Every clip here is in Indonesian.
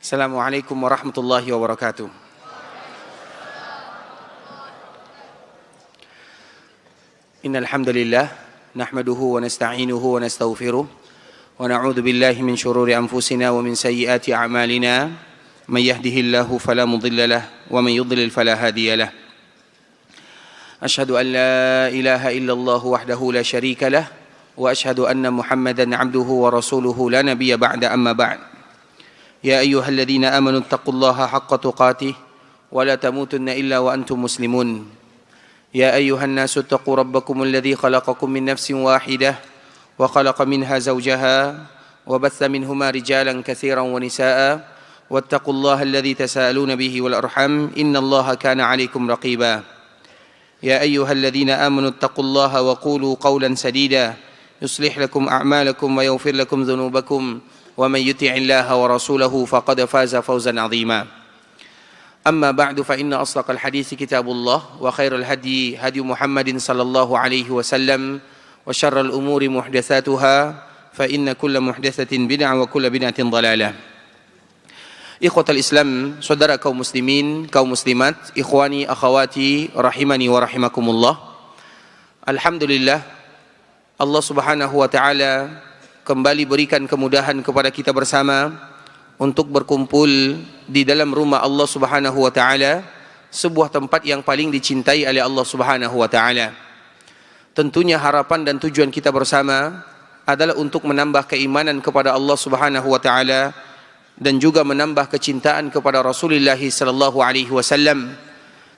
Assalamualaikum warahmatullahi wabarakatuh. Innal hamdalillah nahmaduhu wa nasta'inuhu wa nastaghfiruh wa na'udzu billahi min shururi anfusina wa min sayyiati a'malina may yahdihillahu fala mudilla lahu wa may yudlil fala hadiya lahu. Asyhadu an la ilaha illallah wahdahu la syarika lahu wa asyhadu anna Muhammadan 'abduhu wa rasuluhu la nabiyya ba'da amma ba'd. يا أيها الذين آمنوا اتقوا الله حق تقاته ولا تموتن إلا وأنتم مسلمون يا أيها الناس اتقوا ربكم الذي خلقكم من نفس واحدة وخلق منها زوجها وبث منهما رجالا كثيرا ونساء واتقوا الله الذي تساءلون به والأرحام إن الله كان عليكم رقيبا يا أيها الذين آمنوا اتقوا الله وقولوا قولا سديدا يصلح لكم أعمالكم ويغفر لكم ذنوبكم ومن يطع الله ورسوله فقد فاز فوزا عظيما أما بعد فإن أصدق الحديث كتاب الله وخير الهدي هدي محمد صلى الله عليه وسلم وشر الأمور محدثاتها فإن كل محدثة بدعة وكل بدعة ضلالة. Ikhwatal Islam, saudara kaum muslimin, kaum muslimat, ikhwani, akhawati, rahimani wa rahimakumullah. Alhamdulillah, Allah subhanahu wa ta'ala kembali berikan kemudahan kepada kita bersama untuk berkumpul di dalam rumah Allah subhanahu wa ta'ala, sebuah tempat yang paling dicintai oleh Allah subhanahu wa ta'ala. Tentunya harapan dan tujuan kita bersama adalah untuk menambah keimanan kepada Allah subhanahu wa ta'ala dan juga menambah kecintaan kepada Rasulullah sallallahu alaihi wasallam,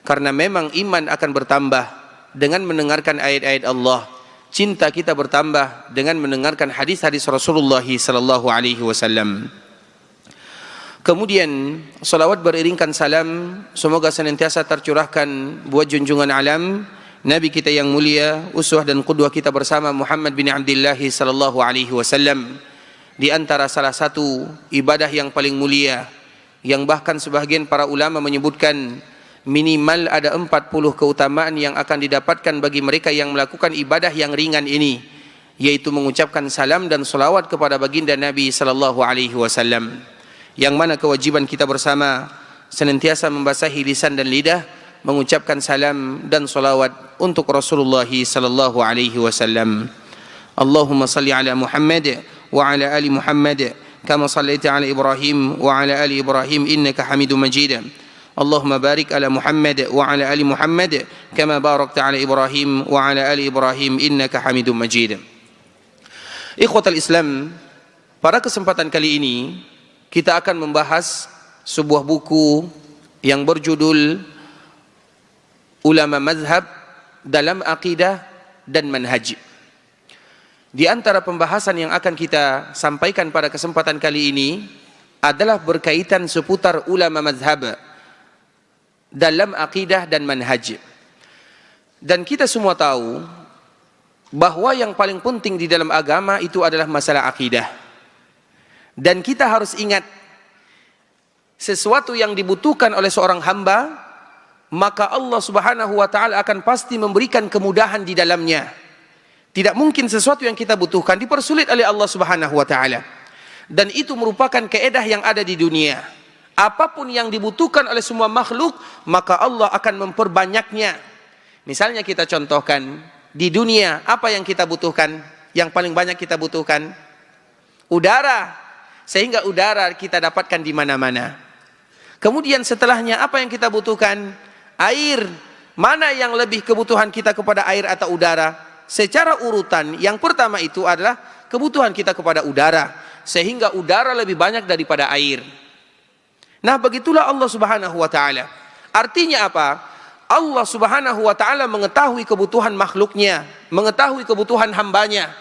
karena memang iman akan bertambah dengan mendengarkan ayat-ayat Allah. Cinta kita bertambah dengan mendengarkan hadis-hadis Rasulullah sallallahu alaihi wasallam. Kemudian salawat beriringkan salam semoga senantiasa tercurahkan buat junjungan alam Nabi kita yang mulia, uswah dan qudwah kita bersama Muhammad bin Abdullah sallallahu alaihi wasallam. Di antara salah satu ibadah yang paling mulia, yang bahkan sebahagian para ulama menyebutkan minimal ada 40 keutamaan yang akan didapatkan bagi mereka yang melakukan ibadah yang ringan ini, yaitu mengucapkan salam dan salawat kepada baginda Nabi sallallahu alaihi wasallam, yang mana kewajiban kita bersama senantiasa membasahi lisan dan lidah mengucapkan salam dan salawat untuk Rasulullah sallallahu alaihi wasallam. Allahumma salli ala Muhammad wa ala ali Muhammad kama sallaita ala Ibrahim wa ala ali Ibrahim innaka Hamidum Majid. Allahumma barik ala Muhammad wa ala ali Muhammad kama barakta ala Ibrahim wa ala ali Ibrahim innaka Hamidum Majid. Ikhwatal Islam, pada kesempatan kali ini kita akan membahas sebuah buku yang berjudul Ulama Mazhab dalam Aqidah dan Manhaj. Di antara pembahasan yang akan kita sampaikan pada kesempatan kali ini adalah berkaitan seputar ulama mazhab dalam akidah dan manhaj. Dan kita semua tahu bahwa yang paling penting di dalam agama itu adalah masalah akidah. Dan kita harus ingat, sesuatu yang dibutuhkan oleh seorang hamba, maka Allah subhanahu wa ta'ala akan pasti memberikan kemudahan di dalamnya. Tidak mungkin sesuatu yang kita butuhkan dipersulit oleh Allah subhanahu wa ta'ala. Dan itu merupakan kaedah yang ada di dunia. Apapun yang dibutuhkan oleh semua makhluk, maka Allah akan memperbanyaknya. Misalnya kita contohkan, di dunia apa yang kita butuhkan? Yang paling banyak kita butuhkan? Udara. Sehingga udara kita dapatkan di mana-mana. Kemudian setelahnya apa yang kita butuhkan? Air. Mana yang lebih kebutuhan kita kepada air atau udara? Secara urutan, yang pertama itu adalah kebutuhan kita kepada udara. Sehingga udara lebih banyak daripada air. Nah, begitulah Allah subhanahu wa ta'ala. Artinya apa? Allah subhanahu wa ta'ala mengetahui kebutuhan makhluknya, mengetahui kebutuhan hambanya.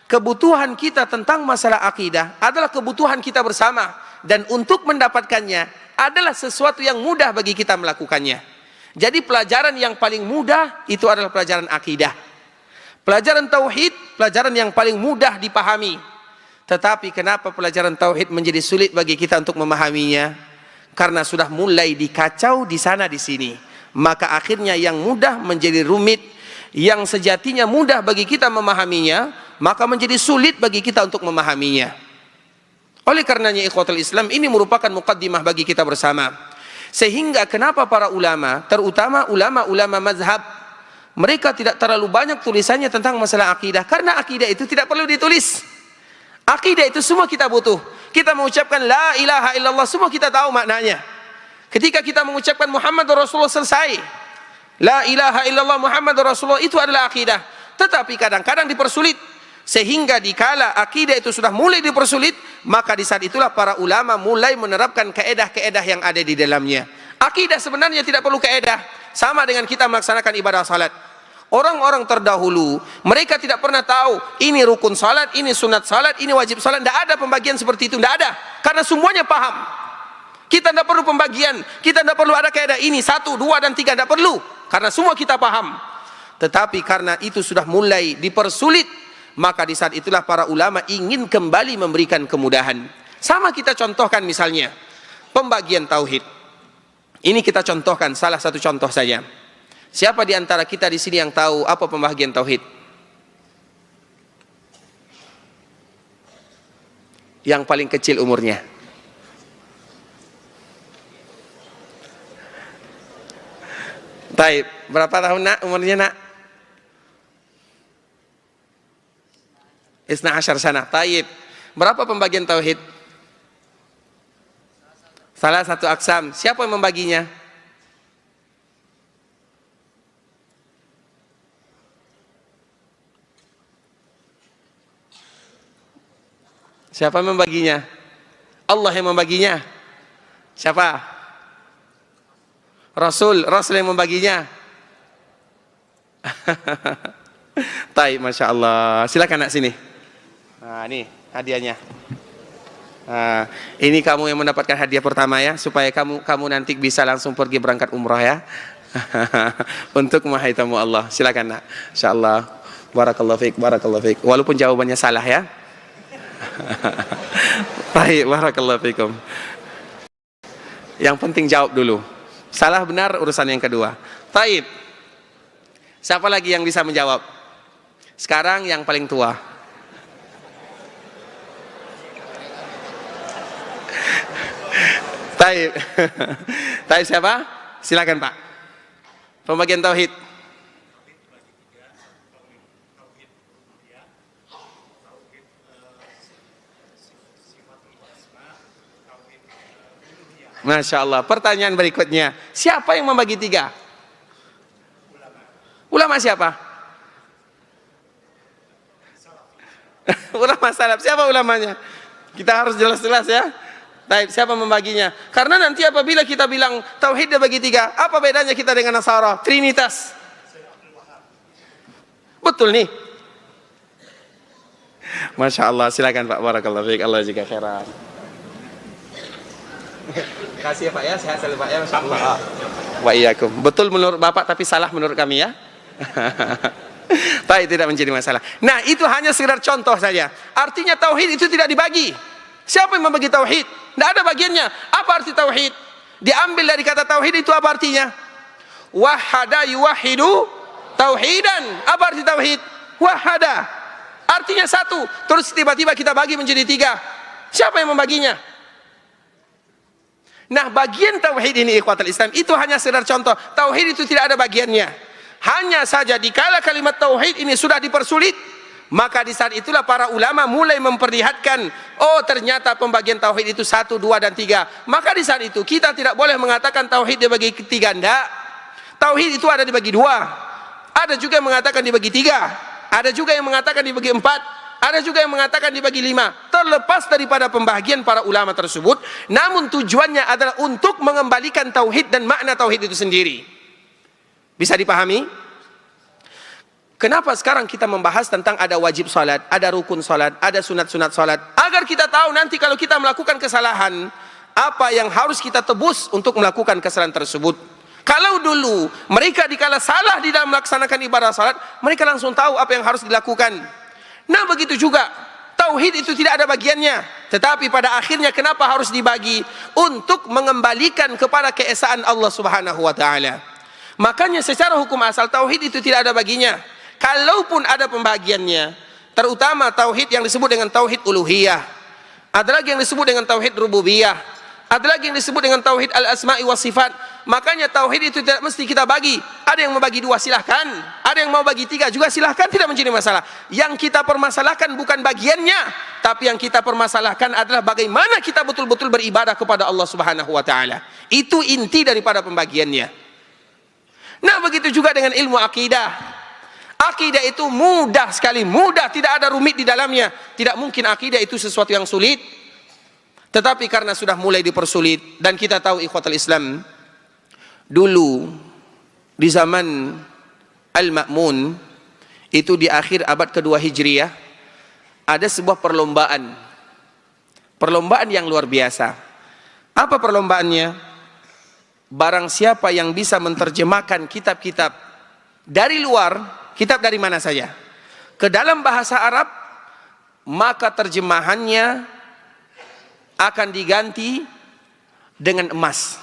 Kebutuhan kita tentang masalah akidah adalah kebutuhan kita bersama. Dan untuk mendapatkannya adalah sesuatu yang mudah bagi kita melakukannya. Jadi pelajaran yang paling mudah itu adalah pelajaran akidah. Pelajaran tauhid, pelajaran yang paling mudah dipahami. Tetapi kenapa pelajaran tauhid menjadi sulit bagi kita untuk memahaminya? Karena sudah mulai dikacau di sana di sini, maka akhirnya yang mudah menjadi rumit, yang sejatinya mudah bagi kita memahaminya, maka menjadi sulit bagi kita untuk memahaminya. Oleh karenanya ikhwatul Islam, ini merupakan muqaddimah bagi kita bersama. Sehingga kenapa para ulama, terutama ulama-ulama mazhab, mereka tidak terlalu banyak tulisannya tentang masalah akidah, karena akidah itu tidak perlu ditulis. Akidah itu semua kita butuh. Kita mengucapkan la ilaha illallah, semua kita tahu maknanya. Ketika kita mengucapkan Muhammadur Rasulullah, selesai. La ilaha illallah Muhammadur Rasulullah, itu adalah akidah. Tetapi kadang-kadang dipersulit. Sehingga dikala akidah itu sudah mulai dipersulit, maka di saat itulah para ulama mulai menerapkan kaedah-kaedah yang ada di dalamnya. Akidah sebenarnya tidak perlu kaedah. Sama dengan kita melaksanakan ibadah salat. Orang-orang terdahulu, mereka tidak pernah tahu ini rukun salat, ini sunat salat, ini wajib salat. Tidak ada pembagian seperti itu, tidak ada. Karena semuanya paham. Kita tidak perlu pembagian, kita tidak perlu ada kaedah ini 1, 2 dan 3, tidak perlu. Karena semua kita paham. Tetapi karena itu sudah mulai dipersulit, maka di saat itulah para ulama ingin kembali memberikan kemudahan. Sama kita contohkan misalnya pembagian tauhid. Ini kita contohkan salah satu contoh saja. Siapa di antara kita di sini yang tahu apa pembagian tauhid? Yang paling kecil umurnya. Baik, berapa tahun nak umurnya nak? Isna asyar sana. Taib. Berapa pembagian tauhid? Salah satu aksam. Siapa yang membaginya? Siapa yang membaginya? Allah yang membaginya. Siapa? Rasul yang membaginya. Taib, Masya Allah. Silakan nak sini. Nah, ini hadiahnya. Nah, ini kamu yang mendapatkan hadiah pertama ya, supaya kamu nanti bisa langsung pergi berangkat umrah ya. Untuk mahaidamu Allah. Silakan nak. Insyaallah. Barakallahu fiik, barakallahu fiik. Walaupun jawabannya salah ya. Baik, barakallahu fiikum. Yang penting jawab dulu. Salah benar urusan yang kedua. Taib. Siapa lagi yang bisa menjawab? Sekarang yang paling tua. Taib. Taib siapa? Silakan Pak. Pembagian tauhid. Masya Allah. Pertanyaan berikutnya, siapa yang membagi 3? Ulama siapa? Ulama salaf. Siapa ulamanya? Kita harus jelas-jelas ya. Baik, siapa membaginya? Karena nanti apabila kita bilang tauhid dibagi 3, apa bedanya kita dengan Nasara? Trinitas. Betul nih. Masya Allah. Silakan Pak. Barakallahu fiik. Allah jaga khairan. Terima kasih ya Pak ya, sehat selalu Pak ya, Masya Allah. Wa iyyakum. Betul menurut Bapak tapi salah menurut kami ya. Baik, tidak menjadi masalah. Nah, itu hanya sekedar contoh saja. Artinya tauhid itu tidak dibagi. Siapa yang membagi tauhid? Tidak ada bagiannya. Apa arti tauhid? Diambil dari kata tauhid, itu apa artinya? Wahada yuwahidu tauhidan. Apa arti tauhid? Wahada. Artinya satu. Terus tiba-tiba kita bagi menjadi 3. Siapa yang membaginya? Nah, bagian tauhid ini ikhwatul Islam itu hanya sekedar contoh. Tauhid itu tidak ada bagiannya. Hanya saja dikala kalimat tauhid ini sudah dipersulit, maka di saat itulah para ulama mulai memperlihatkan, oh ternyata pembagian tauhid itu 1, 2 dan 3. Maka di saat itu kita tidak boleh mengatakan tauhid dibagi 3, enggak. Tauhid itu ada dibagi 2. Ada juga yang mengatakan dibagi 3. Ada juga yang mengatakan dibagi 4. Ada juga yang mengatakan dibagi 5. Terlepas daripada pembagian para ulama tersebut, namun tujuannya adalah untuk mengembalikan tauhid dan makna tauhid itu sendiri. Bisa dipahami? Kenapa sekarang kita membahas tentang ada wajib salat, ada rukun salat, ada sunat-sunat salat? Agar kita tahu nanti kalau kita melakukan kesalahan, apa yang harus kita tebus untuk melakukan kesalahan tersebut. Kalau dulu mereka dikala salah di dalam melaksanakan ibadah salat, mereka langsung tahu apa yang harus dilakukan. Nah, begitu juga tauhid itu tidak ada bagiannya, tetapi pada akhirnya kenapa harus dibagi? Untuk mengembalikan kepada keesaan Allah Subhanahu wa taala. Makanya secara hukum asal tauhid itu tidak ada baginya. Kalaupun ada pembagiannya, terutama tauhid yang disebut dengan tauhid uluhiyah, Ada lagi yang disebut dengan tauhid rububiyah. Ada lagi yang disebut dengan tauhid al-asma'i was sifat. Makanya tauhid itu tidak mesti kita bagi. Ada yang mau bagi 2 silahkan. Ada yang mau bagi 3 juga silahkan, tidak menjadi masalah. Yang kita permasalahkan bukan bagiannya, tapi yang kita permasalahkan adalah bagaimana kita betul-betul beribadah kepada Allah Subhanahu wa taala. Itu inti daripada pembagiannya. Nah, begitu juga dengan ilmu akidah. Akidah itu mudah sekali, mudah, tidak ada rumit di dalamnya. Tidak mungkin akidah itu sesuatu yang sulit. Tetapi karena sudah mulai dipersulit, dan kita tahu ikhwatul Islam, dulu di zaman Al-Ma'mun, itu di akhir abad kedua Hijriyah, ada sebuah perlombaan. Perlombaan yang luar biasa. Apa perlombaannya? Barang siapa yang bisa menerjemahkan kitab-kitab dari luar, kitab dari mana saja, ke dalam bahasa Arab, maka terjemahannya akan diganti dengan emas.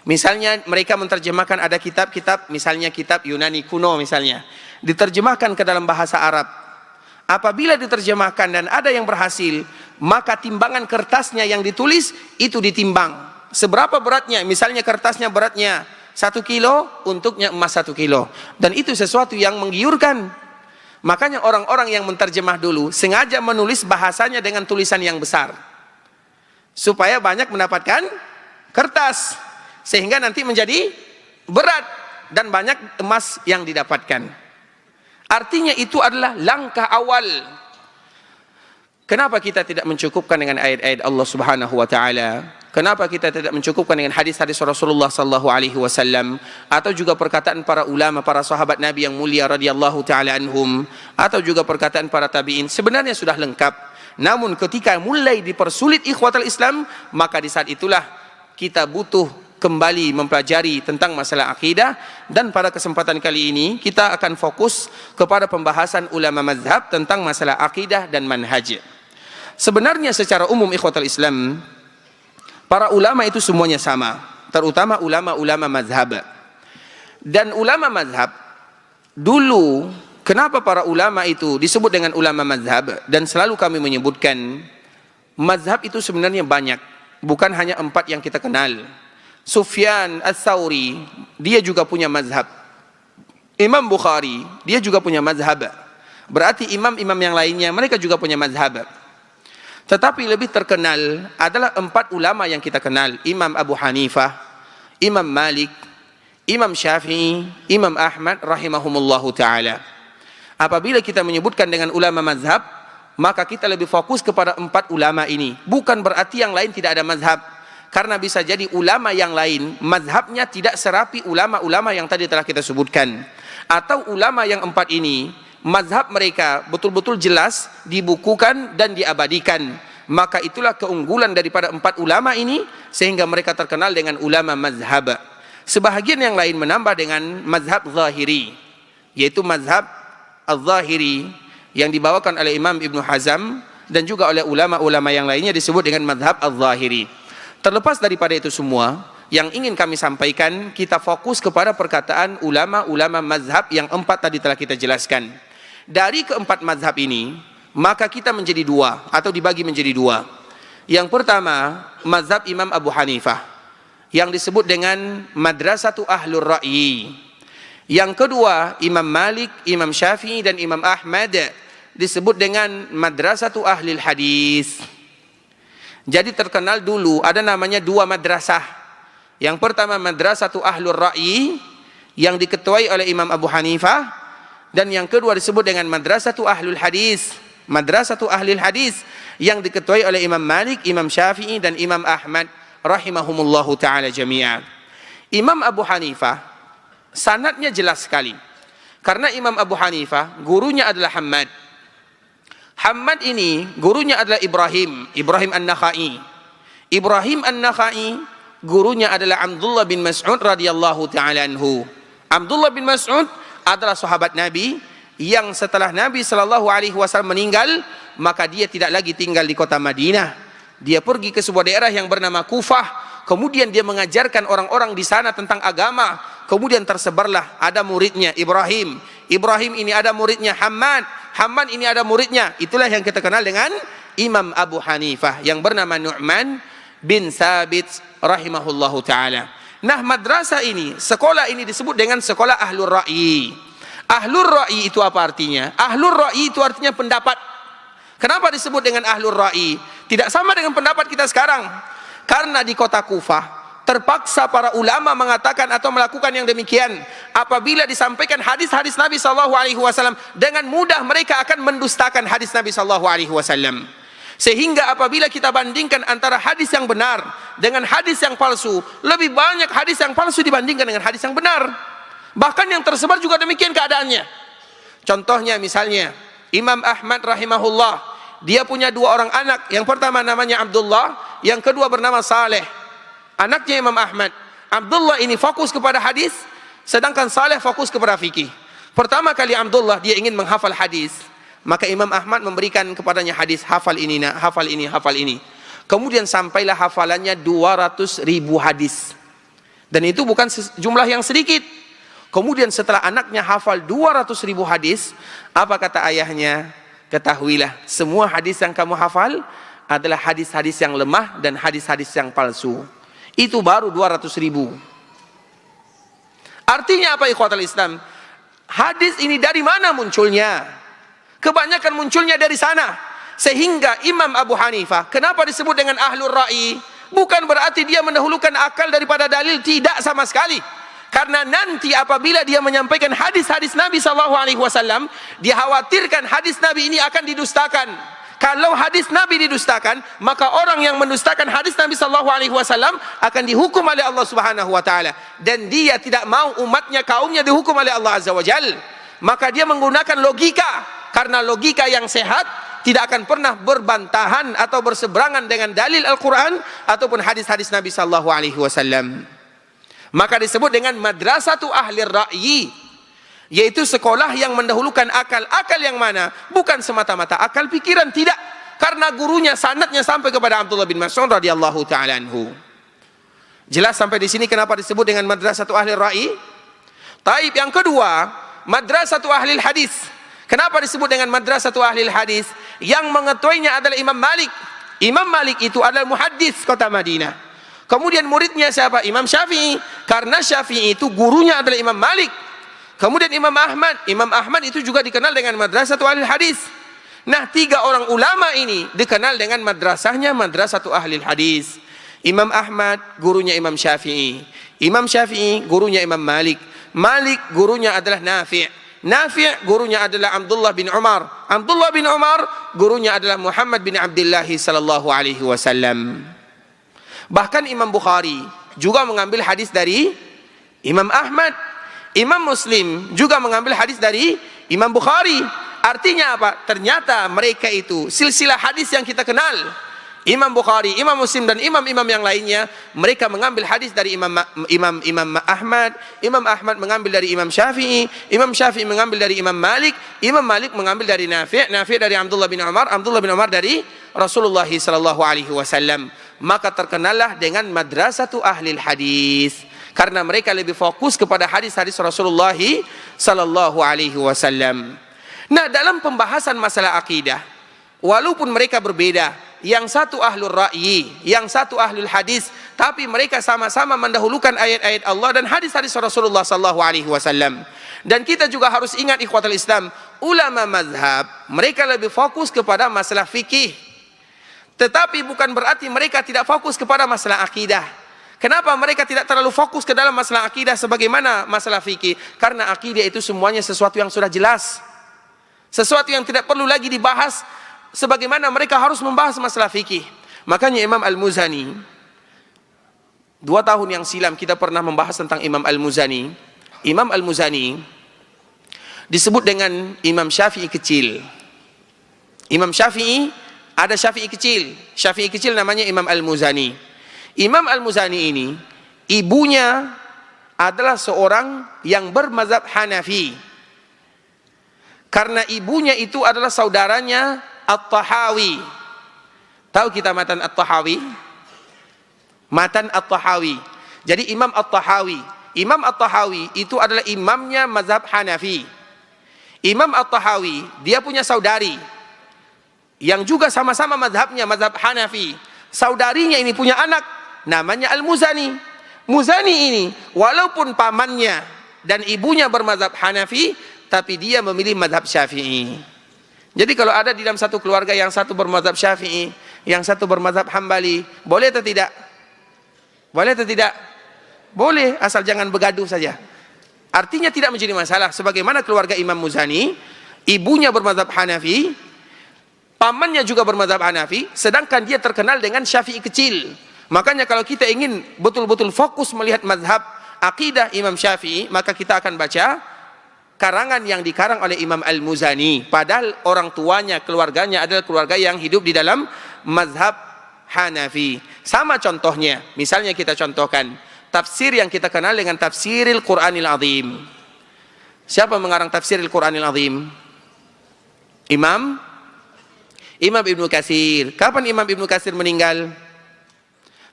Misalnya mereka menerjemahkan ada kitab-kitab, misalnya kitab Yunani kuno misalnya, diterjemahkan ke dalam bahasa Arab. Apabila diterjemahkan dan ada yang berhasil, maka timbangan kertasnya yang ditulis itu ditimbang. Seberapa beratnya? Misalnya kertasnya beratnya 1 kilo, untuknya emas 1 kilo. Dan itu sesuatu yang menggiurkan. Makanya orang-orang yang menerjemah dulu sengaja menulis bahasanya dengan tulisan yang besar, supaya banyak mendapatkan kertas, sehingga nanti menjadi berat dan banyak emas yang didapatkan. Artinya itu adalah langkah awal. Kenapa kita tidak mencukupkan dengan ayat-ayat Allah Subhanahu wa taala? Kenapa kita tidak mencukupkan dengan hadis-hadis Rasulullah sallallahu alaihi wasallam, atau juga perkataan para ulama, para sahabat Nabi yang mulia radhiyallahu taala anhum, atau juga perkataan para tabi'in? Sebenarnya sudah lengkap. Namun ketika mulai dipersulit ikhwatul Islam, maka di saat itulah kita butuh kembali mempelajari tentang masalah akidah. Dan pada kesempatan kali ini kita akan fokus kepada pembahasan ulama mazhab tentang masalah akidah dan manhaj. Sebenarnya secara umum ikhwatul Islam, para ulama itu semuanya sama, terutama ulama-ulama mazhab. Dan ulama mazhab dulu, kenapa para ulama itu disebut dengan ulama mazhab? Dan selalu kami menyebutkan, mazhab itu sebenarnya banyak, bukan hanya 4 yang kita kenal. Sufyan Ats-Tsauri, dia juga punya mazhab. Imam Bukhari, dia juga punya mazhab. Berarti imam-imam yang lainnya, mereka juga punya mazhab. Tetapi lebih terkenal adalah 4 ulama yang kita kenal. Imam Abu Hanifah, Imam Malik, Imam Syafi'i, Imam Ahmad rahimahumullahu ta'ala. Apabila kita menyebutkan dengan ulama mazhab, maka kita lebih fokus kepada 4 ulama ini. Bukan berarti yang lain tidak ada mazhab. Karena bisa jadi ulama yang lain mazhabnya tidak serapi ulama-ulama yang tadi telah kita sebutkan. Atau ulama yang 4 ini, mazhab mereka betul-betul jelas, dibukukan dan diabadikan. Maka itulah keunggulan daripada 4 ulama ini, sehingga mereka terkenal dengan ulama mazhab. Sebahagian yang lain menambah dengan mazhab zahiri, yaitu mazhab al-zahiri yang dibawakan oleh Imam Ibnu Hazm dan juga oleh ulama-ulama yang lainnya disebut dengan mazhab al-zahiri. Terlepas daripada itu semua, yang ingin kami sampaikan, kita fokus kepada perkataan ulama-ulama mazhab yang 4 tadi telah kita jelaskan. Dari ke-4 mazhab ini, maka kita menjadi 2 atau dibagi menjadi 2. Yang pertama, mazhab Imam Abu Hanifah yang disebut dengan Madrasatu Ahlur Ra'yi. Yang kedua, Imam Malik, Imam Syafi'i dan Imam Ahmad disebut dengan Madrasatu Ahlil Hadis. Jadi terkenal dulu ada namanya 2 madrasah. Yang pertama Madrasatu Ahlur Ra'yi yang diketuai oleh Imam Abu Hanifah, dan yang kedua disebut dengan Madrasatu Ahlul Hadis, Madrasatu Ahlil Hadis yang diketuai oleh Imam Malik, Imam Syafi'i dan Imam Ahmad rahimahumullahu ta'ala jami'an. Imam Abu Hanifah sanadnya jelas sekali, karena Imam Abu Hanifah gurunya adalah Hammad. Hammad ini gurunya adalah Ibrahim An-Nakhai. Ibrahim An-Nakhai gurunya adalah Abdullah bin Mas'ud radhiyallahu ta'ala anhu. Abdullah bin Mas'ud adalah sahabat Nabi yang setelah Nabi sallallahu alaihi wasallam meninggal, maka dia tidak lagi tinggal di kota Madinah. Dia pergi ke sebuah daerah yang bernama Kufah. Kemudian dia mengajarkan orang-orang di sana tentang agama. Kemudian tersebarlah, ada muridnya Ibrahim ini ada muridnya Hammad ini ada muridnya. Itulah yang kita kenal dengan Imam Abu Hanifah yang bernama Nu'man bin Thabit rahimahullahu ta'ala. Nah, madrasah ini, sekolah ini disebut dengan sekolah Ahlur Ra'yi. Ahlur Ra'yi itu apa artinya? Ahlur Ra'yi itu artinya pendapat. Kenapa disebut dengan Ahlur Ra'yi? Tidak sama dengan pendapat kita sekarang. Karena di kota Kufah, terpaksa para ulama mengatakan atau melakukan yang demikian. Apabila disampaikan hadis-hadis Nabi SAW, dengan mudah mereka akan mendustakan hadis Nabi SAW. Sehingga apabila kita bandingkan antara hadis yang benar dengan hadis yang palsu, lebih banyak hadis yang palsu dibandingkan dengan hadis yang benar. Bahkan yang tersebar juga demikian keadaannya. Contohnya misalnya Imam Ahmad rahimahullah, dia punya 2 orang anak. Yang pertama namanya Abdullah, yang kedua bernama Saleh. Anaknya Imam Ahmad, Abdullah ini fokus kepada hadis, sedangkan Saleh fokus kepada fikih. Pertama kali Abdullah dia ingin menghafal hadis, maka Imam Ahmad memberikan kepadanya hadis, hafal ini, nak, hafal ini, hafal ini. Kemudian sampailah hafalannya 200.000 hadis. Dan itu bukan jumlah yang sedikit. Kemudian setelah anaknya hafal 200.000 hadis, apa kata ayahnya? Ketahuilah, semua hadis yang kamu hafal adalah hadis-hadis yang lemah dan hadis-hadis yang palsu. Itu baru 200.000. Artinya apa, ikhwatal Islam? Hadis ini dari mana munculnya? Kebanyakan munculnya dari sana. Sehingga Imam Abu Hanifah, kenapa disebut dengan Ahlur Ra'yi? Bukan berarti dia mendahulukan akal daripada dalil, tidak sama sekali. Karena nanti apabila dia menyampaikan hadis-hadis Nabi SAW, dia khawatirkan hadis Nabi ini akan didustakan. Kalau hadis Nabi didustakan, maka orang yang mendustakan hadis Nabi SAW akan dihukum oleh Allah Subhanahu Wa Taala. Dan dia tidak mau umatnya, kaumnya dihukum oleh Allah Azza wa Jal. Maka dia menggunakan logika. Karena logika yang sehat tidak akan pernah berbantahan atau berseberangan dengan dalil Al-Quran ataupun hadis-hadis Nabi SAW. Maka disebut dengan madrasatu ahli ra'yi, yaitu sekolah yang mendahulukan akal. Akal yang mana? Bukan semata-mata akal pikiran, tidak. Karena gurunya, sanadnya sampai kepada Abdullah bin Mas'ud radhiyallahu ta'ala anhu. Jelas sampai di sini kenapa disebut dengan madrasatu ahli ra'yi? Taib, yang kedua, madrasatu ahli hadis. Kenapa disebut dengan madrasatu ahli hadis? Yang mengetahuinya adalah Imam Malik. Imam Malik itu adalah muhaddis kota Madinah. Kemudian muridnya siapa? Imam Syafi'i. Karena Syafi'i itu gurunya adalah Imam Malik. Kemudian Imam Ahmad. Imam Ahmad itu juga dikenal dengan madrasatu ahli hadis. Nah, 3 orang ulama ini dikenal dengan madrasahnya madrasatu ahli hadis. Imam Ahmad gurunya Imam Syafi'i. Imam Syafi'i gurunya Imam Malik. Malik gurunya adalah Nafi'. Nafi' gurunya adalah Abdullah bin Umar. Abdullah bin Umar gurunya adalah Muhammad bin Abdullah sallallahu alaihi wasallam. Bahkan Imam Bukhari juga mengambil hadis dari Imam Ahmad. Imam Muslim juga mengambil hadis dari Imam Bukhari. Artinya apa? Ternyata mereka itu silsilah hadis yang kita kenal. Imam Bukhari, Imam Muslim dan imam-imam yang lainnya, mereka mengambil hadis dari Imam Ahmad. Imam Ahmad mengambil dari Imam Syafi'i. Imam Syafi'i mengambil dari Imam Malik. Imam Malik mengambil dari Nafi'. Nafi' dari Abdullah bin Umar. Abdullah bin Umar dari Rasulullah sallallahu alaihi wasallam. Maka terkenallah dengan madrasatu ahli hadis. Karena mereka lebih fokus kepada hadis-hadis Rasulullah sallallahu alaihi wasallam. Nah, dalam pembahasan masalah akidah, walaupun mereka berbeda, yang satu ahlul ra'yi, yang satu ahlul hadis, tapi mereka sama-sama mendahulukan ayat-ayat Allah dan hadis-hadis Rasulullah sallallahu alaihi wasallam. Dan kita juga harus ingat, ikhwatul Islam, ulama mazhab mereka lebih fokus kepada masalah fikih. Tetapi bukan berarti mereka tidak fokus kepada masalah akidah. Kenapa mereka tidak terlalu fokus ke dalam masalah akidah sebagaimana masalah fikih? Karena akidah itu semuanya sesuatu yang sudah jelas, sesuatu yang tidak perlu lagi dibahas sebagaimana mereka harus membahas masalah fikih. Makanya Imam Al-Muzani, 2 tahun yang silam kita pernah membahas tentang Imam Al-Muzani. Imam Al-Muzani disebut dengan Imam Syafi'i kecil. Imam Syafi'i, ada Syafi'i kecil. Syafi'i kecil namanya Imam Al-Muzani. Imam Al-Muzani ini ibunya adalah seorang yang bermazhab Hanafi. Karena ibunya itu adalah saudaranya At-Tahawi. Tahu kita matan At-Tahawi? Matan At-Tahawi. Jadi Imam At-Tahawi, Imam At-Tahawi itu adalah imamnya mazhab Hanafi. Imam At-Tahawi dia punya saudari. yang juga sama-sama mazhabnya mazhab Hanafi. Saudarinya ini punya anak namanya Al-Muzani. Muzani ini walaupun pamannya dan ibunya bermazhab Hanafi, tapi dia memilih mazhab Syafi'i. Jadi kalau ada di dalam satu keluarga yang satu bermazhab Syafi'i, yang satu bermazhab Hambali, boleh atau tidak? Boleh atau tidak? Boleh, asal jangan bergaduh saja. Artinya tidak menjadi masalah. Sebagaimana keluarga Imam Muzani, ibunya bermazhab Hanafi, pamannya juga bermazhab Hanafi, sedangkan dia terkenal dengan Syafi'i kecil. Makanya kalau kita ingin betul-betul fokus melihat mazhab akidah Imam Syafi'i, maka kita akan baca karangan yang dikarang oleh Imam Al-Muzani. Padahal orang tuanya, keluarganya adalah keluarga yang hidup di dalam mazhab Hanafi. Sama contohnya, misalnya kita contohkan tafsir yang kita kenal dengan tafsiril Qur'anil Azim. Siapa mengarang tafsiril Qur'anil Azim? Imam Ibnu Katsir. Kapan Imam Ibnu Katsir meninggal?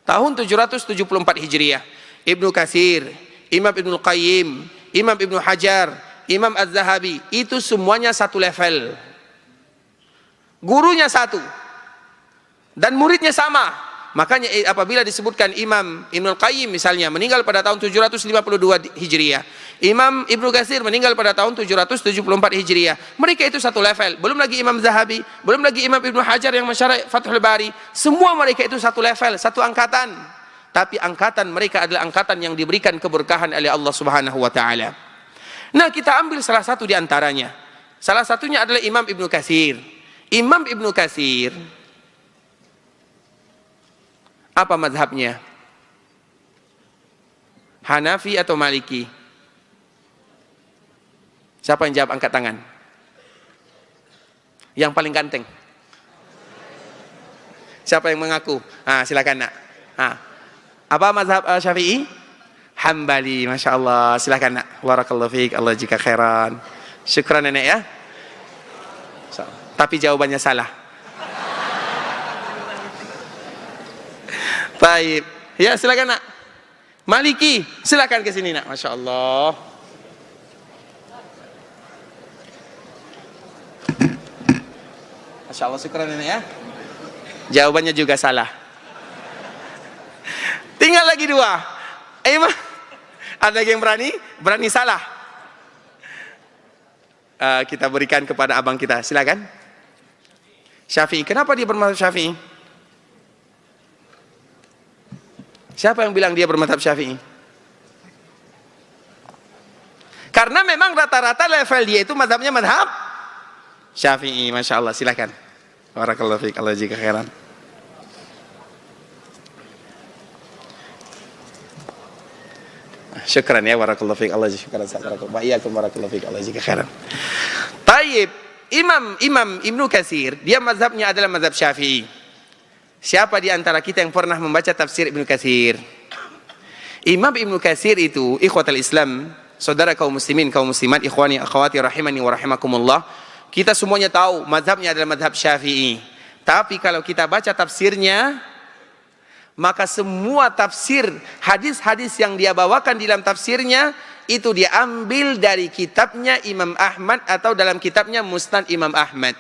Tahun 774 Hijriah. Ibnu Katsir, Imam Ibnu Qayyim, Imam Ibnu Hajar, Imam Az-Zahabi, itu semuanya satu level. Gurunya satu dan muridnya sama. Makanya apabila disebutkan Imam Ibnu Qayyim misalnya meninggal pada tahun 752 Hijriah, Imam Ibnu Katsir meninggal pada tahun 774 Hijriah, mereka itu satu level. Belum lagi Imam Zahabi, belum lagi Imam Ibnu Hajar yang mensyarah Fathul Bari, semua mereka itu satu level, satu angkatan. Tapi angkatan mereka adalah angkatan yang diberikan keberkahan oleh Allah Subhanahu wa taala. Nah, kita ambil salah satu di antaranya. Salah satunya adalah Imam Ibnu Katsir. Imam Ibnu Katsir, apa mazhabnya? Hanafi atau Maliki? Siapa yang jawab, angkat tangan? Yang paling ganteng. Siapa yang mengaku? Silakan nak. Apa mazhab Syafi'i? Hambali, Masya Allah. Silakan nak. Barakallahu fiik, Allah jika khairan. Syukran nenek ya. Tapi jawabannya salah. Baik, ya silakan nak. Maliki, silakan ke sini nak. Masya Allah. Masya Allah, syukur nenek ya. Jawabannya juga salah. Tinggal lagi dua. Ada yang berani salah. Kita berikan kepada abang kita. Silakan. Syafi'i, kenapa dia bermazhab Syafi'i? Siapa yang bilang dia bermazhab Syafi'i? Karena memang rata-rata level dia itu mazhabnya mazhab Syafi'i. Masya Allah, silakan. Barakallahu fiik, Allah jika khairan. Syukran ya, barakallahu fiik, Allah jika khairan. Barakallahu fiik, Allah jika khairan. Taib, Imam Ibnu Katsir, dia mazhabnya adalah mazhab Syafi'i. Siapa di antara kita yang pernah membaca tafsir Ibnu Katsir? Imam Ibnu Katsir itu, ikhwatal Islam, saudara kaum muslimin, kaum muslimat, ikhwani, akhwati rahimani wa rahimakumullah, kita semuanya tahu mazhabnya adalah mazhab Syafi'i. Tapi kalau kita baca tafsirnya, maka semua tafsir, hadis-hadis yang dia bawakan di dalam tafsirnya, itu diambil dari kitabnya Imam Ahmad atau dalam kitabnya Musnad Imam Ahmad.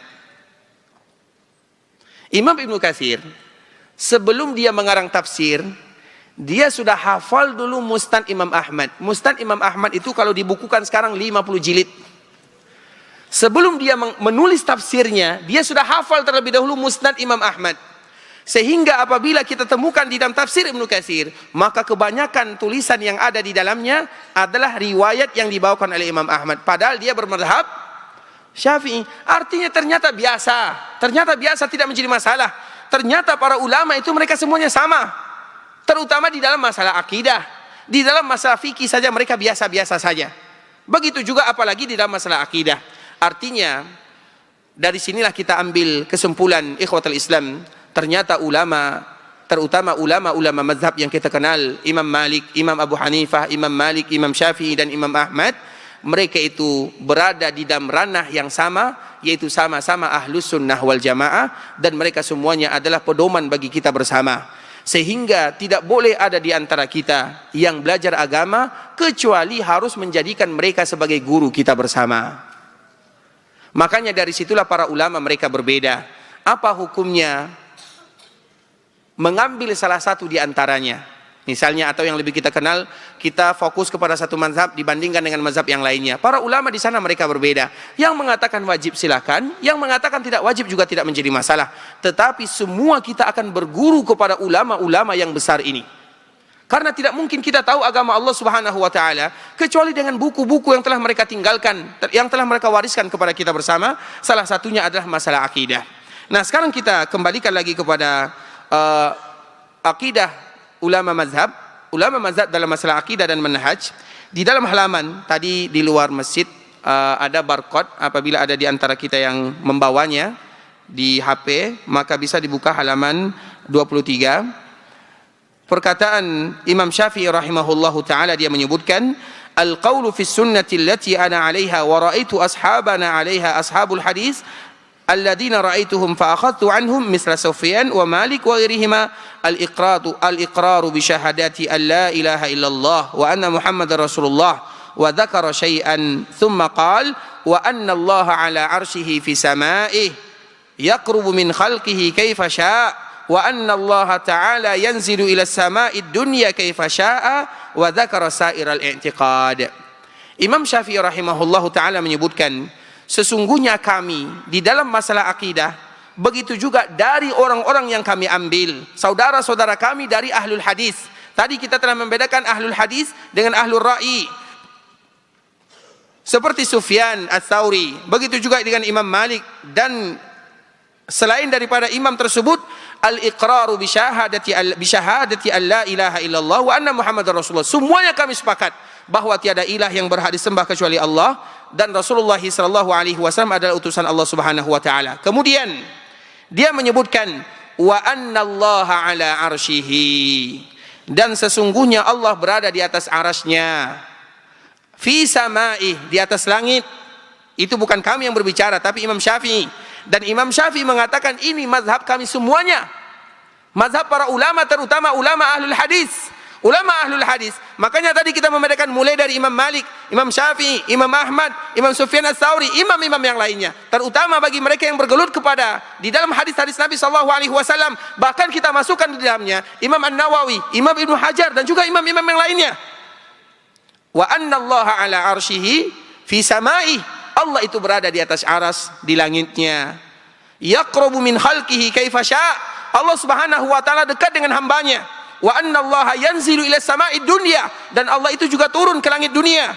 Imam Ibnu Katsir, sebelum dia mengarang tafsir, dia sudah hafal dulu Musnad Imam Ahmad. Musnad Imam Ahmad itu kalau dibukukan sekarang 50 jilid. Sebelum dia menulis tafsirnya, dia sudah hafal terlebih dahulu Musnad Imam Ahmad. Sehingga apabila kita temukan di dalam tafsir Ibnu Katsir, maka kebanyakan tulisan yang ada di dalamnya adalah riwayat yang dibawakan oleh Imam Ahmad. Padahal dia bermadzhab Syafi'i. Artinya ternyata biasa, tidak menjadi masalah. Ternyata para ulama itu mereka semuanya sama, terutama di dalam masalah akidah. Di dalam masalah fikih saja mereka biasa-biasa saja. Begitu juga apalagi di dalam masalah akidah. Artinya dari sinilah kita ambil kesimpulan, ikhwatul Islam, ternyata ulama, terutama ulama-ulama mazhab yang kita kenal, Imam Malik, Imam Abu Hanifah, Imam Malik, Imam Syafi'i dan Imam Ahmad, mereka itu berada di dalam ranah yang sama, yaitu sama-sama ahlus sunnah wal jamaah, dan mereka semuanya adalah pedoman bagi kita bersama. Sehingga tidak boleh ada di antara kita yang belajar agama kecuali harus menjadikan mereka sebagai guru kita bersama. Makanya dari situlah para ulama mereka berbeda. apa hukumnya mengambil salah satu di antaranya? Misalnya, atau yang lebih kita kenal, kita fokus kepada satu mazhab dibandingkan dengan mazhab yang lainnya. Para ulama di sana mereka berbeda. Yang mengatakan wajib silakan, yang mengatakan tidak wajib juga tidak menjadi masalah. Tetapi semua kita akan berguru kepada ulama-ulama yang besar ini. Karena tidak mungkin kita tahu agama Allah Subhanahu wa taala kecuali dengan buku-buku yang telah mereka tinggalkan, yang telah mereka wariskan kepada kita bersama. Salah satunya adalah masalah akidah. Nah, sekarang kita kembalikan lagi kepada akidah ulama mazhab dalam masalah akidah dan manhaj. Di dalam halaman tadi di luar masjid ada barcode. Apabila ada di antara kita yang membawanya di HP, maka bisa dibuka halaman 23. Perkataan Imam Syafi'i rahimahullahu taala, dia menyebutkan, al-qawlu fi sunnati allati ana 'alaiha wa ra'aitu ashabana 'alaiha ashabul hadis alladzina ra'aituhum fa akhadtu anhum misla Sufyan wa Malik wa ghairihima al-iqraru bi syahadati an la ilaha illallah wa anna Muhammadar Rasulullah wa dzakara syai'an thumma qala wa anna Allah 'ala 'arsyihi fi sama'ih yaqrubu min khalqihi kaifa syaa' wa anna Allah ta'ala yanzilu ila as-sama'id dunya kaifa syaa' wa dzakara sa'iral i'tiqad. Imam Syafi'i rahimahullahu taala menyebutkan, sesungguhnya kami di dalam masalah akidah, begitu juga dari orang-orang yang kami ambil, saudara-saudara kami dari ahlul hadis. Tadi kita telah membedakan ahlul hadis dengan ahlul ra'i, seperti Sufyan Ats-Tsauri, begitu juga dengan Imam Malik, dan selain daripada imam tersebut, al-iqraru bi syahadati an la ilaha illallah wa anna Muhammadar Rasulullah. Semuanya kami sepakat bahwa tiada ilah yang berhak disembah kecuali Allah, dan Rasulullah sallallahu alaihi wasallam adalah utusan Allah Subhanahu wa taala. Kemudian dia menyebutkan wa annallaha ala arsyihi, dan sesungguhnya Allah berada di atas arasy-Nya, fi sama'ih, di atas langit. Itu bukan kami yang berbicara, tapi Imam Syafi'i. Dan Imam Syafi'i mengatakan ini mazhab kami semuanya, mazhab para ulama, terutama ulama ahlul hadis. Ulama ahlul hadis. Makanya tadi kita membedakan mulai dari Imam Malik, Imam Syafi'i, Imam Ahmad, Imam Sufyan Ats-Tsauri, imam-imam yang lainnya. Terutama bagi mereka yang bergelut kepada di dalam hadis-hadis Nabi sallallahu alaihi wasallam. Bahkan kita masukkan di dalamnya Imam An-Nawawi, Imam Ibnu Hajar, dan juga imam-imam yang lainnya. Wa annallaha ala arsyihi fi sama'ih. Allah itu berada di atas aras, di langitnya. Yaqrabu min khalqihi kaifa syaa'. Allah Subhanahu wa taala dekat dengan hambanya. Wa annallaha yanzilu ila sama'id dunya, dan Allah itu juga turun ke langit dunia.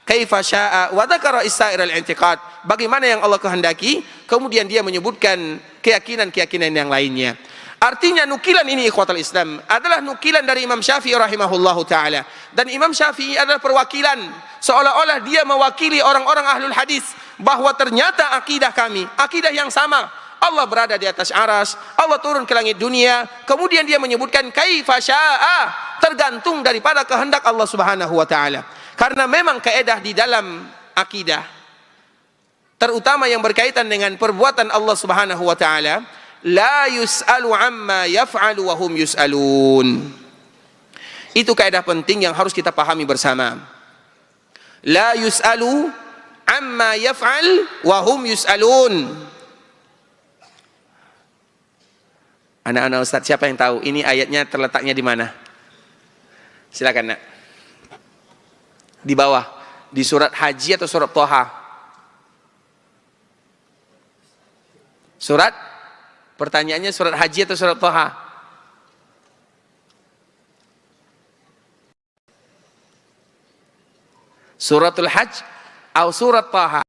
Kaifa syaa' wa dzakara isa'iral i'tiqad. Bagaimana yang Allah kehendaki, kemudian dia menyebutkan keyakinan-keyakinan yang lainnya. Artinya nukilan ini, ikhwatal Islam, adalah nukilan dari Imam Syafi'i rahimahullahu taala. Dan Imam Syafi'i adalah perwakilan, seolah-olah dia mewakili orang-orang ahlul hadis, bahwa ternyata akidah kami, akidah yang sama. Allah berada di atas aras, Allah turun ke langit dunia. Kemudian dia menyebutkan kaifa syaa', tergantung daripada kehendak Allah Subhanahu wa taala. Karena memang kaedah di dalam akidah, terutama yang berkaitan dengan perbuatan Allah Subhanahu wa taala, la yus'alu amma yaf'alu wa hum yus'alun. Itu kaedah penting yang harus kita pahami bersama. La yus'alu amma yaf'al wa hum yus'alun. Anak-anak Ustaz, siapa yang tahu ini ayatnya terletaknya di mana? Silakan, Nak. Di bawah, di surat Haji atau surat Thaha? Surat? Pertanyaannya surat Haji atau surat Thaha? Suratul Hajj atau surat Thaha?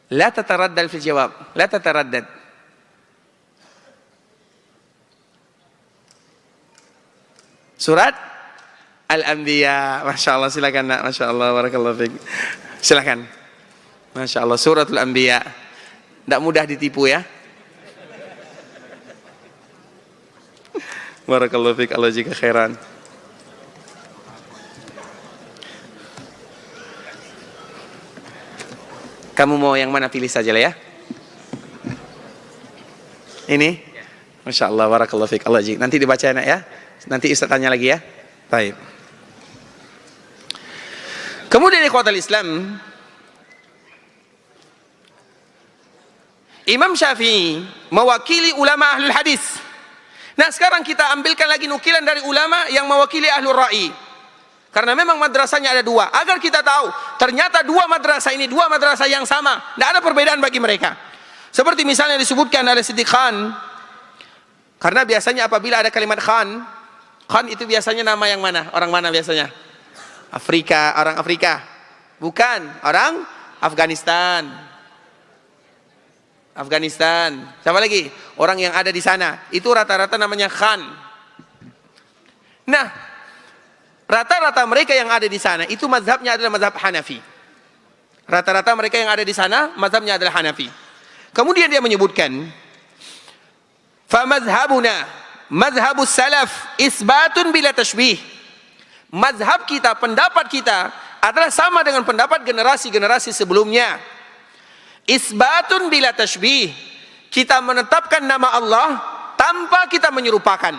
La tataraddad fil jawab, la tataraddad. Surat Al-Anbiya. Masya Allah, silakan Nak. Masya Allah, barakallahu fiik. Silakan. Masya Allah, Suratul Anbiya. Tidak mudah ditipu ya. Barakallahu fiik, Allah jika khairan. Kamu mau yang mana, pilih saja lah ya. Ini? Masya Allah, barakallahu fiik, Allah jika. Nanti dibaca Nak ya. Nanti Ustaz tanya lagi ya. Baik. Kemudian ikhwatal Islam, Imam Syafi'i mewakili ulama ahlul hadis. Nah, sekarang kita ambilkan lagi nukilan dari ulama yang mewakili ahlul ra'i. Karena memang madrasahnya ada dua. Agar kita tahu, ternyata dua madrasah ini dua madrasah yang sama. Tidak ada perbedaan bagi mereka. Seperti misalnya disebutkan oleh Siddiq Khan. Karena biasanya apabila ada kalimat Khan, Khan itu biasanya nama yang mana? Orang mana biasanya? Afrika, orang Afrika. Bukan, orang Afghanistan. Afghanistan. Siapa lagi? Orang yang ada di sana. Itu rata-rata namanya Khan. Nah, rata-rata mereka yang ada di sana itu mazhabnya adalah mazhab Hanafi. Rata-rata mereka yang ada di sana mazhabnya adalah Hanafi. Kemudian dia menyebutkan, fa mazhabuna mazhabus salaf isbatun bila tashbih. Mazhab kita, pendapat kita adalah sama dengan pendapat generasi-generasi sebelumnya. Isbatun bila tashbih. Kita menetapkan nama Allah tanpa kita menyerupakan.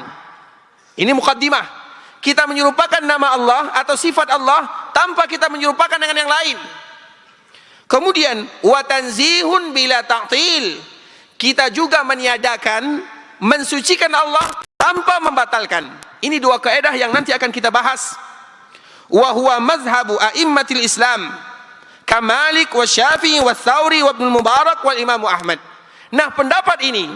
Ini muqaddimah. Kita menyerupakan nama Allah atau sifat Allah tanpa kita menyerupakan dengan yang lain. Kemudian wa tanzihun bila ta'til. Kita juga meniadakan, mensucikan Allah tanpa membatalkan. Ini dua kaidah yang nanti akan kita bahas. Wa huwa mazhabu a'immatil Islam, Kamalik wa Syafi'i wa Thawri wa Ibnu Mubarak wal Imam Ahmad. Nah, pendapat ini,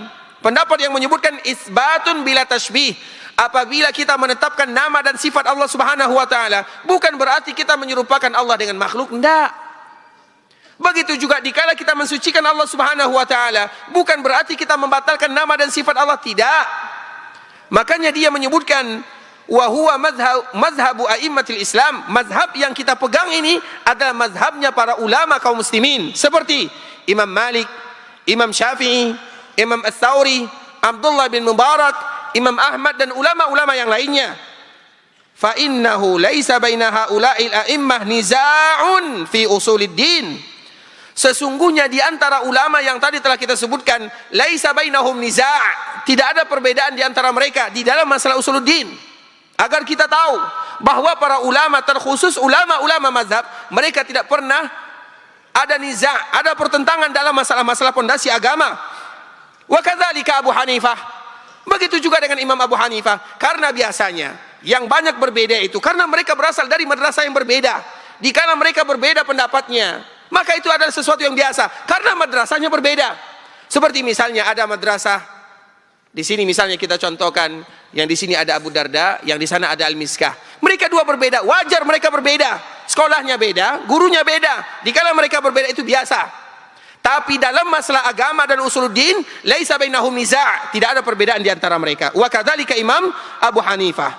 pendapat yang menyebutkan isbatun bila tashbih, apabila kita menetapkan nama dan sifat Allah Subhanahu wa taala, bukan berarti kita menyerupakan Allah dengan makhluk, tidak. Begitu juga dikala kita mensucikan Allah Subhanahu wa taala, bukan berarti kita membatalkan nama dan sifat Allah, tidak. Makanya dia menyebutkan wa huwa mazhabu a'immatil Islam. Mazhab yang kita pegang ini adalah mazhabnya para ulama kaum muslimin, seperti Imam Malik, Imam Syafi'i, Imam Ats-Tsauri, Abdullah bin Mubarak, Imam Ahmad dan ulama-ulama yang lainnya. Fa innahu laisa baina haula'il a'immah niza'un fi usuluddin. Sesungguhnya di antara ulama yang tadi telah kita sebutkan, laisa bainahum niza', tidak ada perbedaan di antara mereka di dalam masalah usuluddin. Agar kita tahu bahwa para ulama, terkhusus ulama-ulama mazhab, mereka tidak pernah ada niza', ada pertentangan dalam masalah-masalah pondasi agama. Wa kadzalika Abu Hanifah. Begitu juga dengan Imam Abu Hanifah. Karena biasanya yang banyak berbeda itu karena mereka berasal dari madrasah yang berbeda. Dikala mereka berbeda pendapatnya, maka itu adalah sesuatu yang biasa karena madrasahnya berbeda. Seperti misalnya ada madrasah di sini, misalnya kita contohkan, yang di sini ada Abu Darda, yang di sana ada Al-Miskah. Mereka dua berbeda, wajar mereka berbeda. Sekolahnya beda, gurunya beda. Dikala mereka berbeda itu biasa. Tapi dalam masalah agama dan usuluddin, laisa bainahum niza', tidak ada perbedaan di antara mereka. Wa kadzalika Imam Abu Hanifah.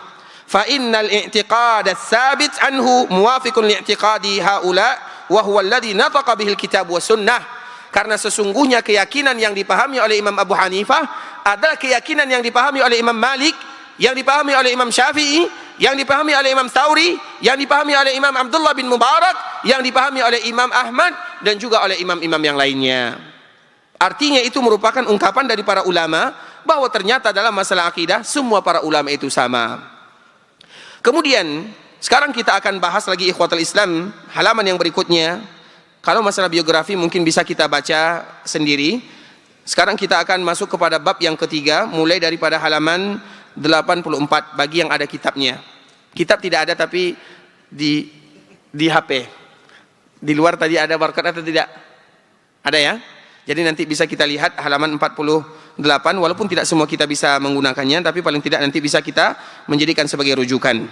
Fa innal i'tiqad ats-tsabit anhu muwafiqun li'tiqadi haula wa huwa alladhi nataqa bihil kitab wa sunnah. Karena sesungguhnya keyakinan yang dipahami oleh Imam Abu Hanifah adalah keyakinan yang dipahami oleh Imam Malik, yang dipahami oleh Imam Syafi'i, yang dipahami oleh Imam Tsauri, yang dipahami oleh Imam Abdullah bin Mubarak, yang dipahami oleh Imam Ahmad, dan juga oleh imam-imam yang lainnya. Artinya itu merupakan ungkapan dari para ulama bahwa ternyata dalam masalah akidah semua para ulama itu sama. Kemudian sekarang kita akan bahas lagi ikhwatul Islam, halaman yang berikutnya. Kalau masalah biografi mungkin bisa kita baca sendiri. Sekarang kita akan masuk kepada bab yang ketiga, mulai daripada halaman 84 bagi yang ada kitabnya. Kitab tidak ada tapi di HP. Di luar tadi ada barcode atau tidak? Ada ya? Jadi nanti bisa kita lihat halaman 48, walaupun tidak semua kita bisa menggunakannya, tapi paling tidak nanti bisa kita menjadikan sebagai rujukan.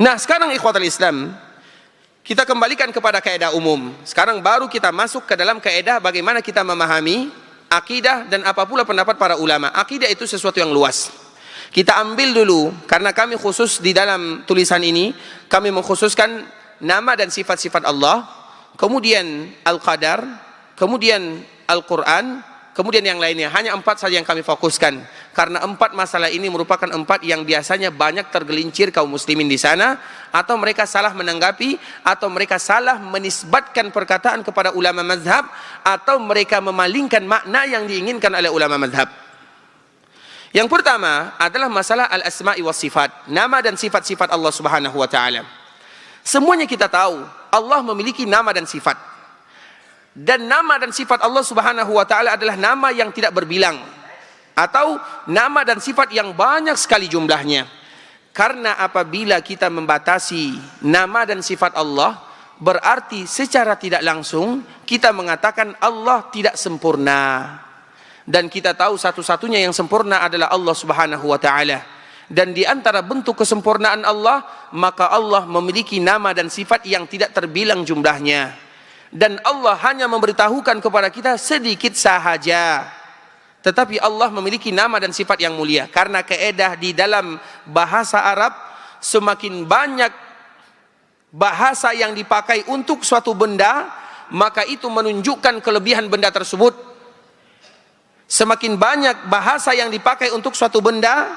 Nah, sekarang ikhwatul Islam, kita kembalikan kepada kaidah umum. Sekarang baru kita masuk ke dalam kaidah bagaimana kita memahami akidah dan apa pula pendapat para ulama. Akidah itu sesuatu yang luas. Kita ambil dulu, karena kami khusus di dalam tulisan ini, kami mengkhususkan nama dan sifat-sifat Allah, kemudian Al-Qadar, kemudian Al-Quran, kemudian yang lainnya. Hanya 4 saja yang kami fokuskan. Karena 4 masalah ini merupakan 4 yang biasanya banyak tergelincir kaum muslimin di sana, atau mereka salah menanggapi, atau mereka salah menisbatkan perkataan kepada ulama mazhab, atau mereka memalingkan makna yang diinginkan oleh ulama mazhab. Yang pertama adalah masalah al-asma'i was sifat, nama dan sifat-sifat Allah Subhanahu wa taala. Semuanya kita tahu Allah memiliki nama dan sifat. Dan nama dan sifat Allah Subhanahu wa taala adalah nama yang tidak berbilang, atau nama dan sifat yang banyak sekali jumlahnya. Karena apabila kita membatasi nama dan sifat Allah, berarti secara tidak langsung kita mengatakan Allah tidak sempurna. Dan kita tahu satu-satunya yang sempurna adalah Allah Subhanahu wa taala. Dan di antara bentuk kesempurnaan Allah, maka Allah memiliki nama dan sifat yang tidak terbilang jumlahnya. Dan Allah hanya memberitahukan kepada kita sedikit sahaja. Tetapi Allah memiliki nama dan sifat yang mulia. Karena kaedah di dalam bahasa Arab, semakin banyak bahasa yang dipakai untuk suatu benda, maka itu menunjukkan kelebihan benda tersebut. Semakin banyak bahasa yang dipakai untuk suatu benda,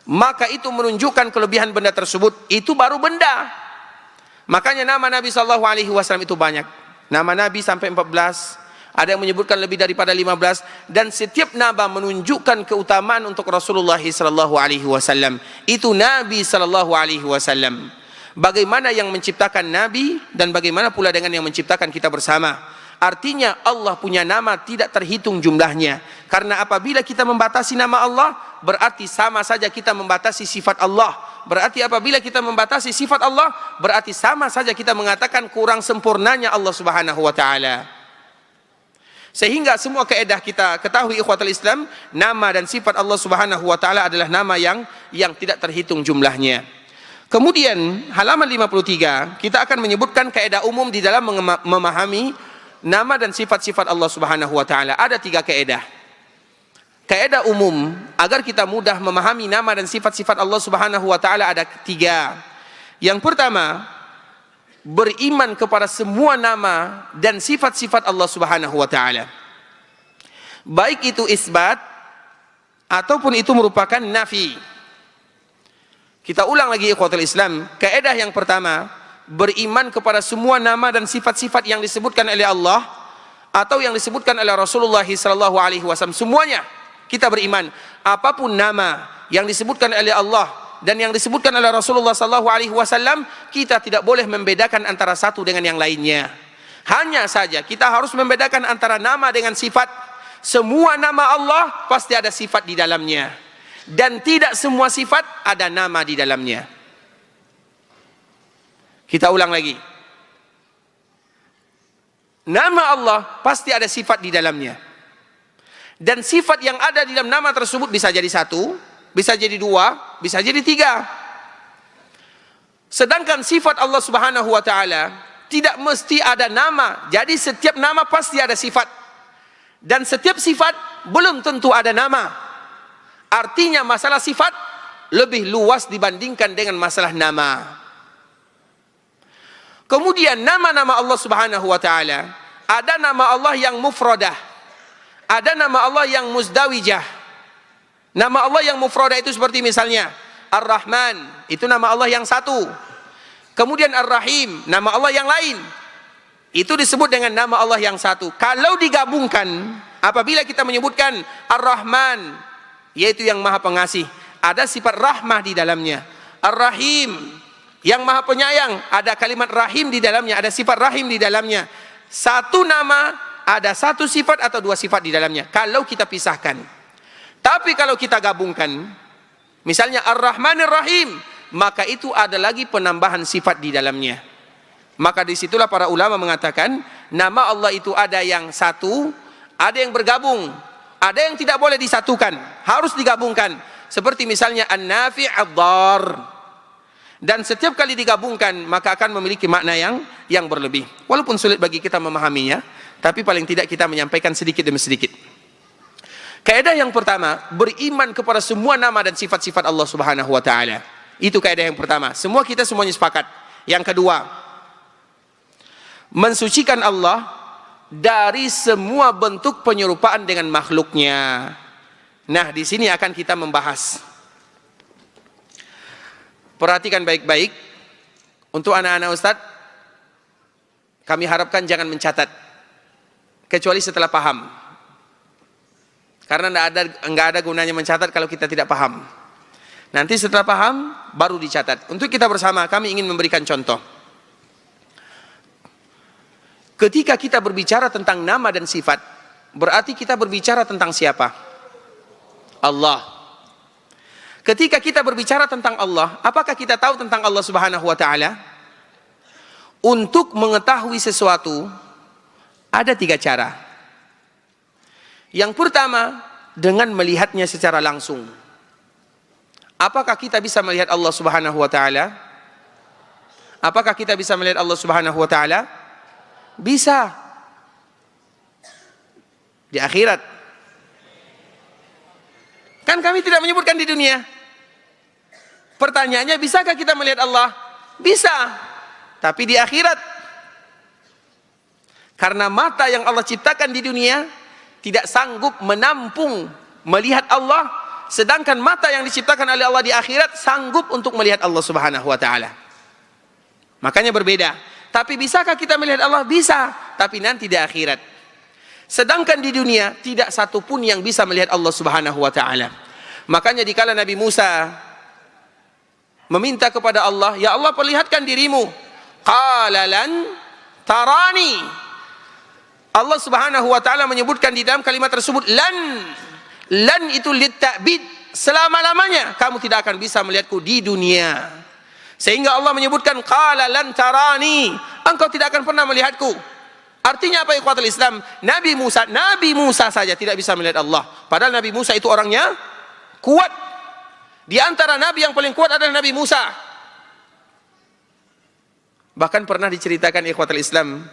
maka itu menunjukkan kelebihan benda tersebut. Itu baru benda. Makanya nama Nabi SAW itu banyak. Nama Nabi sampai 14, ada yang menyebutkan lebih daripada 15, dan setiap nama menunjukkan keutamaan untuk Rasulullah SAW. Itu Nabi SAW. Bagaimana yang menciptakan Nabi, dan bagaimana pula dengan yang menciptakan kita bersama. Artinya Allah punya nama tidak terhitung jumlahnya. Karena apabila kita membatasi nama Allah, berarti sama saja kita membatasi sifat Allah. Berarti apabila kita membatasi sifat Allah, berarti sama saja kita mengatakan kurang sempurnanya Allah Subhanahu wa taala. Sehingga semua kaedah kita ketahui ikhwatul Islam, nama dan sifat Allah Subhanahu wa taala adalah nama yang tidak terhitung jumlahnya. Kemudian halaman 53 kita akan menyebutkan kaedah umum di dalam memahami nama dan sifat-sifat Allah Subhanahu wa taala. Ada 3 kaedah. Kaedah umum agar kita mudah memahami nama dan sifat-sifat Allah Subhanahu wa taala ada 3. Yang pertama, beriman kepada semua nama dan sifat-sifat Allah Subhanahu wa taala. Baik itu isbat ataupun itu merupakan nafi. Kita ulang lagi ikhwatul Islam. Kaedah yang pertama, beriman kepada semua nama dan sifat-sifat yang disebutkan oleh Allah atau yang disebutkan oleh Rasulullah SAW. Semuanya kita beriman. Apapun nama yang disebutkan oleh Allah dan yang disebutkan oleh Rasulullah SAW, kita tidak boleh membedakan antara satu dengan yang lainnya. Hanya saja kita harus membedakan antara nama dengan sifat. Semua nama Allah pasti ada sifat di dalamnya, dan tidak semua sifat ada nama di dalamnya. Kita ulang lagi. Nama Allah pasti ada sifat di dalamnya. Dan sifat yang ada di dalam nama tersebut bisa jadi 1, bisa jadi 2, bisa jadi 3. Sedangkan sifat Allah Subhanahu wa taala tidak mesti ada nama. Jadi setiap nama pasti ada sifat. Dan setiap sifat belum tentu ada nama. Artinya masalah sifat lebih luas dibandingkan dengan masalah nama. Kemudian nama-nama Allah Subhanahu wa taala, ada nama Allah yang mufradah, ada nama Allah yang muzdawijah. Nama Allah yang mufradah itu seperti misalnya Ar-Rahman, itu nama Allah yang satu. Kemudian Ar-Rahim, nama Allah yang lain, itu disebut dengan nama Allah yang satu. Kalau digabungkan, apabila kita menyebutkan Ar-Rahman, yaitu yang maha pengasih, ada sifat rahmah di dalamnya. Ar-Rahim, yang maha penyayang, ada kalimat rahim di dalamnya, ada sifat rahim di dalamnya. Satu nama ada 1 sifat atau 2 sifat di dalamnya kalau kita pisahkan. Tapi kalau kita gabungkan, misalnya Ar-Rahmanir Rahim, maka itu ada lagi penambahan sifat di dalamnya. Maka disitulah para ulama mengatakan nama Allah itu ada yang satu, ada yang bergabung, ada yang tidak boleh disatukan, harus digabungkan. Seperti misalnya An-Nafi' Ad-Dar. Dan setiap kali digabungkan maka akan memiliki makna yang berlebih. Walaupun sulit bagi kita memahaminya, tapi paling tidak kita menyampaikan sedikit demi sedikit. Kaidah yang pertama, beriman kepada semua nama dan sifat-sifat Allah Subhanahu wa taala. Itu kaidah yang pertama. Kita semuanya sepakat. Yang kedua, mensucikan Allah dari semua bentuk penyerupaan dengan makhluknya. Nah, di sini akan kita membahas. Perhatikan baik-baik. Untuk anak-anak Ustadz, kami harapkan jangan mencatat, kecuali setelah paham. Karena enggak ada gunanya mencatat kalau kita tidak paham. Nanti setelah paham, baru dicatat. Untuk kita bersama, kami ingin memberikan contoh. Ketika kita berbicara tentang nama dan sifat, berarti kita berbicara tentang siapa? Allah. Ketika kita berbicara tentang Allah, apakah kita tahu tentang Allah Subhanahu wa taala? Untuk mengetahui sesuatu ada 3 cara. Yang pertama, dengan melihatnya secara langsung. Apakah kita bisa melihat Allah Subhanahu wa taala? Apakah kita bisa melihat Allah Subhanahu wa taala? Bisa. Di akhirat. Kan kami tidak menyebutkan di dunia. Pertanyaannya, bisakah kita melihat Allah? Bisa. Tapi di akhirat. Karena mata yang Allah ciptakan di dunia tidak sanggup menampung melihat Allah, sedangkan mata yang diciptakan oleh Allah di akhirat sanggup untuk melihat Allah Subhanahu wa taala. Makanya berbeda. Tapi bisakah kita melihat Allah? Bisa, tapi nanti di akhirat. Sedangkan di dunia tidak satu pun yang bisa melihat Allah Subhanahu wa taala. Makanya dikala Nabi Musa meminta kepada Allah, "Ya Allah, perlihatkan dirimu." Qala lan tarani. Allah Subhanahu wa taala menyebutkan di dalam kalimat tersebut lan. Lan itu litta'bid, selama-lamanya kamu tidak akan bisa melihatku di dunia. Sehingga Allah menyebutkan qala lan tarani, engkau tidak akan pernah melihatku. Artinya apa ikhwatul Islam? Nabi Musa saja tidak bisa melihat Allah. Padahal Nabi Musa itu orangnya kuat. Di antara nabi yang paling kuat adalah Nabi Musa. Bahkan pernah diceritakan ikhwatul Islam,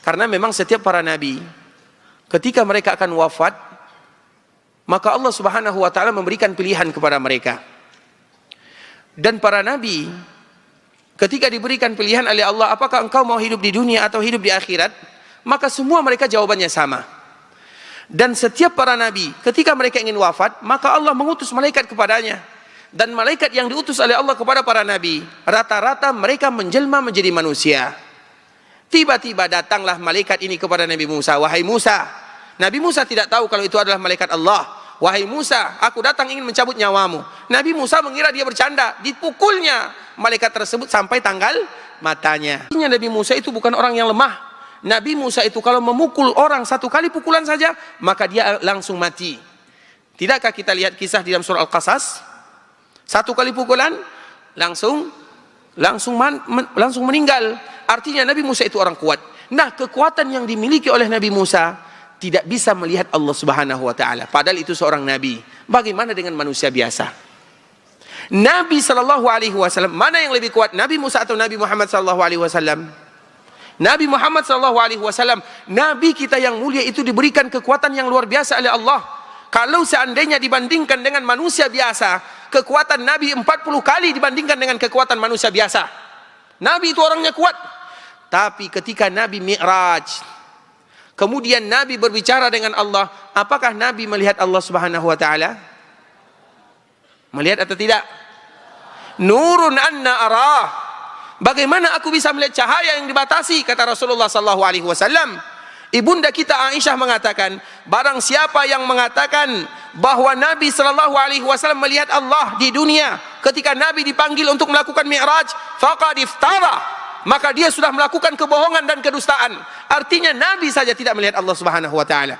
karena memang setiap para nabi ketika mereka akan wafat, maka Allah Subhanahu wa taala memberikan pilihan kepada mereka. Dan para nabi ketika diberikan pilihan oleh Allah, apakah engkau mau hidup di dunia atau hidup di akhirat? Maka semua mereka jawabannya sama. Dan setiap para nabi ketika mereka ingin wafat, maka Allah mengutus malaikat kepadanya. Dan malaikat yang diutus oleh Allah kepada para nabi, rata-rata mereka menjelma menjadi manusia. Tiba-tiba datanglah malaikat ini kepada Nabi Musa, "Wahai Musa." Nabi Musa tidak tahu kalau itu adalah malaikat Allah. "Wahai Musa, aku datang ingin mencabut nyawamu." Nabi Musa mengira dia bercanda. Dipukulnya malaikat tersebut sampai tanggal matanya. Nabi Musa itu bukan orang yang lemah. Nabi Musa itu kalau memukul orang 1 kali pukulan saja, maka dia langsung mati. Tidakkah kita lihat kisah di dalam surah Al-Qasas? 1 kali pukulan langsung meninggal. Artinya Nabi Musa itu orang kuat. Nah, kekuatan yang dimiliki oleh Nabi Musa tidak bisa melihat Allah Subhanahu wa taala. Padahal itu seorang nabi. Bagaimana dengan manusia biasa? Nabi sallallahu alaihi wasallam, mana yang lebih kuat? Nabi Musa atau Nabi Muhammad sallallahu alaihi wasallam? Nabi Muhammad sallallahu alaihi wasallam, nabi kita yang mulia itu diberikan kekuatan yang luar biasa oleh Allah. Kalau seandainya dibandingkan dengan manusia biasa, kekuatan Nabi 40 kali dibandingkan dengan kekuatan manusia biasa. Nabi itu orangnya kuat. Tapi ketika Nabi Mi'raj, kemudian Nabi berbicara dengan Allah, apakah Nabi melihat Allah Subhanahu wa taala? Melihat atau tidak? Nurun anna arah. Bagaimana aku bisa melihat cahaya yang dibatasi, kata Rasulullah sallallahu alaihi wasallam. Ibunda kita Aisyah mengatakan, barang siapa yang mengatakan bahwa Nabi sallallahu alaihi wasallam melihat Allah di dunia ketika Nabi dipanggil untuk melakukan Mi'raj, faqad iftara, maka dia sudah melakukan kebohongan dan kedustaan. Artinya Nabi saja tidak melihat Allah Subhanahu wa taala.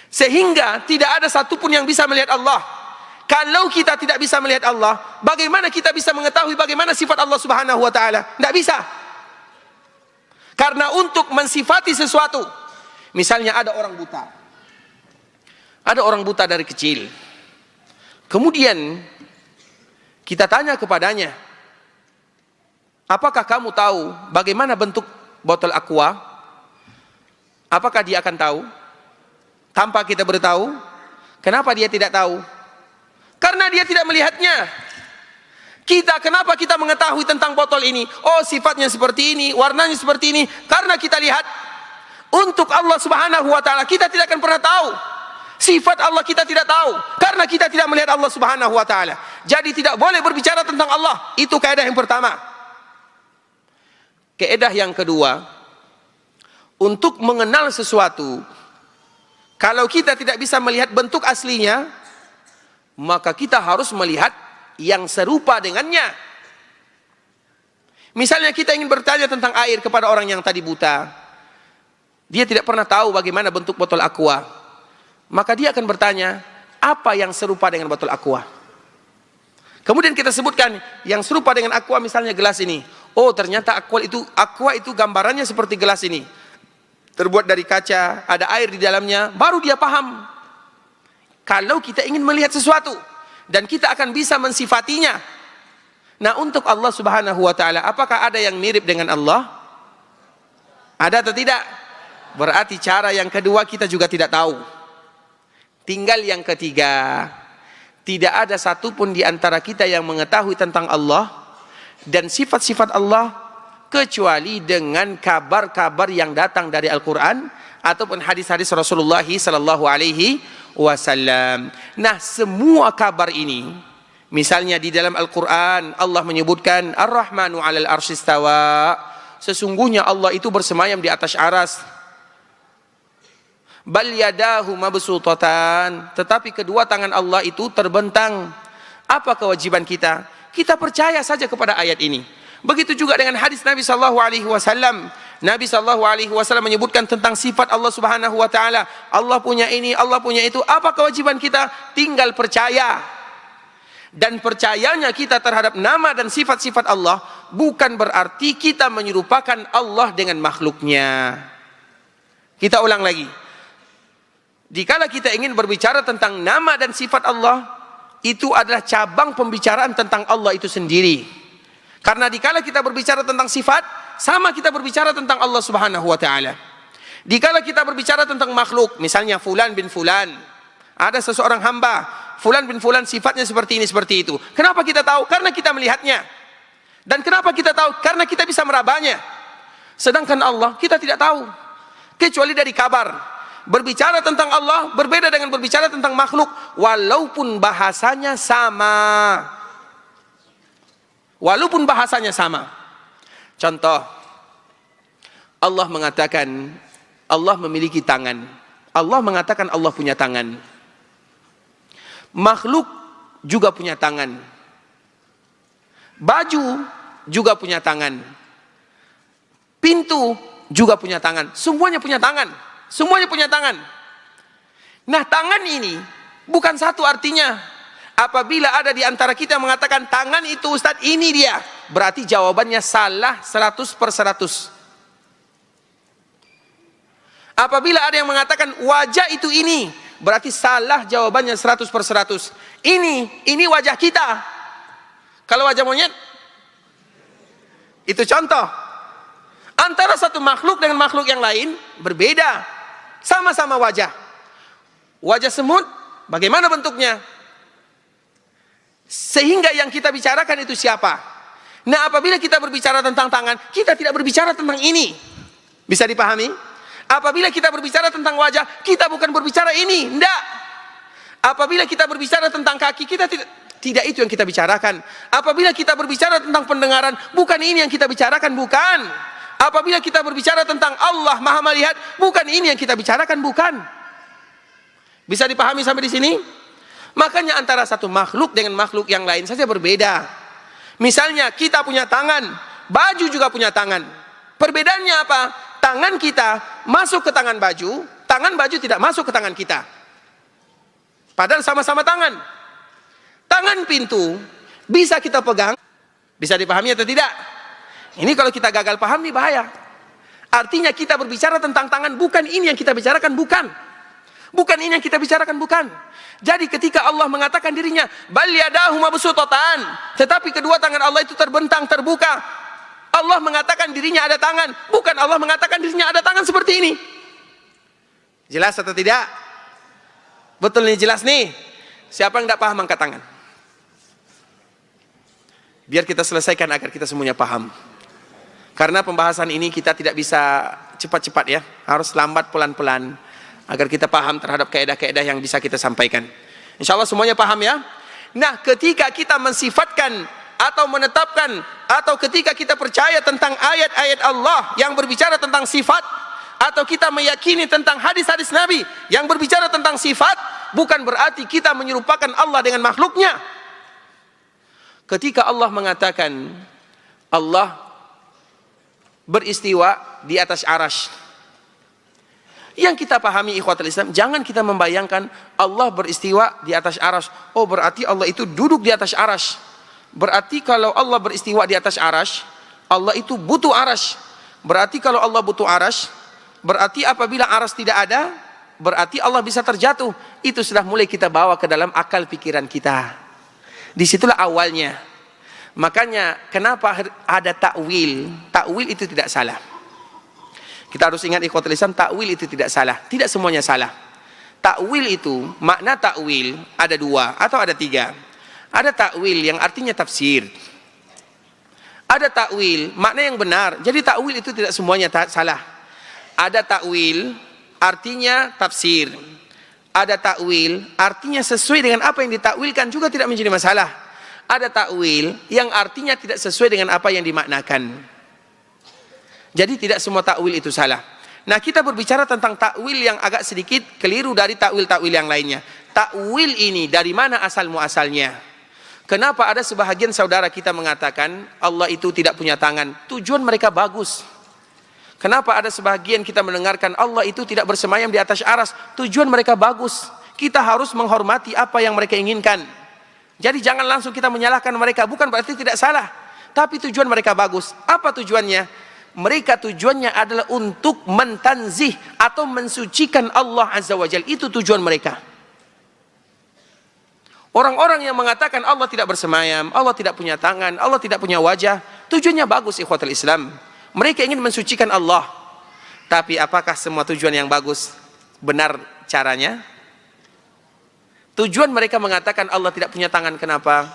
Sehingga tidak ada satupun yang bisa melihat Allah. Kalau kita tidak bisa melihat Allah, bagaimana kita bisa mengetahui bagaimana sifat Allah Subhanahu wa taala? Tidak bisa. Karena untuk mensifati sesuatu, misalnya ada orang buta. Ada orang buta dari kecil. Kemudian kita tanya kepadanya, apakah kamu tahu bagaimana bentuk botol aqua? Apakah dia akan tahu? Tanpa kita beritahu. Kenapa dia tidak tahu? Karena dia tidak melihatnya. Kenapa kita mengetahui tentang botol ini? Oh, sifatnya seperti ini, warnanya seperti ini. Karena kita lihat. Untuk Allah Subhanahu wa taala kita tidak akan pernah tahu. Sifat Allah kita tidak tahu karena kita tidak melihat Allah Subhanahu wa taala. Jadi tidak boleh berbicara tentang Allah. Itu kaidah yang pertama. Kaidah yang kedua, untuk mengenal sesuatu, kalau kita tidak bisa melihat bentuk aslinya, maka kita harus melihat yang serupa dengannya. Misalnya kita ingin bertanya tentang air kepada orang yang tadi buta. Dia tidak pernah tahu bagaimana bentuk botol aqua. Maka dia akan bertanya, apa yang serupa dengan botol aqua? Kemudian kita sebutkan yang serupa dengan aqua, misalnya gelas ini. Oh, ternyata aqua itu gambarannya seperti gelas ini. Terbuat dari kaca, ada air di dalamnya, baru dia paham. Kalau kita ingin melihat sesuatu dan kita akan bisa mensifatinya. Nah, untuk Allah Subhanahu wa taala, apakah ada yang mirip dengan Allah? Ada atau tidak? Berarti cara yang kedua kita juga tidak tahu. Tinggal yang ketiga. Tidak ada satupun di antara kita yang mengetahui tentang Allah dan sifat-sifat Allah kecuali dengan kabar-kabar yang datang dari Al-Quran ataupun hadis-hadis Rasulullah sallallahu alaihi wasallam. Nah, semua kabar ini, misalnya di dalam Al-Quran Allah menyebutkan Ar-Rahmanu 'alal arsy istawa, sesungguhnya Allah itu bersemayam di atas aras. Bal yadahu mabsutatan, tetapi kedua tangan Allah itu terbentang. Apa kewajiban kita? Kita percaya saja kepada ayat ini. Begitu juga dengan hadis Nabi sallallahu alaihi wasallam. Nabi sallallahu alaihi wasallam menyebutkan tentang sifat Allah Subhanahu wa taala. Allah punya ini, Allah punya itu. Apa kewajiban kita? Tinggal percaya. Dan percayanya kita terhadap nama dan sifat-sifat Allah bukan berarti kita menyerupakan Allah dengan makhluknya. Kita ulang lagi. Dikala kita ingin berbicara tentang nama dan sifat Allah, itu adalah cabang pembicaraan tentang Allah itu sendiri. Karena dikala kita berbicara tentang sifat, sama kita berbicara tentang Allah Subhanahu wa taala. Dikala kita berbicara tentang makhluk, misalnya fulan bin fulan, ada seseorang hamba, fulan bin fulan sifatnya seperti ini, seperti itu. Kenapa kita tahu? Karena kita melihatnya. Dan kenapa kita tahu? Karena kita bisa merabanya. Sedangkan Allah kita tidak tahu, kecuali dari kabar. Berbicara tentang Allah berbeda dengan berbicara tentang makhluk, walaupun bahasanya sama. Walaupun bahasanya sama. Contoh, Allah mengatakan Allah memiliki tangan. Allah mengatakan Allah punya tangan. Makhluk juga punya tangan. Baju juga punya tangan. Pintu juga punya tangan. Semuanya punya tangan. Semuanya punya tangan. Nah, tangan ini bukan satu artinya. Apabila ada di antara kita yang mengatakan tangan itu Ustaz ini dia, berarti jawabannya salah 100%. Apabila ada yang mengatakan wajah itu ini, berarti salah jawabannya 100%. Ini wajah kita. Kalau wajah monyet, itu contoh. Antara satu makhluk dengan makhluk yang lain berbeda. Sama-sama wajah. Wajah semut, bagaimana bentuknya? Sehingga yang kita bicarakan itu siapa? Nah, apabila kita berbicara tentang tangan, kita tidak berbicara tentang ini. Bisa dipahami? Apabila kita berbicara tentang wajah, kita bukan berbicara ini. Tidak. Apabila kita berbicara tentang kaki, kita tidak itu yang kita bicarakan. Apabila kita berbicara tentang pendengaran, bukan ini yang kita bicarakan, bukan. Apabila kita berbicara tentang Allah Maha Melihat, bukan ini yang kita bicarakan, bukan. Bisa dipahami sampai di sini? Makanya antara satu makhluk dengan makhluk yang lain saja berbeda. Misalnya kita punya tangan, baju juga punya tangan. Perbedaannya apa? Tangan kita masuk ke tangan baju tidak masuk ke tangan kita. Padahal sama-sama tangan. Tangan pintu bisa kita pegang. Bisa dipahami atau tidak? Ini kalau kita gagal paham nih bahaya. Artinya kita berbicara tentang tangan, bukan ini yang kita bicarakan, bukan. Bukan ini yang kita bicarakan, bukan. Jadi ketika Allah mengatakan dirinya bal yadahu mabsutatan, tetapi kedua tangan Allah itu terbentang, terbuka. Allah mengatakan dirinya ada tangan, bukan Allah mengatakan dirinya ada tangan seperti ini. Jelas atau tidak? Betul nih, jelas nih. Siapa yang tidak paham angkat tangan. Biar kita selesaikan agar kita semuanya paham. Karena pembahasan ini kita tidak bisa cepat-cepat ya, harus lambat pelan-pelan agar kita paham terhadap kaidah-kaidah yang bisa kita sampaikan. Insya Allah semuanya paham ya. Nah, ketika kita mensifatkan atau menetapkan, atau ketika kita percaya tentang ayat-ayat Allah yang berbicara tentang sifat, atau kita meyakini tentang hadis-hadis Nabi yang berbicara tentang sifat, bukan berarti kita menyerupakan Allah dengan makhluknya. Ketika Allah mengatakan Allah beristiwa di atas arasy. Yang kita pahami ikhwatul Islam, jangan kita membayangkan Allah beristiwa di atas arasy. Oh, berarti Allah itu duduk di atas arasy. Berarti kalau Allah beristiwa di atas arasy, Allah itu butuh arasy. Berarti kalau Allah butuh arasy, berarti apabila arasy tidak ada, berarti Allah bisa terjatuh. Itu sudah mulai kita bawa ke dalam akal pikiran kita. Disitulah awalnya. Makanya kenapa ada takwil? Takwil itu tidak salah. Kita harus ingat ikhwatul Islam, takwil itu tidak salah. Tidak semuanya salah. Takwil itu, makna takwil ada dua atau ada tiga. Ada takwil yang artinya tafsir. Ada takwil, makna yang benar. Jadi takwil itu tidak semuanya salah. Ada takwil, artinya tafsir. Ada takwil, artinya sesuai dengan apa yang ditakwilkan juga tidak menjadi masalah. Ada takwil yang artinya tidak sesuai dengan apa yang dimaknakan. Jadi tidak semua takwil itu salah. Nah, kita berbicara tentang takwil yang agak sedikit keliru dari takwil-takwil yang lainnya. Takwil ini dari mana asal muasalnya? Kenapa ada sebahagian saudara kita mengatakan Allah itu tidak punya tangan? Tujuan mereka bagus. Kenapa ada sebahagian kita mendengarkan Allah itu tidak bersemayam di atas aras? Tujuan mereka bagus. Kita harus menghormati apa yang mereka inginkan. Jadi jangan langsung kita menyalahkan mereka. Bukan berarti tidak salah, tapi tujuan mereka bagus. Apa tujuannya? Mereka tujuannya adalah untuk mentanzih atau mensucikan Allah Azza wa Jalla. Itu tujuan mereka. Orang-orang yang mengatakan Allah tidak bersemayam, Allah tidak punya tangan, Allah tidak punya wajah, tujuannya bagus ikhwatul Islam. Mereka ingin mensucikan Allah. Tapi apakah semua tujuan yang bagus benar caranya? Tujuan mereka mengatakan Allah tidak punya tangan, kenapa?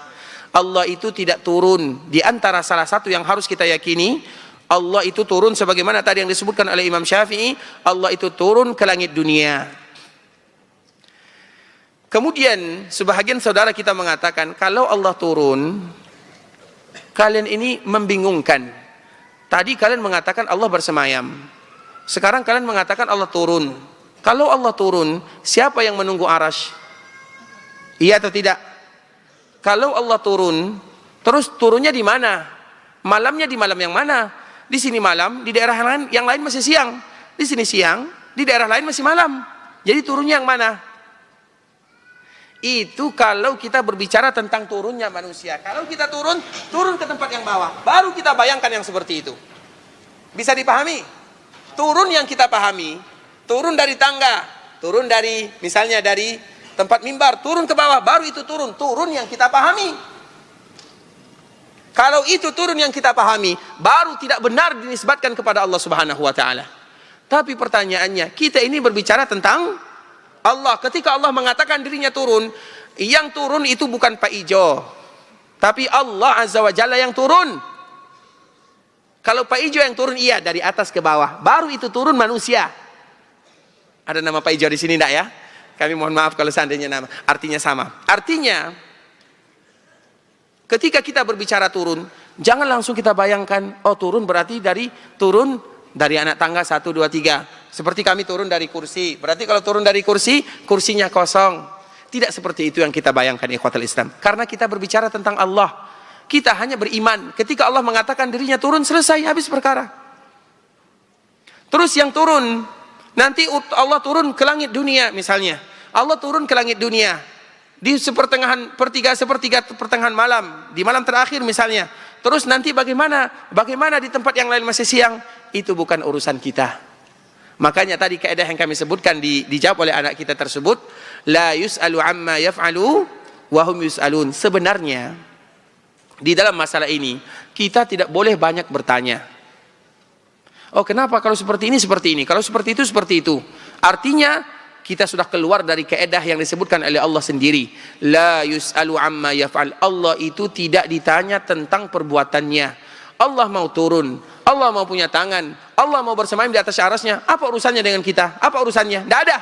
Allah itu tidak turun. Di antara salah satu yang harus kita yakini, Allah itu turun sebagaimana tadi yang disebutkan oleh Imam Syafi'i, Allah itu turun ke langit dunia. Kemudian sebahagian saudara kita mengatakan kalau Allah turun, kalian ini membingungkan. Tadi kalian mengatakan Allah bersemayam, sekarang kalian mengatakan Allah turun. Kalau Allah turun, siapa yang menunggu arasy? Iya atau tidak? Kalau Allah turun, terus turunnya di mana? Malamnya di malam yang mana? Di sini malam, di daerah yang lain masih siang. Di sini siang, di daerah lain masih malam. Jadi turunnya yang mana? Itu kalau kita berbicara tentang turunnya manusia. Kalau kita turun ke tempat yang bawah, baru kita bayangkan yang seperti itu. Bisa dipahami? Turun yang kita pahami, turun dari tangga, turun dari misalnya dari tempat mimbar, turun ke bawah, baru itu turun yang kita pahami. Kalau itu turun yang kita pahami, baru tidak benar dinisbatkan kepada Allah Subhanahu wa taala. Tapi pertanyaannya, kita ini berbicara tentang Allah. Ketika Allah mengatakan dirinya turun, yang turun itu bukan Pak Ijo, tapi Allah Azza wa Jalla yang turun. Kalau Pak Ijo yang turun, iya dari atas ke bawah, baru itu turun manusia. Ada nama Pak Ijo di sini enggak ya? Kami mohon maaf kalau seandainya nama artinya sama. Artinya ketika kita berbicara turun, jangan langsung kita bayangkan, oh turun berarti turun dari anak tangga 1, 2, 3. Seperti kami turun dari kursi. Berarti kalau turun dari kursi, kursinya kosong. Tidak seperti itu yang kita bayangkan ikhwatul Islam. Karena kita berbicara tentang Allah. Kita hanya beriman. Ketika Allah mengatakan dirinya turun, selesai, habis perkara. Terus yang turun, nanti Allah turun ke langit dunia misalnya. Allah turun ke langit dunia di sepertengahan sepertiga pertengahan malam, di malam terakhir misalnya. Terus nanti bagaimana di tempat yang lain masih siang, itu bukan urusan kita. Makanya tadi kaidah yang kami sebutkan dijawab oleh anak kita tersebut, la yus'alu amma yaf'alu wa hum yus'alun. Sebenarnya di dalam masalah ini kita tidak boleh banyak bertanya. Oh, kenapa kalau seperti ini seperti ini, kalau seperti itu seperti itu. Artinya kita sudah keluar dari kaidah yang disebutkan oleh Allah sendiri. La yus'alu amma yaf'al. Allah itu tidak ditanya tentang perbuatannya. Allah mau turun, Allah mau punya tangan, Allah mau bersemayam di atas arasnya. Apa urusannya dengan kita? Apa urusannya? Tidak ada.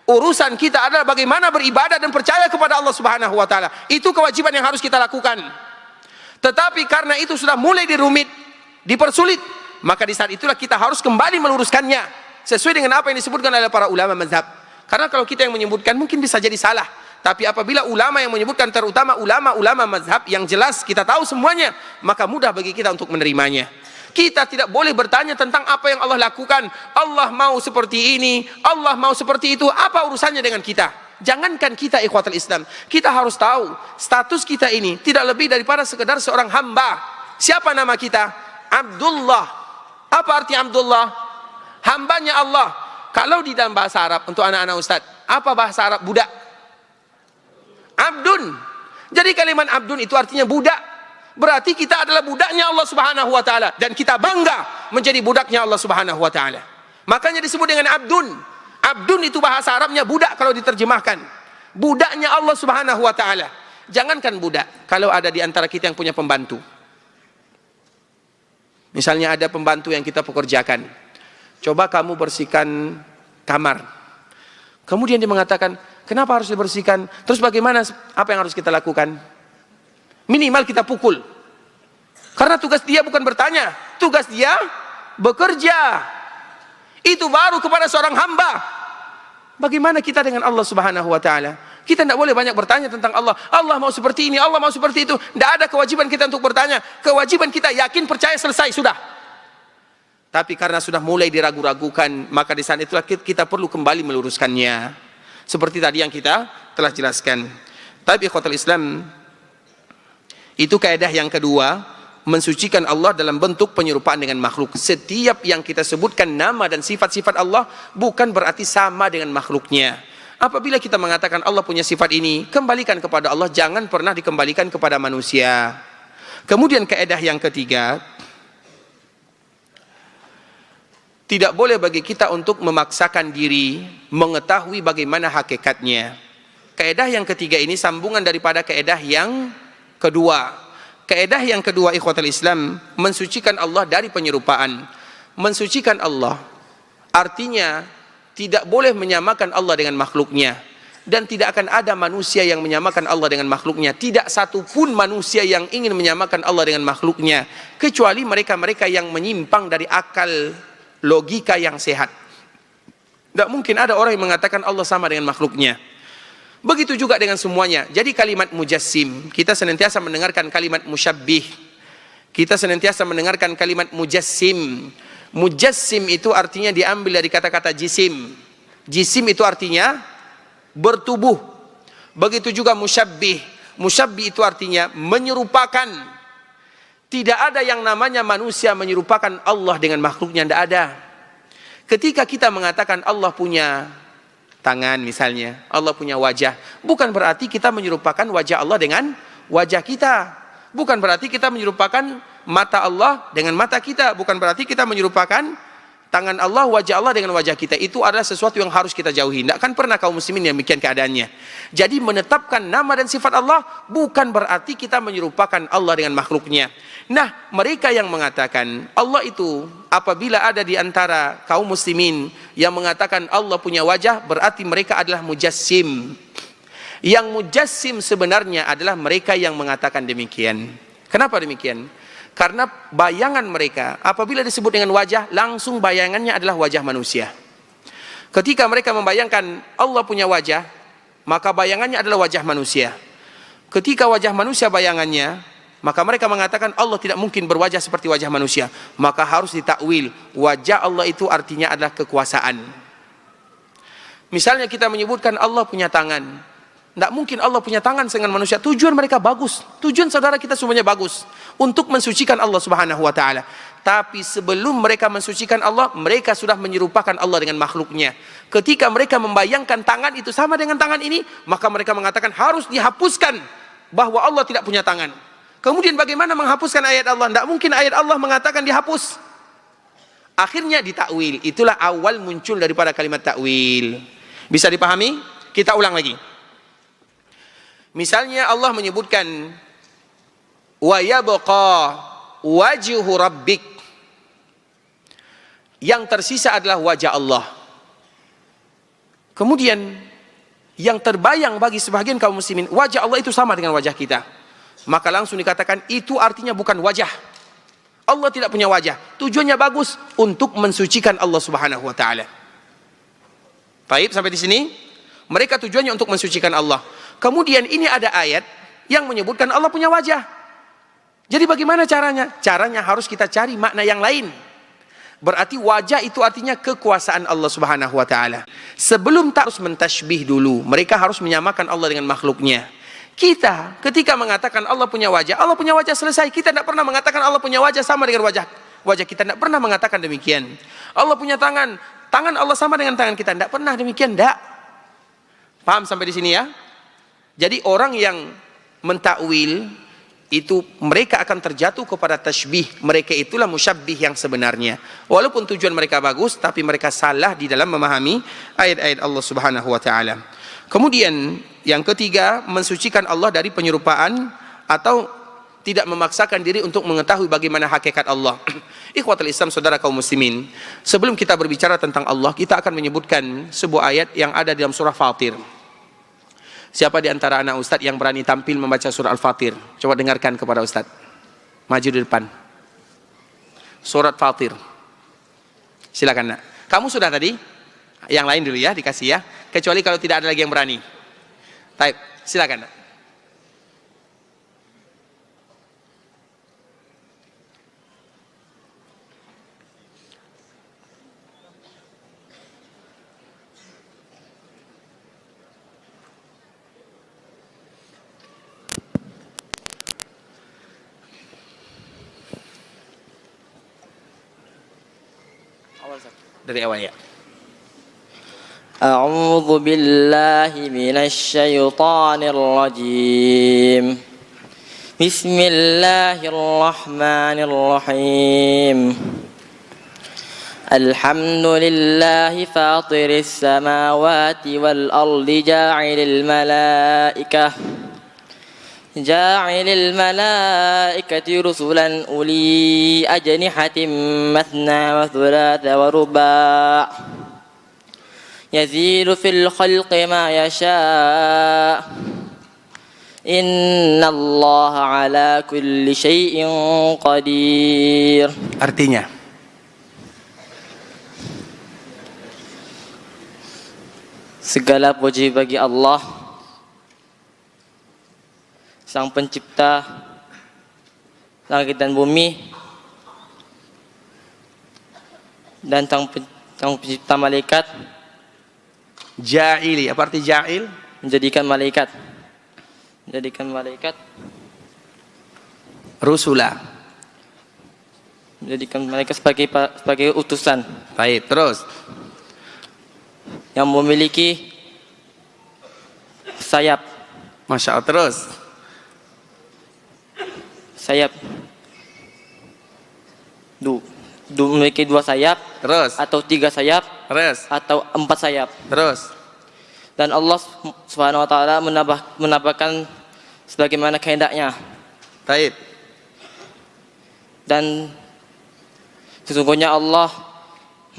Urusan kita adalah bagaimana beribadah dan percaya kepada Allah Subhanahu wa taala. Itu kewajiban yang harus kita lakukan. Tetapi karena itu sudah mulai dirumit, dipersulit, maka di saat itulah kita harus kembali meluruskannya sesuai dengan apa yang disebutkan oleh para ulama mazhab. Karena kalau kita yang menyebutkan mungkin bisa jadi salah. Tapi apabila ulama yang menyebutkan, terutama ulama-ulama mazhab yang jelas kita tahu semuanya, maka mudah bagi kita untuk menerimanya. Kita tidak boleh bertanya tentang apa yang Allah lakukan. Allah mau seperti ini, Allah mau seperti itu. Apa urusannya dengan kita? Jangankan kita ikhwatul Islam, kita harus tahu status kita ini tidak lebih daripada sekedar seorang hamba. Siapa nama kita? Abdullah. Apa arti Abdullah? Hambanya Allah. Kalau di dalam bahasa Arab, untuk anak-anak Ustaz, apa bahasa Arab budak? Abdun. Jadi kalimat abdun itu artinya budak. Berarti kita adalah budaknya Allah Subhanahu wa taala dan kita bangga menjadi budaknya Allah Subhanahu wa taala. Makanya disebut dengan abdun. Abdun itu bahasa Arabnya budak kalau diterjemahkan. Budaknya Allah Subhanahu wa taala. Jangankan budak, kalau ada di antara kita yang punya pembantu. Misalnya ada pembantu yang kita pekerjakan. Coba kamu bersihkan kamar. Kemudian dia mengatakan, "Kenapa harus dibersihkan? Terus bagaimana, apa yang harus kita lakukan?" Minimal kita pukul. Karena tugas dia bukan bertanya, tugas dia bekerja. Itu baru kepada seorang hamba. Bagaimana kita dengan Allah Subhanahu wa taala? Kita tidak boleh banyak bertanya tentang Allah. Allah mau seperti ini, Allah mau seperti itu. Tidak ada kewajiban kita untuk bertanya. Kewajiban kita yakin, percaya, selesai, sudah. Tapi karena sudah mulai diragu-ragukan, maka di saat itulah kita perlu kembali meluruskannya. Seperti tadi yang kita telah jelaskan. Tapi ikhwatul Islam, itu kaidah yang kedua, mensucikan Allah dalam bentuk penyerupaan dengan makhluk. Setiap yang kita sebutkan nama dan sifat-sifat Allah bukan berarti sama dengan makhluknya. Apabila kita mengatakan Allah punya sifat ini, kembalikan kepada Allah, jangan pernah dikembalikan kepada manusia. Kemudian kaidah yang ketiga, tidak boleh bagi kita untuk memaksakan diri mengetahui bagaimana hakikatnya. Kaidah yang ketiga ini sambungan daripada kaidah yang kedua. Kaidah yang kedua ikhwatul Islam, mensucikan Allah dari penyerupaan. Mensucikan Allah artinya tidak boleh menyamakan Allah dengan makhluknya, dan tidak akan ada manusia yang menyamakan Allah dengan makhluknya. Tidak satu pun manusia yang ingin menyamakan Allah dengan makhluknya, kecuali mereka-mereka yang menyimpang dari akal logika yang sehat. Tidak mungkin ada orang yang mengatakan Allah sama dengan makhluknya. Begitu juga dengan semuanya. Jadi kalimat mujassim, kita senantiasa mendengarkan kalimat musyabbih. Kita senantiasa mendengarkan kalimat mujassim. Mujassim itu artinya diambil dari kata-kata jisim. Jisim itu artinya bertubuh. Begitu juga musyabbih. Musyabbih itu artinya menyerupakan. Tidak ada yang namanya manusia menyerupakan Allah dengan makhluknya, tidak ada. Ketika kita mengatakan Allah punya tangan misalnya, Allah punya wajah, bukan berarti kita menyerupakan wajah Allah dengan wajah kita. Bukan berarti kita menyerupakan mata Allah dengan mata kita. Bukan berarti kita menyerupakan tangan Allah, wajah Allah dengan wajah kita. Itu adalah sesuatu yang harus kita jauhi. Tidak akan pernah kaum muslimin yang demikian keadaannya. Jadi menetapkan nama dan sifat Allah bukan berarti kita menyerupakan Allah dengan makhluknya. Nah, mereka yang mengatakan Allah itu, apabila ada di antara kaum muslimin yang mengatakan Allah punya wajah, berarti mereka adalah mujassim. Yang mujassim sebenarnya adalah mereka yang mengatakan demikian. Kenapa demikian? Karena bayangan mereka apabila disebut dengan wajah, langsung bayangannya adalah wajah manusia. Ketika mereka membayangkan Allah punya wajah, maka bayangannya adalah wajah manusia. Ketika wajah manusia bayangannya, maka mereka mengatakan Allah tidak mungkin berwajah seperti wajah manusia. Maka harus ditakwil, wajah Allah itu artinya adalah kekuasaan. Misalnya kita menyebutkan Allah punya tangan, tidak mungkin Allah punya tangan dengan manusia. Tujuan mereka bagus, tujuan saudara kita semuanya bagus, untuk mensucikan Allah Subhanahu wa ta'ala. Tapi sebelum mereka mensucikan Allah, mereka sudah menyerupakan Allah dengan makhluknya. Ketika mereka membayangkan tangan itu sama dengan tangan ini, maka mereka mengatakan harus dihapuskan bahwa Allah tidak punya tangan. Kemudian bagaimana menghapuskan ayat Allah? Tidak mungkin ayat Allah mengatakan dihapus. Akhirnya ditakwil. Itulah awal muncul daripada kalimat takwil. Bisa dipahami? Kita ulang lagi. Misalnya Allah menyebutkan wa yabqa wajhu rabbik. Yang tersisa adalah wajah Allah. Kemudian yang terbayang bagi sebagian kaum muslimin, wajah Allah itu sama dengan wajah kita. Maka langsung dikatakan itu artinya bukan wajah. Allah tidak punya wajah. Tujuannya bagus untuk mensucikan Allah Subhanahu wa taala. Baik, sampai di sini. Mereka tujuannya untuk mensucikan Allah. Kemudian ini ada ayat yang menyebutkan Allah punya wajah. Jadi bagaimana caranya? Caranya harus kita cari makna yang lain. Berarti wajah itu artinya kekuasaan Allah Subhanahu wa taala. Sebelum tak harus mentashbih dulu, mereka harus menyamakan Allah dengan makhluknya. Kita ketika mengatakan Allah punya wajah selesai. Kita tidak pernah mengatakan Allah punya wajah sama dengan wajah kita, tidak pernah mengatakan demikian. Allah punya tangan Allah sama dengan tangan kita, tidak pernah demikian, tidak. Paham sampai di sini ya? Jadi orang yang mentakwil itu mereka akan terjatuh kepada tashbih. Mereka itulah musyabbih yang sebenarnya. Walaupun tujuan mereka bagus, tapi mereka salah di dalam memahami ayat-ayat Allah Subhanahu wa taala. Kemudian yang ketiga, mensucikan Allah dari penyerupaan atau tidak memaksakan diri untuk mengetahui bagaimana hakikat Allah. Ikhwatul Islam, saudara kaum muslimin, sebelum kita berbicara tentang Allah, kita akan menyebutkan sebuah ayat yang ada dalam surah Fatir. Siapa di antara anak Ustadz yang berani tampil membaca surah Al-Fatir? Coba dengarkan kepada Ustadz. Maju di depan. Surat Fatir. Silakan nak. Kamu sudah tadi? Yang lain dulu ya, dikasih ya. Kecuali kalau tidak ada lagi yang berani. Baik, silakan nak. Dari awal ya. A'udzu billahi minasy syaithanir rajim. Bismillahirrahmanirrahim. Alhamdulillahi fatiris samawati wal ardi ja'ilil malaikati rusulan uli ajnihatin mathna wa thulatha wa ruba' yazidu fil khalqi ma yasha' innallaha ala kulli syai'in qadir. Artinya, segala puji bagi Allah, Sang Pencipta langit dan bumi, dan Sang Pencipta malaikat. Ja'ili, apa arti ja'il? Menjadikan malaikat Rusula, menjadikan malaikat sebagai utusan. baik, terus yang memiliki sayap. Masya Allah, terus Sayap memiliki 2 sayap, terus atau 3 sayap, terus atau 4 sayap. terus Dan Allah Subhanahu wa taala menambahkan sebagaimana kehendaknya. baik. Dan sesungguhnya Allah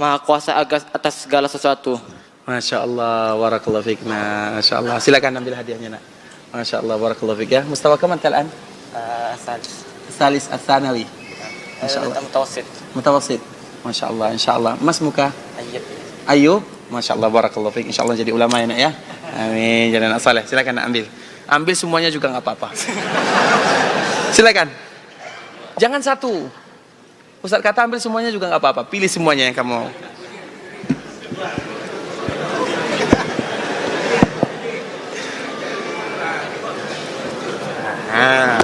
Maha Kuasa atas segala sesuatu. Masya Allah, barakallahu fiik. Masya Allah, silakan ambil hadiahnya nak. Masya Allah, barakallahu fiik ya. Mustawa kaman talan? Salis Ats-Tsanawi. Masya Allah. Mutawassit. Masya Allah, insya Allah. Mas muka? Ayub. Masya Allah, barakallahu fiik. Insya Allah jadi ulama ya nak ya. Amin. Jadi anak saleh. Silakan nak ambil. Ambil semuanya juga nggak apa-apa. Silakan. Jangan satu. Ustaz kata ambil semuanya juga nggak apa-apa. Pilih semuanya yang kamu mau. Nah.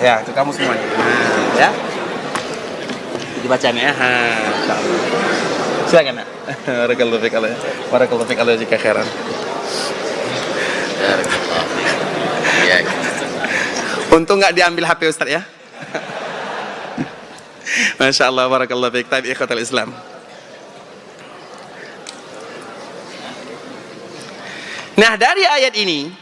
Ya, itu kamu semuanya. Nah, ya. Dibacanya ya. Silakan nak. Barakallahu fiik Allah. Barakallahu fiik Allah jika khairan. Ya. Untung nggak diambil HP Ustaz ya. Masya Allah, barakallahu fiik. Taib ikhwatal Islam. Nah, dari ayat ini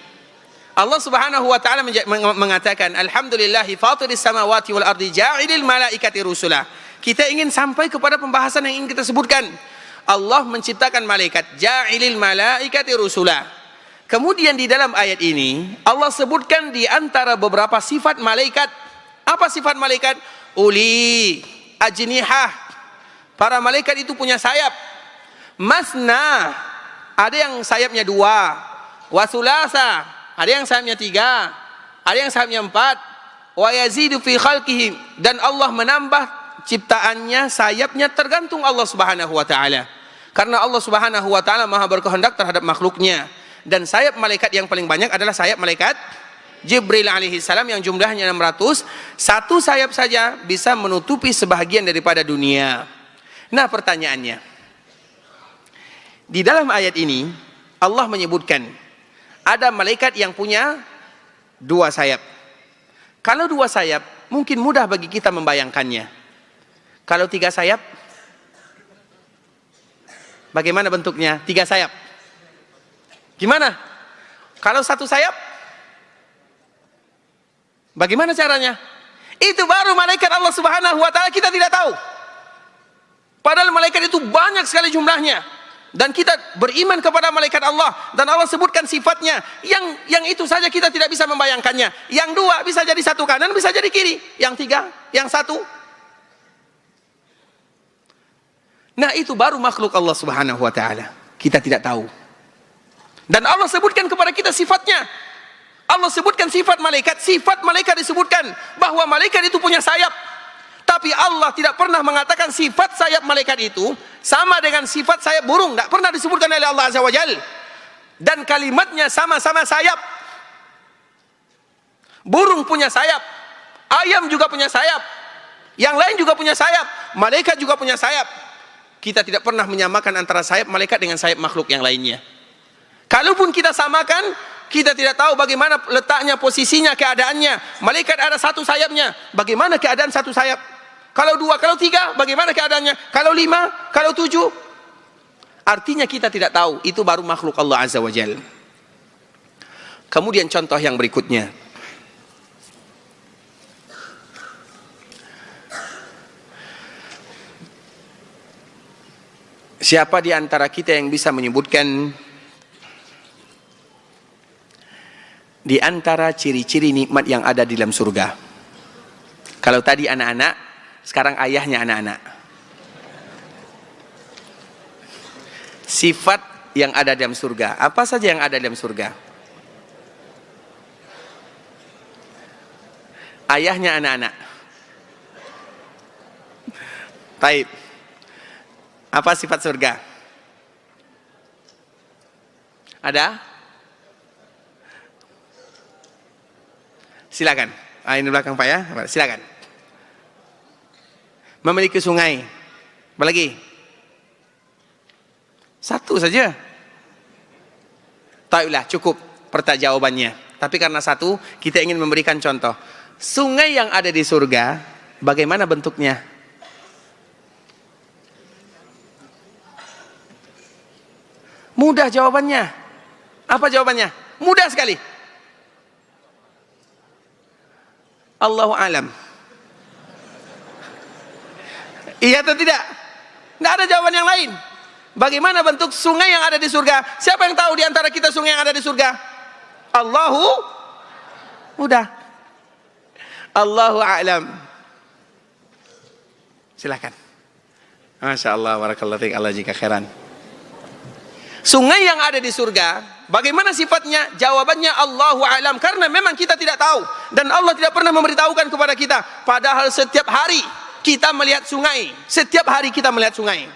Allah Subhanahu wa taala mengatakan alhamdulillahi fatiris samawati wal ardi ja'ilil malaikati rusula. Kita ingin sampai kepada pembahasan yang ingin kita sebutkan. Allah menciptakan malaikat, ja'ilil malaikati rusula. Kemudian di dalam ayat ini Allah sebutkan di antara beberapa sifat malaikat. Apa sifat malaikat? Uli ajnihah. Para malaikat itu punya sayap. Masna, ada yang sayapnya 2. Wasulasa, ada yang sayapnya 3, ada yang sayapnya 4, wa yazidu fi khalqihi, dan Allah menambah ciptaannya, sayapnya, tergantung Allah Subhanahu wa taala. Karena Allah Subhanahu wa taala Maha berkehendak terhadap makhluknya. Dan sayap malaikat yang paling banyak adalah sayap malaikat Jibril alaihi salam yang jumlahnya 600. Satu sayap saja bisa menutupi sebahagian daripada dunia. Nah, pertanyaannya, di dalam ayat ini Allah menyebutkan ada malaikat yang punya 2 sayap. Kalau 2 sayap mungkin mudah bagi kita membayangkannya. Kalau 3 sayap, bagaimana bentuknya? 3 sayap. Gimana? Kalau 1 sayap, bagaimana caranya? Itu baru malaikat Allah Subhanahu wa taala, kita tidak tahu. Padahal malaikat itu banyak sekali jumlahnya. Dan kita beriman kepada malaikat Allah. Dan Allah sebutkan sifatnya. Yang itu saja kita tidak bisa membayangkannya. Yang 2 bisa jadi 1 kanan, bisa jadi kiri. Yang 3, yang 1. Nah, itu baru makhluk Allah Subhanahu wa taala. Kita tidak tahu. Dan Allah sebutkan kepada kita sifatnya. Allah sebutkan sifat malaikat disebutkan bahwa malaikat itu punya sayap. Tapi Allah tidak pernah mengatakan sifat sayap malaikat itu sama dengan sifat sayap burung. Tidak pernah disebutkan oleh Allah Azza wa Jalla. Dan kalimatnya sama-sama sayap. Burung punya sayap, ayam juga punya sayap, yang lain juga punya sayap, malaikat juga punya sayap. Kita tidak pernah menyamakan antara sayap malaikat dengan sayap makhluk yang lainnya. Kalaupun kita samakan, kita tidak tahu bagaimana letaknya, posisinya, keadaannya. Malaikat ada 1 sayapnya, bagaimana keadaan 1 sayap? Kalau 2, kalau 3, bagaimana keadaannya? Kalau 5, kalau 7? Artinya kita tidak tahu. Itu baru makhluk Allah Azza wa Jalla. Kemudian contoh yang berikutnya. Siapa di antara kita yang bisa menyebutkan di antara ciri-ciri nikmat yang ada di dalam surga? Kalau tadi anak-anak, sekarang ayahnya anak-anak. Sifat yang ada dalam surga. Apa saja yang ada dalam surga? Ayahnya anak-anak. Baik. Apa sifat surga? Ada? Silakan. Ini belakang Pak ya. Silakan. Memiliki sungai. Apa lagi? 1 saja. Tahulah, cukup jawabannya. Tapi karena 1, kita ingin memberikan contoh. Sungai yang ada di surga, bagaimana bentuknya? Mudah jawabannya. Apa jawabannya? Mudah sekali. Allahu alam. Iya atau tidak? Tidak ada jawaban yang lain. Bagaimana bentuk sungai yang ada di surga? Siapa yang tahu di antara kita sungai yang ada di surga? Allahu. Mudah. Allahu a'lam. Silakan. Masya Allah, barakallahu fiik, Allah jika khairan. Sungai yang ada di surga, bagaimana sifatnya? Jawabannya Allahu a'lam. Karena memang kita tidak tahu. Dan Allah tidak pernah memberitahukan kepada kita. Padahal setiap hari kita melihat sungai. Setiap hari kita melihat sungai.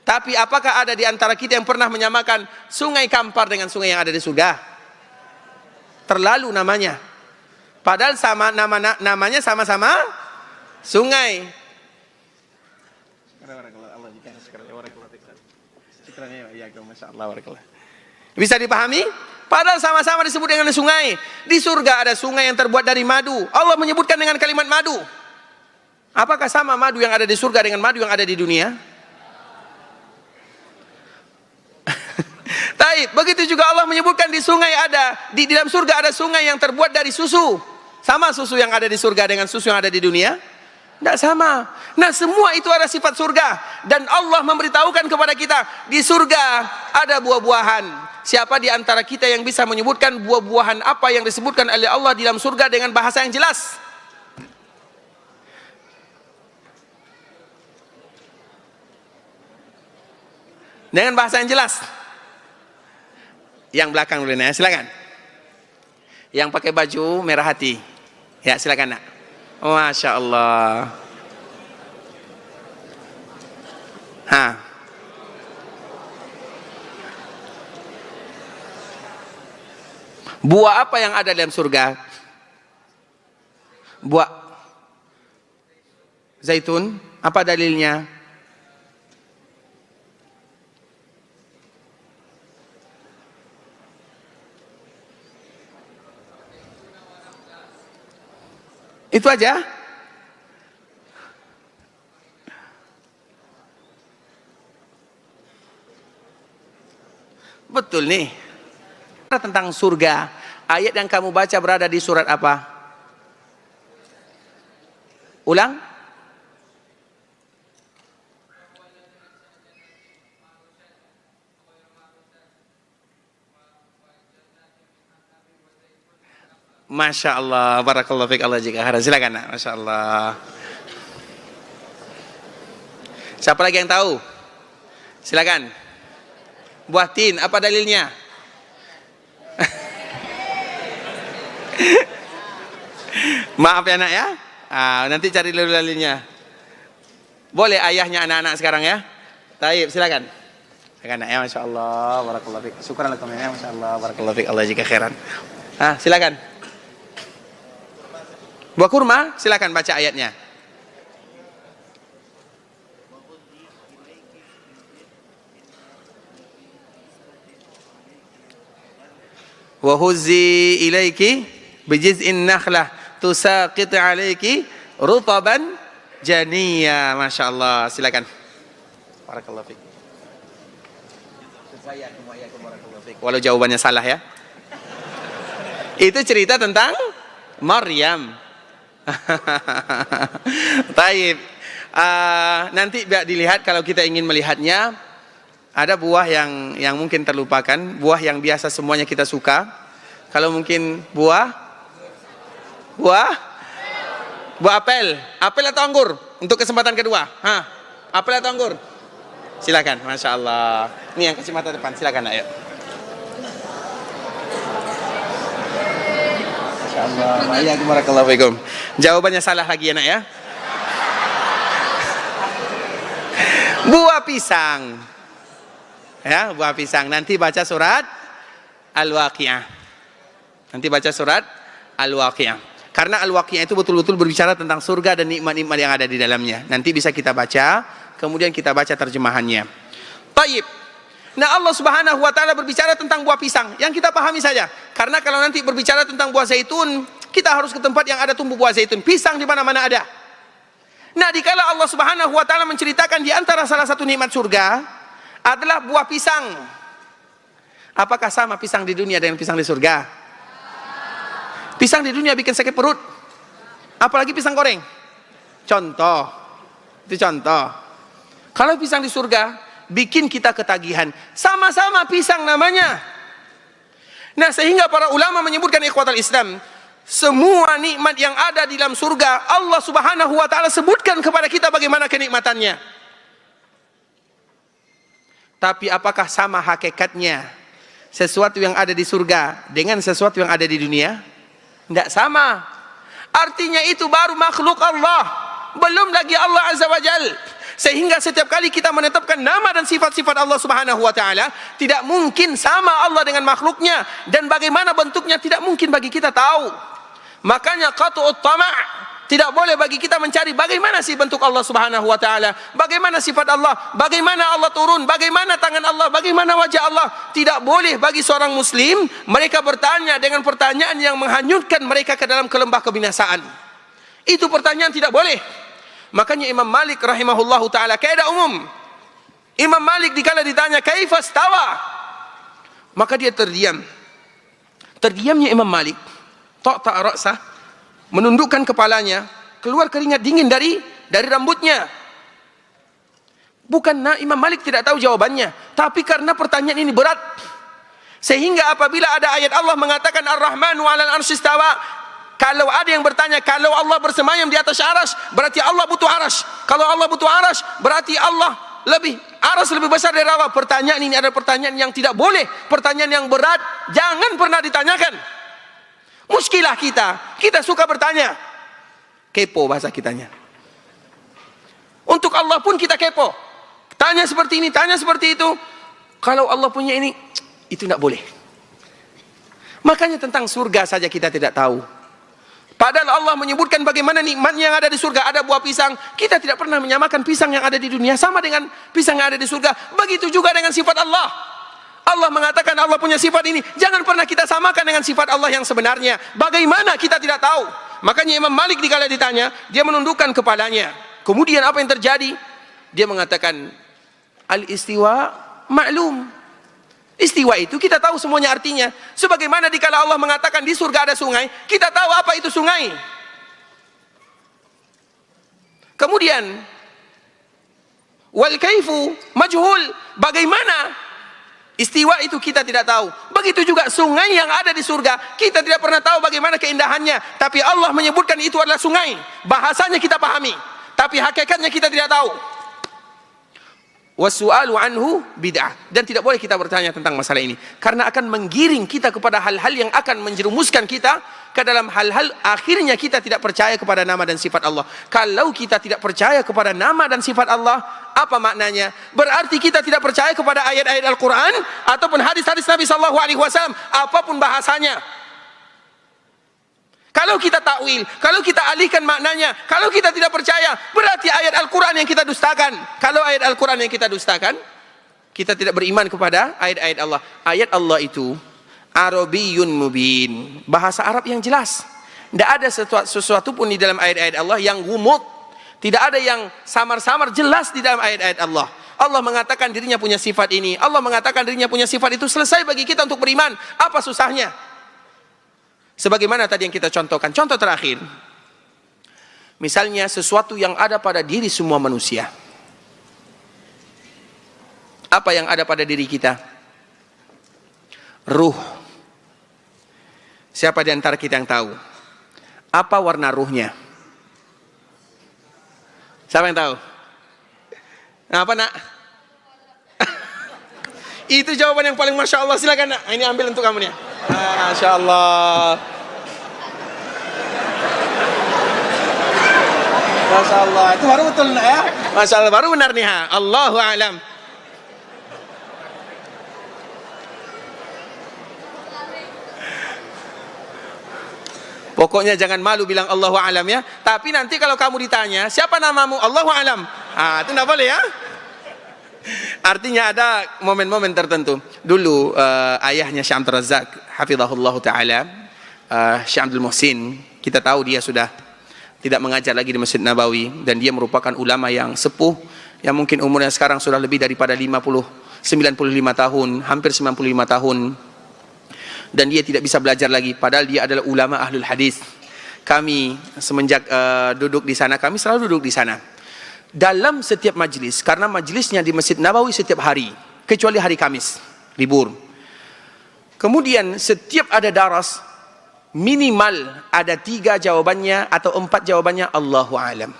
Tapi apakah ada di antara kita yang pernah menyamakan sungai Kampar dengan sungai yang ada di surga? Terlalu namanya. Padahal namanya sama-sama sungai. Bisa dipahami? Padahal sama-sama disebut dengan sungai. Di surga ada sungai yang terbuat dari madu. Allah menyebutkan dengan kalimat madu. Apakah sama madu yang ada di surga dengan madu yang ada di dunia? Taib. Begitu juga Allah menyebutkan di sungai di dalam surga ada sungai yang terbuat dari susu. Sama susu yang ada di surga dengan susu yang ada di dunia? Tidak sama. Nah, semua itu ada sifat surga. Dan Allah memberitahukan kepada kita, di surga ada buah-buahan. Siapa di antara kita yang bisa menyebutkan buah-buahan apa yang disebutkan oleh Allah di dalam surga dengan bahasa yang jelas? Dengan bahasa yang jelas. Yang belakang dulu ya, silakan. Yang pakai baju merah hati. Ya, silakan nak. Masya Allah. Buah apa yang ada dalam surga? Buah zaitun. Apa dalilnya? Itu aja. Betul nih. Tentang surga, ayat yang kamu baca berada di surat apa? Ulang. Masya Allah, barakallahu fiik, Allah jika khairan. Silakan nak. Masya Allah. Siapa lagi yang tahu? Silakan. Buah tin, apa dalilnya? Maaf ya nak ya. Nanti cari dulu dalilnya. Boleh ayahnya anak-anak sekarang ya. Taib, silakan. Silakan nak ya, Masya Allah, barakallahu fiik. Syukran lakum ya, Masya Allah, barakallahu fiik, Allah jika khairan. Silakan. Buah kurma, silakan baca ayatnya. Wa huzzi ilaiki bijiz'in nakhlah tusaqit alaiki rutaban janiyya. Masya Allah, silakan. Barakallahu fiik. Walau jawabannya salah ya. Itu cerita tentang Maryam. Taib. Nanti dilihat kalau kita ingin melihatnya. Ada buah yang mungkin terlupakan, buah yang biasa semuanya kita suka. Kalau mungkin buah apel atau anggur untuk kesempatan kedua. Apel atau anggur? Silakan, Masya Allah. Ini yang kasih mata depan, silakan ayo. Masya Allah. Barakallahu fiikum. Jawabannya salah lagi ya nak ya. Buah pisang. Ya, buah pisang. Nanti baca surat Al-Waqi'ah. Nanti baca surat Al-Waqi'ah. Karena Al-Waqi'ah itu betul-betul berbicara tentang surga dan nikmat-nikmat yang ada di dalamnya. Nanti bisa kita baca, kemudian kita baca terjemahannya. Taib. Nah, Allah Subhanahu wa taala berbicara tentang buah pisang. Yang kita pahami saja. Karena kalau nanti berbicara tentang buah zaitun, kita harus ke tempat yang ada tumbuh buah zaitun. Pisang di mana-mana ada. Nah, dikala Allah Subhanahu wa taala menceritakan di antara salah satu nikmat surga adalah buah pisang. Apakah sama pisang di dunia dengan pisang di surga? Pisang di dunia bikin sakit perut. Apalagi pisang goreng. Contoh. Itu contoh. Kalau pisang di surga bikin kita ketagihan. Sama-sama pisang namanya. Nah, sehingga para ulama menyebutkan ikhwatal Islam, semua nikmat yang ada di dalam surga Allah Subhanahu wa taala sebutkan kepada kita bagaimana kenikmatannya. Tapi apakah sama hakikatnya sesuatu yang ada di surga dengan sesuatu yang ada di dunia? Tidak sama. Artinya itu baru makhluk Allah, belum lagi Allah Azza wa Jal. Sehingga setiap kali kita menetapkan nama dan sifat-sifat Allah Subhanahu wa taala, tidak mungkin sama Allah dengan makhluknya, dan bagaimana bentuknya tidak mungkin bagi kita tahu. Makanya qat'ut tama', tidak boleh bagi kita mencari bagaimana sih bentuk Allah Subhanahu wa taala, bagaimana sifat Allah, bagaimana Allah turun, bagaimana tangan Allah, bagaimana wajah Allah. Tidak boleh bagi seorang muslim mereka bertanya dengan pertanyaan yang menghanyutkan mereka ke dalam kelembah kebinasaan. Itu pertanyaan tidak boleh. Makanya Imam Malik rahimahullahu taala, kaidah umum, Imam Malik dikala ditanya kaifa stawa, maka dia terdiam. Terdiamnya Imam Malik, ta'ta ra'sah, menundukkan kepalanya, keluar keringat dingin dari rambutnya. Bukan Imam Malik tidak tahu jawabannya, tapi karena pertanyaan ini berat. Sehingga apabila ada ayat Allah mengatakan Ar-Rahmanu 'alal 'arsy istawa, kalau ada yang bertanya, kalau Allah bersemayam di atas aras, berarti Allah butuh aras. Kalau Allah butuh aras, berarti aras lebih besar dari Allah. Pertanyaan ini adalah pertanyaan yang tidak boleh, pertanyaan yang berat, jangan pernah ditanyakan. Muskilah kita suka bertanya. Kepo bahasa kitanya. Untuk Allah pun kita kepo. Tanya seperti ini, tanya seperti itu. Kalau Allah punya ini, itu tidak boleh. Makanya tentang surga saja kita tidak tahu. Padahal Allah menyebutkan bagaimana nikmatnya yang ada di surga. Ada buah pisang. Kita tidak pernah menyamakan pisang yang ada di dunia sama dengan pisang yang ada di surga. Begitu juga dengan sifat Allah. Allah mengatakan Allah punya sifat ini. Jangan pernah kita samakan dengan sifat Allah yang sebenarnya. Bagaimana kita tidak tahu. Makanya Imam Malik dikala ditanya, dia menundukkan kepalanya. Kemudian apa yang terjadi? Dia mengatakan, al-istiwa maklum. Istiwa itu kita tahu semuanya artinya. Sebagaimana dikala Allah mengatakan di surga ada sungai, kita tahu apa itu sungai. Kemudian wal kaifu majhul. Bagaimana istiwa itu kita tidak tahu. Begitu juga sungai yang ada di surga, kita tidak pernah tahu bagaimana keindahannya. Tapi Allah menyebutkan itu adalah sungai. Bahasanya kita pahami, tapi hakikatnya kita tidak tahu. Wasu'alu anhu bid'ah. Dan tidak boleh kita bertanya tentang masalah ini, karena akan menggiring kita kepada hal-hal yang akan menjerumuskan kita ke dalam hal-hal akhirnya kita tidak percaya kepada nama dan sifat Allah. Kalau kita tidak percaya kepada nama dan sifat Allah, apa maknanya? Berarti kita tidak percaya kepada ayat-ayat Al-Quran ataupun hadis-hadis Nabi SAW, apapun bahasanya. Kalau kita takwil, kalau kita alihkan maknanya, kalau kita tidak percaya, berarti ayat Al-Quran yang kita dustakan. Kalau ayat Al-Quran yang kita dustakan, kita tidak beriman kepada ayat-ayat Allah. Ayat Allah itu Arabiyyun mubin, bahasa Arab yang jelas. Tidak ada sesuatu pun di dalam ayat-ayat Allah yang gumut. Tidak ada yang samar-samar, jelas di dalam ayat-ayat Allah. Allah mengatakan dirinya punya sifat ini, Allah mengatakan dirinya punya sifat itu, selesai bagi kita untuk beriman. Apa susahnya? Sebagaimana tadi yang kita contohkan, contoh terakhir, misalnya sesuatu yang ada pada diri semua manusia. Apa yang ada pada diri kita? Ruh. Siapa di antara kita yang tahu? Apa warna ruhnya? Siapa yang tahu? Nah, apa nak? Itu jawaban yang paling Masya Allah. Silakan nak, ini ambil untuk kamu nih. Masya Allah. Masya Allah. Itu baru betul nak ya. Masya Allah, baru benar nih ha. Allahu a'lam. Pokoknya jangan malu bilang Allahu a'lam ya. Tapi nanti kalau kamu ditanya, siapa namamu? Allahu a'lam. Itu enggak boleh ya. Artinya ada momen-momen tertentu. Dulu ayahnya Syekh Abdul Razak hafizahullah ta'ala, Syekh Abdul Muhsin, kita tahu dia sudah tidak mengajar lagi di Masjid Nabawi, dan dia merupakan ulama yang sepuh, yang mungkin umurnya sekarang sudah lebih daripada 95 tahun, hampir 95 tahun, dan dia tidak bisa belajar lagi, padahal dia adalah ulama ahlul hadis. Kami semenjak duduk di sana, kami selalu duduk di sana. Dalam setiap majlis, karena majlisnya di Masjid Nabawi setiap hari, kecuali hari Kamis, libur. Kemudian setiap ada daras, minimal ada 3 jawabannya atau 4 jawabannya Allahu a'lam.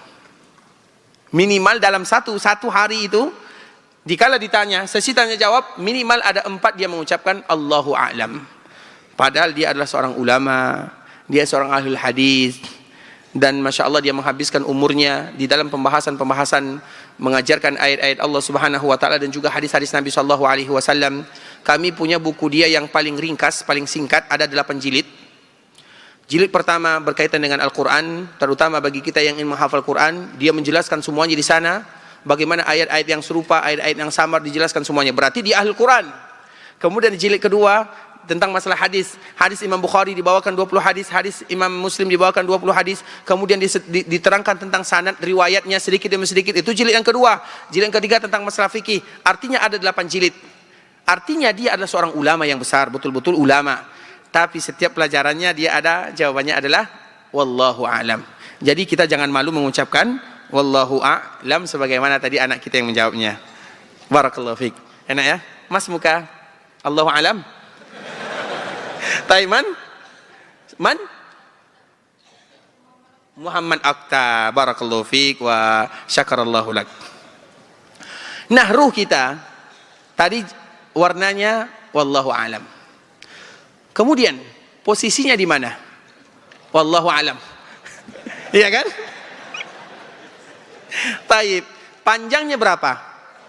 Minimal dalam satu hari itu, dikala ditanya, sesi tanya jawab, minimal ada 4 dia mengucapkan Allahu a'lam. Padahal dia adalah seorang ulama, dia seorang ahlul hadis. Dan Masya Allah dia menghabiskan umurnya di dalam pembahasan-pembahasan mengajarkan ayat-ayat Allah Subhanahu Wa Taala dan juga hadis-hadis Nabi Sallallahu Alaihi Wasallam. Kami punya buku dia yang paling ringkas, paling singkat, ada 8 jilid. Jilid pertama berkaitan dengan Al-Quran, terutama bagi kita yang ingin menghafal Quran. Dia menjelaskan semuanya di sana, bagaimana ayat-ayat yang serupa, ayat-ayat yang samar dijelaskan semuanya. Berarti dia ahli Quran. Kemudian di jilid kedua tentang masalah hadis. Hadis Imam Bukhari dibawakan 20 hadis, hadis Imam Muslim dibawakan 20 hadis. Kemudian diterangkan tentang sanad riwayatnya sedikit demi sedikit. Itu jilid yang kedua. Jilid yang ketiga tentang masalah fikih. Artinya ada 8 jilid. Artinya dia adalah seorang ulama yang besar, betul-betul ulama. Tapi setiap pelajarannya dia ada jawabannya adalah wallahu a'lam. Jadi kita jangan malu mengucapkan wallahu a'lam sebagaimana tadi anak kita yang menjawabnya. Barakallahu fiik. Enak ya? Mas muka Allahu a'lam. Taiman? Man? Muhammad Akta. Barakallahu fiik wa syakarallahu lak. Nah, ruh kita tadi warnanya wallahu alam. Kemudian posisinya di mana? Wallahu alam. Iya kan? Taib. Panjangnya berapa?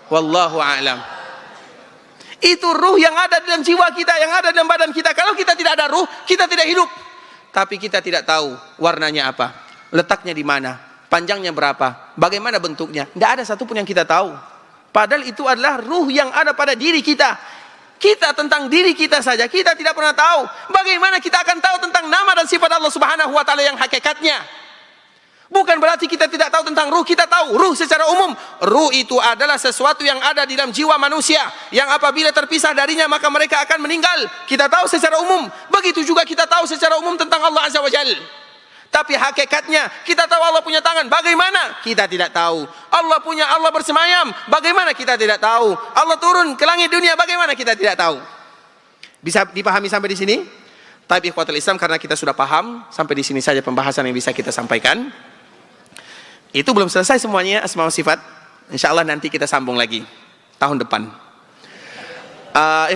Wallahu alam. Itu ruh yang ada dalam jiwa kita, yang ada dalam badan kita. Kalau kita tidak ada ruh, kita tidak hidup. Tapi kita tidak tahu warnanya apa, letaknya di mana, panjangnya berapa, bagaimana bentuknya. Tidak ada satupun yang kita tahu. Padahal itu adalah ruh yang ada pada diri kita. Kita tentang diri kita saja kita tidak pernah tahu. Bagaimana kita akan tahu tentang nama dan sifat Allah Subhanahu wa taala yang hakikatnya? Bukan berarti kita tidak tahu tentang ruh, kita tahu ruh secara umum. Ruh itu adalah sesuatu yang ada di dalam jiwa manusia, yang apabila terpisah darinya maka mereka akan meninggal. Kita tahu secara umum. Begitu juga kita tahu secara umum tentang Allah Azza wa Jalla. Tapi hakikatnya kita tahu Allah punya tangan, bagaimana? Kita tidak tahu. Allah bersemayam, bagaimana? Kita tidak tahu. Allah turun ke langit dunia, bagaimana? Kita tidak tahu. Bisa dipahami sampai di sini? Tapi ikhwatul Islam, karena kita sudah paham, sampai di sini saja pembahasan yang bisa kita sampaikan. Itu belum selesai semuanya asma wa sifat. Insya Allah nanti kita sambung lagi tahun depan.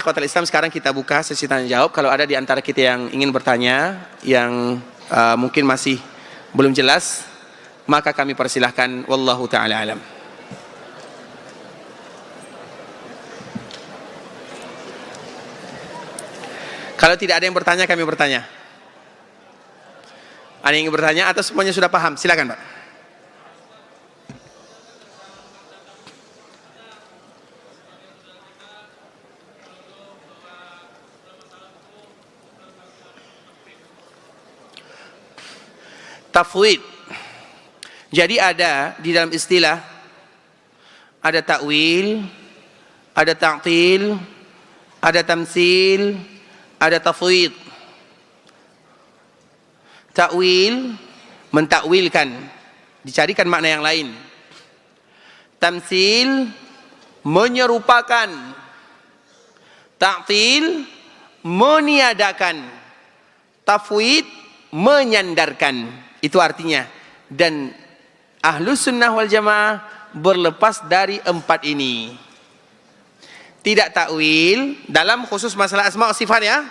Ikhwatul Islam, sekarang kita buka sesi tanya jawab. Kalau ada di antara kita yang ingin bertanya, yang mungkin masih belum jelas, maka kami persilahkan. Wallahu ta'ala alam. Kalau tidak ada yang bertanya, kami bertanya. Ada yang ingin bertanya atau semuanya sudah paham? Silakan, Pak. Tafwid. Jadi ada di dalam istilah, ada takwil, ada ta'til, ada tamtsil, ada tafwid. Takwil, mentakwilkan, dicarikan makna yang lain. Tamtsil, menyerupakan. Ta'til, meniadakan. Tafwid, menyandarkan. Itu artinya. Dan Ahlus Sunnah wal Jamaah berlepas dari empat ini. Tidak takwil dalam khusus masalah asma wa sifat ya.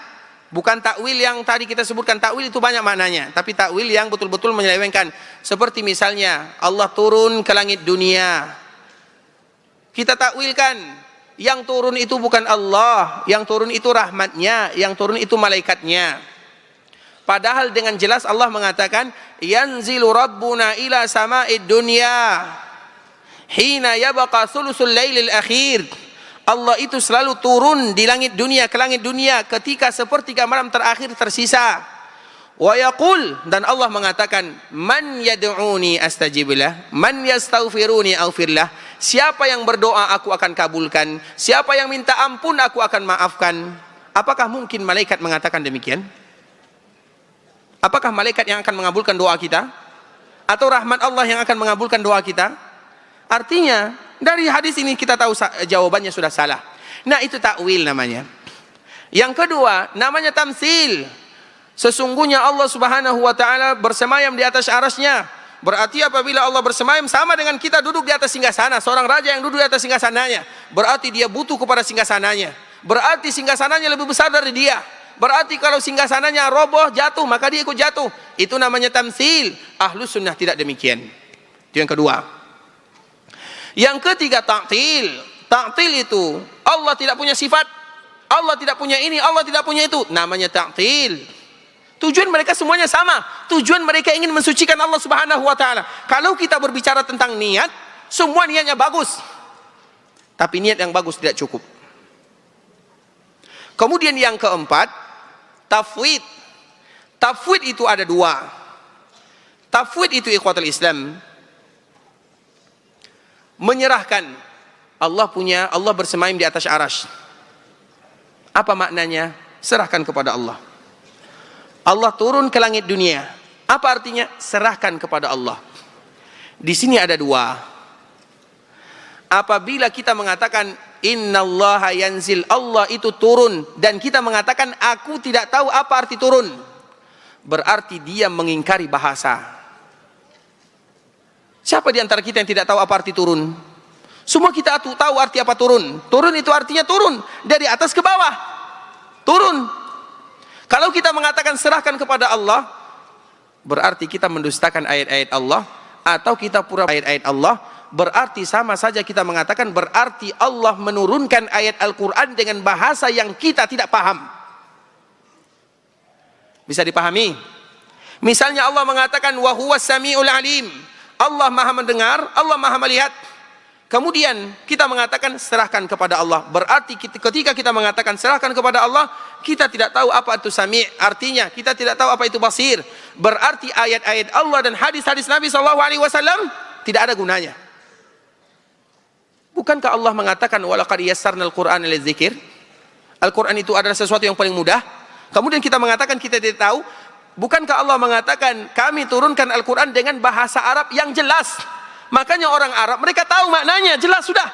Bukan takwil yang tadi kita sebutkan. Takwil itu banyak maknanya. Tapi takwil yang betul-betul menyelewengkan. Seperti misalnya Allah turun ke langit dunia. Kita takwilkan. Yang turun itu bukan Allah. Yang turun itu rahmatnya. Yang turun itu malaikatnya. Padahal dengan jelas Allah mengatakan, yanzilu rabbuna ila sama'id dunya hina yabqa thulusul lailil akhir. Allah itu selalu turun di langit dunia, ke langit dunia ketika sepertiga malam terakhir tersisa. Wa yaqul, dan Allah mengatakan, man yad'uni astajib lah, man yastaghfiruni aghfirlah. Siapa yang berdoa aku akan kabulkan, siapa yang minta ampun aku akan maafkan. Apakah mungkin malaikat mengatakan demikian? Apakah malaikat yang akan mengabulkan doa kita? Atau rahmat Allah yang akan mengabulkan doa kita? Artinya, dari hadis ini kita tahu jawabannya sudah salah. Nah, itu takwil namanya. Yang kedua, namanya tamtsil. Sesungguhnya Allah Subhanahu wa taala bersemayam di atas arasnya. Berarti apabila Allah bersemayam sama dengan kita duduk di atas singgasana. Seorang raja yang duduk di atas singgasananya, berarti dia butuh kepada singgasananya. Berarti singgasananya lebih besar dari dia. Berarti kalau singgasananya roboh, jatuh, maka dia ikut jatuh. Itu namanya tamtsil. Ahlus Sunnah tidak demikian. Itu yang kedua. Yang ketiga, ta'til. Ta'til itu Allah tidak punya sifat, Allah tidak punya ini, Allah tidak punya itu. Namanya ta'til. Tujuan mereka semuanya sama. Tujuan mereka ingin mensucikan Allah Subhanahu wa taala. Kalau kita berbicara tentang niat, semua niatnya bagus. Tapi niat yang bagus tidak cukup. Kemudian yang keempat, tafwid. Tafwid itu ada dua. Tafwid itu ikhwatul Islam, menyerahkan. Allah bersemayam di atas arasy. Apa maknanya? Serahkan kepada Allah. Allah turun ke langit dunia. Apa artinya? Serahkan kepada Allah. Di sini ada dua. Apabila kita mengatakan innallaha yanzil, Allah itu turun, dan kita mengatakan aku tidak tahu apa arti turun, berarti dia mengingkari bahasa. Siapa di antara kita yang tidak tahu apa arti turun? Semua kita tahu arti apa turun. Turun itu artinya turun dari atas ke bawah. Turun. Kalau kita mengatakan serahkan kepada Allah, berarti kita mendustakan ayat-ayat Allah, atau kita pura ayat-ayat Allah, berarti sama saja kita mengatakan berarti Allah menurunkan ayat Al-Quran dengan bahasa yang kita tidak paham. Bisa dipahami? Misalnya Allah mengatakan wa huwas samiul alim, Allah maha mendengar, Allah maha melihat. Kemudian kita mengatakan serahkan kepada Allah. Berarti ketika kita mengatakan serahkan kepada Allah, kita tidak tahu apa itu sami', artinya kita tidak tahu apa itu basir. Berarti ayat-ayat Allah dan hadis-hadis Nabi SAW tidak ada gunanya. Bukankah Allah mengatakan walaqad yassarnal Qur'ana lidzikir? Al-Quran itu adalah sesuatu yang paling mudah. Kemudian kita mengatakan kita tidak tahu. Bukankah Allah mengatakan kami turunkan Al-Quran dengan bahasa Arab yang jelas? Makanya orang Arab mereka tahu maknanya, jelas sudah.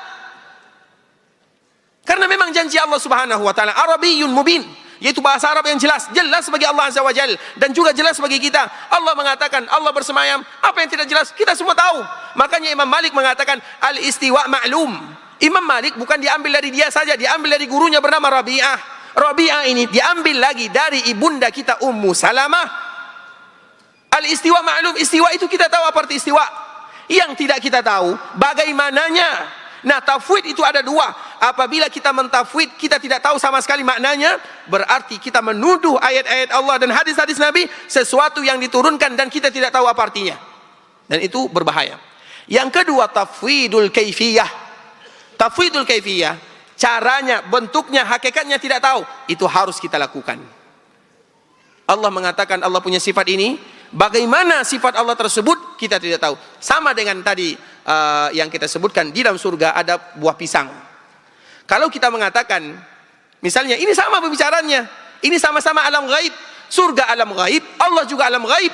Karena memang janji Allah Subhanahu wa taala Arabiyyun mubin, yaitu bahasa Arab yang jelas bagi Allah Azza wa Jal, dan juga jelas bagi kita. Allah mengatakan Allah bersemayam, apa yang tidak jelas kita semua tahu. Makanya Imam Malik mengatakan al-istiwa ma'lum. Imam Malik bukan diambil dari dia saja, diambil dari gurunya bernama Rabi'ah. Rabi'ah ini diambil lagi dari ibunda kita Ummu Salamah. Al-istiwa ma'lum, istiwa itu kita tahu apa arti istiwa. Yang tidak kita tahu bagaimananya. Nah, tafwid itu ada dua. Apabila kita mentafwid, kita tidak tahu sama sekali maknanya, berarti kita menuduh ayat-ayat Allah dan hadis-hadis Nabi sesuatu yang diturunkan dan kita tidak tahu apa artinya. Dan itu berbahaya. Yang kedua, tafwidul kaifiyah. Tafwidul kaifiyah, caranya, bentuknya, hakikatnya tidak tahu. Itu harus kita lakukan. Allah mengatakan Allah punya sifat ini. Bagaimana sifat Allah tersebut kita tidak tahu. Sama dengan tadi yang kita sebutkan, di dalam surga ada buah pisang. Kalau kita mengatakan misalnya ini sama pembicaranya, ini sama-sama alam gaib, surga alam gaib, Allah juga alam gaib.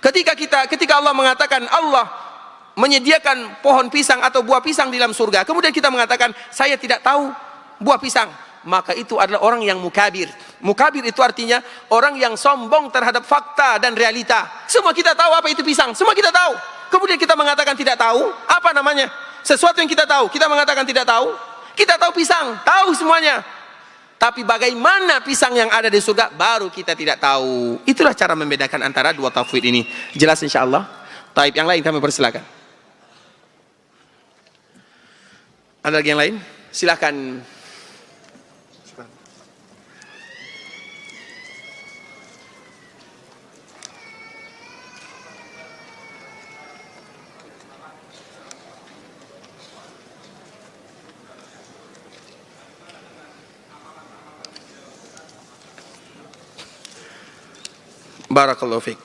Ketika Allah mengatakan Allah menyediakan pohon pisang atau buah pisang di dalam surga, kemudian kita mengatakan saya tidak tahu buah pisang, maka itu adalah orang yang mukabir. Mukabir itu artinya orang yang sombong terhadap fakta dan realita. Semua kita tahu apa itu pisang, semua kita tahu. Kemudian kita mengatakan tidak tahu, apa namanya? Sesuatu yang kita tahu, kita mengatakan tidak tahu. Kita tahu pisang, tahu semuanya. Tapi bagaimana pisang yang ada di surga baru kita tidak tahu. Itulah cara membedakan antara dua tafwid ini. Jelas insyaallah. Taib, yang lain kami persilakan. Ada lagi yang lain? Silakan. Barakallahu fiik.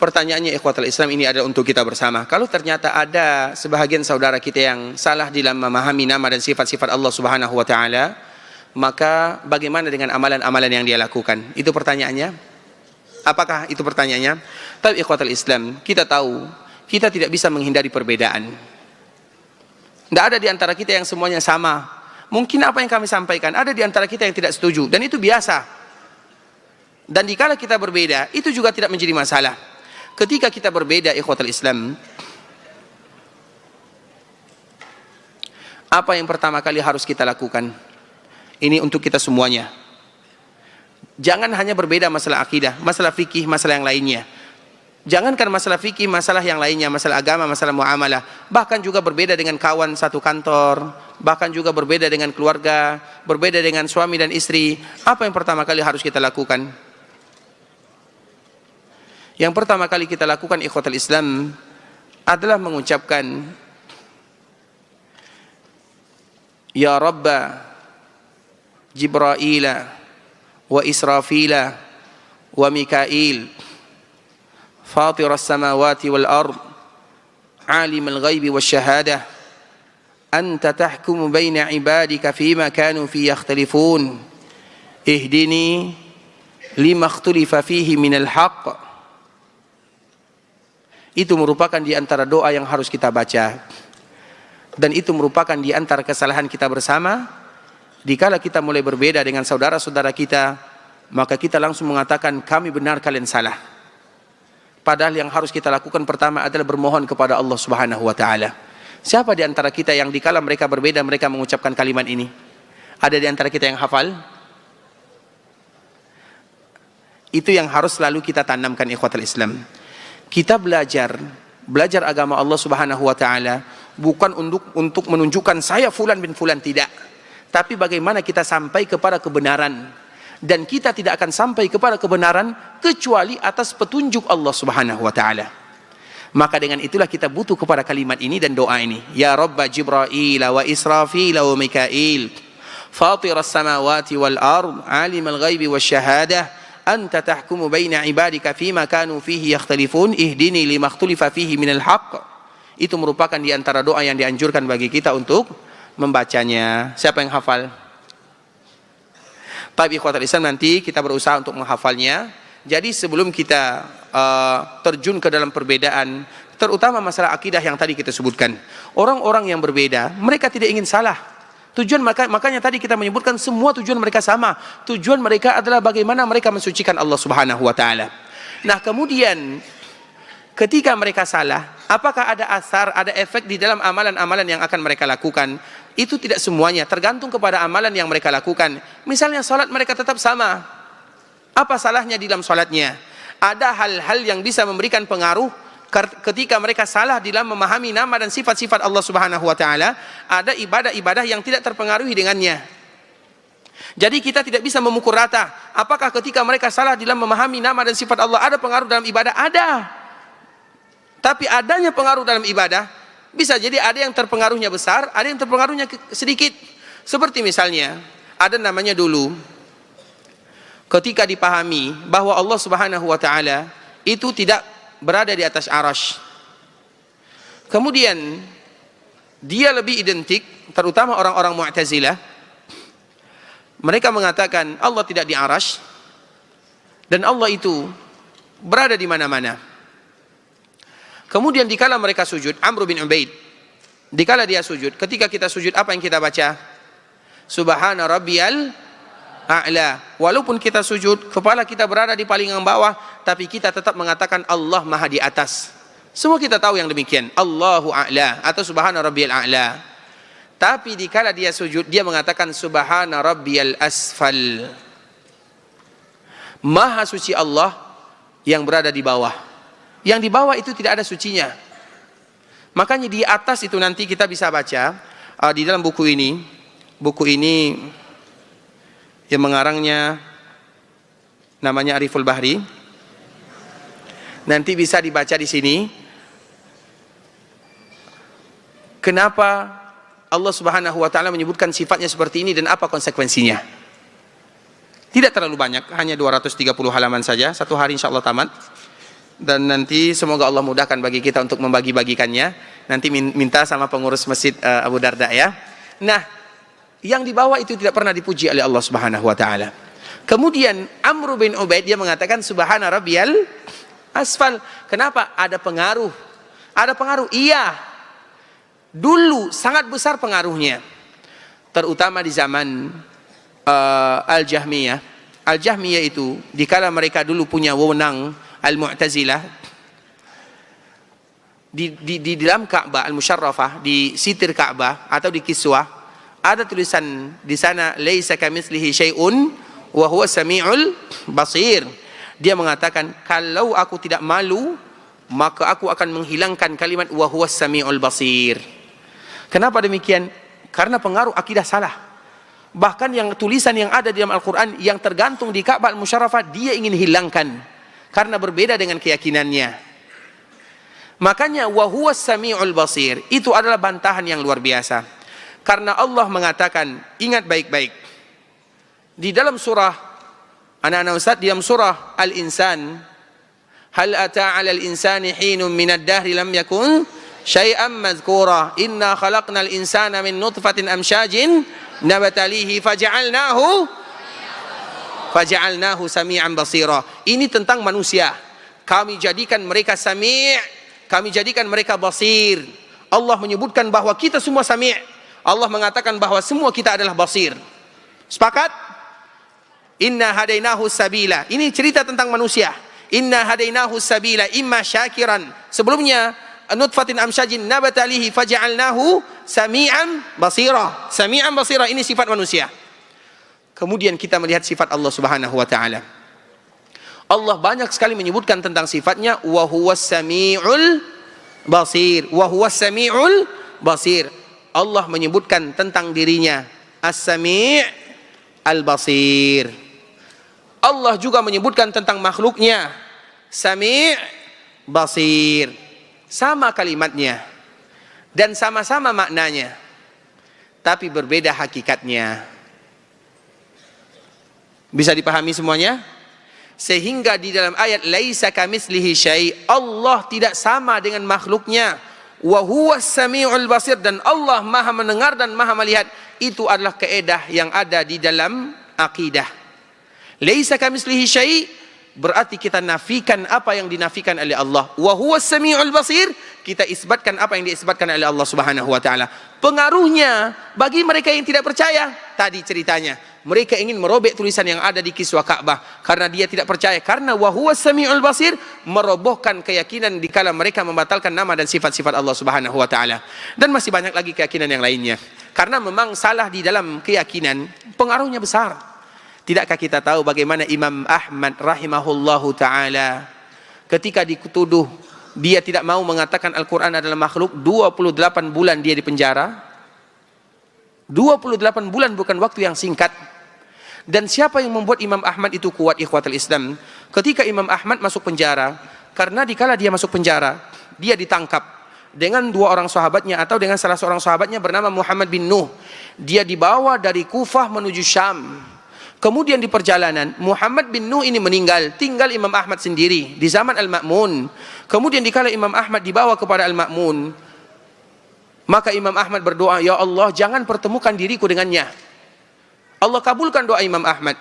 Pertanyaannya ikhwatul Islam ini adalah untuk kita bersama. Kalau ternyata ada sebahagian saudara kita yang salah dalam memahami nama dan sifat-sifat Allah Subhanahu wa taala, maka bagaimana dengan amalan-amalan yang dia lakukan? Itu pertanyaannya. Apakah itu pertanyaannya? Tapi ikhwatul Islam, kita tahu kita tidak bisa menghindari perbedaan. Tidak ada di antara kita yang semuanya sama. Mungkin apa yang kami sampaikan ada di antara kita yang tidak setuju, dan itu biasa. Dan dikala kita berbeda, itu juga tidak menjadi masalah. Ketika kita berbeda, ikhwatul Islam, apa yang pertama kali harus kita lakukan? Ini untuk kita semuanya. Jangan hanya berbeda masalah akidah, masalah fikih, masalah yang lainnya. Jangankan masalah fikih, masalah yang lainnya, masalah agama, masalah muamalah. Bahkan juga berbeda dengan kawan satu kantor, bahkan juga berbeda dengan keluarga, berbeda dengan suami dan istri. Apa yang pertama kali harus kita lakukan? Yang pertama kali kita lakukan ikhwatul Islam adalah mengucapkan Ya Rabba Jibraila wa Israfila wa Mikail Fatir as-samawati wal ard Alim al-ghaibi wal shahadah Anta tahkumu baina ibadika fima kanu fi yakhtalifun Ihdini lima ikhtalifa fihi minal haqq. Itu merupakan di antara doa yang harus kita baca. Dan itu merupakan di antara kesalahan kita bersama. Dikala kita mulai berbeda dengan saudara-saudara kita, maka kita langsung mengatakan kami benar, kalian salah. Padahal yang harus kita lakukan pertama adalah bermohon kepada Allah Subhanahu wa taala. Siapa di antara kita yang dikala mereka berbeda mereka mengucapkan kalimat ini? Ada di antara kita yang hafal? Itu yang harus selalu kita tanamkan, ikhwatul Islam. Kita belajar agama Allah Subhanahu wa taala bukan untuk menunjukkan saya fulan bin fulan, tidak. Tapi bagaimana kita sampai kepada kebenaran. Dan kita tidak akan sampai kepada kebenaran kecuali atas petunjuk Allah Subhanahu wa taala. Maka dengan itulah kita butuh kepada kalimat ini dan doa ini. Ya Rabba Jibril wa Israfil wa Mikail, Fatiras samawati wal ard, Alimal ghaibi wasyahadah, Anta tahkumu baina ibadika fima kanu fihi yakhtalifun, Ihdini lima ikhtalifa fihi minal haqq. Itu merupakan di antara doa yang dianjurkan bagi kita untuk membacanya. Siapa yang hafal? Tapi ikhwatul Islam, nanti kita berusaha untuk menghafalnya. Jadi sebelum kita terjun ke dalam perbedaan, terutama masalah akidah yang tadi kita sebutkan, orang-orang yang berbeda, mereka tidak ingin salah. Tujuan makanya tadi kita menyebutkan semua tujuan mereka sama. Tujuan mereka adalah bagaimana mereka mensucikan Allah Subhanahu wa taala. Nah, kemudian ketika mereka salah, apakah ada asar, ada efek di dalam amalan-amalan yang akan mereka lakukan? Itu tidak semuanya, tergantung kepada amalan yang mereka lakukan. Misalnya salat mereka tetap sama. Apa salahnya di dalam salatnya? Ada hal-hal yang bisa memberikan pengaruh ketika mereka salah dalam memahami nama dan sifat-sifat Allah Subhanahu wa taala. Ada ibadah-ibadah yang tidak terpengaruhi dengannya. Jadi kita tidak bisa memukul rata. Apakah ketika mereka salah dalam memahami nama dan sifat Allah ada pengaruh dalam ibadah? Ada. Tapi adanya pengaruh dalam ibadah, bisa jadi ada yang terpengaruhnya besar, ada yang terpengaruhnya sedikit. Seperti misalnya, ada namanya dulu, ketika dipahami bahwa Allah Subhanahu wa taala itu tidak berada di atas arasy. Kemudian dia lebih identik, terutama orang-orang Mu'tazilah, mereka mengatakan Allah tidak di arasy dan Allah itu berada di mana-mana. Kemudian dikala mereka sujud, Amr bin Ubaid, dikala dia sujud, ketika kita sujud apa yang kita baca? Subhana rabbiyal a'la. Walaupun kita sujud, kepala kita berada di paling bawah, tapi kita tetap mengatakan Allah maha di atas. Semua kita tahu yang demikian, Allahu a'la atau subhana rabbiyal a'la. Tapi dikala dia sujud, dia mengatakan subhana rabbiyal asfal. Maha suci Allah yang berada di bawah. Yang di bawah itu tidak ada sucinya. Makanya di atas itu nanti kita bisa baca di dalam buku ini. Buku ini yang mengarangnya namanya Ariful Bahri. Nanti bisa dibaca di sini. Kenapa Allah Subhanahu wa taala menyebutkan sifatnya seperti ini dan apa konsekuensinya? Tidak terlalu banyak, hanya 230 halaman saja. Satu hari insyaallah tamat. Dan nanti semoga Allah mudahkan bagi kita untuk membagi-bagikannya. Nanti minta sama pengurus masjid Abu Darda ya. Nah, yang di bawah itu tidak pernah dipuji oleh Allah Subhanahu wa taala. Kemudian Amr bin Ubaid dia mengatakan subhana rabbiyal asfal. Kenapa? Ada pengaruh. Ada pengaruh. Iya. Dulu sangat besar pengaruhnya. Terutama di zaman Al-Jahmiyah. Al-Jahmiyah itu dikala mereka dulu punya wewenang Al-Mu'tazilah di dalam Ka'bah Al-Musyarrafah, di sitir Ka'bah atau di Kiswah, ada tulisan di sana laisa kamitslihi syai'un wa huwa samiul basir. Dia mengatakan kalau aku tidak malu maka aku akan menghilangkan kalimat wa huwa samiul basir. Kenapa demikian? Karena pengaruh akidah salah. Bahkan yang tulisan yang ada di dalam Al-Quran yang tergantung di Ka'bah Al-Musyarrafah dia ingin hilangkan karena berbeda dengan keyakinannya. Makanya wa huwas samiul basir itu adalah bantahan yang luar biasa. Karena Allah mengatakan, ingat baik-baik. Di dalam surah anak-anak Ustaz, di dalam surah Al-Insan, hal ata 'alal insani hinun minad dahri lam yakun syai'an madhkura inna khalaqnal insana min nutfatin amsyajin nabtalihi faja'alnahu sami'an basira. Ini tentang manusia. Kami jadikan mereka sami', kami jadikan mereka basir. Allah menyebutkan bahwa kita semua sami'. Allah mengatakan bahwa semua kita adalah basir. Sepakat? Inna hadainahu sabila. Ini cerita tentang manusia. Inna hadainahu sabila imma syakiran. Sebelumnya nutfatin amsyajin nabtalihi faja'alnahu sami'an basira. Sami'an basira ini sifat manusia. Kemudian kita melihat sifat Allah Subhanahu wa taala. Allah banyak sekali menyebutkan tentang sifatnya, wa huwas samiul basir, wa huwas samiul basir. Allah menyebutkan tentang dirinya as-sami' al-basir. Allah juga menyebutkan tentang makhluknya sami' basir. Sama kalimatnya dan sama-sama maknanya, tapi berbeda hakikatnya. Bisa dipahami semuanya? Sehingga di dalam ayat laisa kamitslihi syai', Allah tidak sama dengan makhluknya. Wa huwas samiul basir, dan Allah Maha mendengar dan Maha melihat. Itu adalah kaidah yang ada di dalam akidah. Laisa kamitslihi syai', berarti kita nafikan apa yang dinafikan oleh Allah. Wa huwas samiul basir, kita isbatkan apa yang diisbatkan oleh Allah Subhanahu wa taala. Pengaruhnya bagi mereka yang tidak percaya, tadi ceritanya, mereka ingin merobek tulisan yang ada di kiswah Ka'bah karena dia tidak percaya, karena wa huwas samiul basir merobohkan keyakinan dikala mereka membatalkan nama dan sifat-sifat Allah Subhanahu wa taala. Dan masih banyak lagi keyakinan yang lainnya. Karena memang salah di dalam keyakinan pengaruhnya besar. Tidakkah kita tahu bagaimana Imam Ahmad rahimahullahu taala ketika dituduh dia tidak mau mengatakan Al-Quran adalah makhluk, 28 bulan dia di penjara. 28 bulan bukan waktu yang singkat. Dan siapa yang membuat Imam Ahmad itu kuat, ikhwatul Islam? Ketika Imam Ahmad masuk penjara, karena dikala dia masuk penjara, dia ditangkap dengan dua orang sahabatnya atau dengan salah seorang sahabatnya bernama Muhammad bin Nuh. Dia dibawa dari Kufah menuju Syam. Kemudian di perjalanan Muhammad bin Nuh ini meninggal, tinggal Imam Ahmad sendiri di zaman Al-Ma'mun. Kemudian dikala Imam Ahmad dibawa kepada Al-Ma'mun, maka Imam Ahmad berdoa, ya Allah jangan pertemukan diriku dengannya. Allah kabulkan doa Imam Ahmad.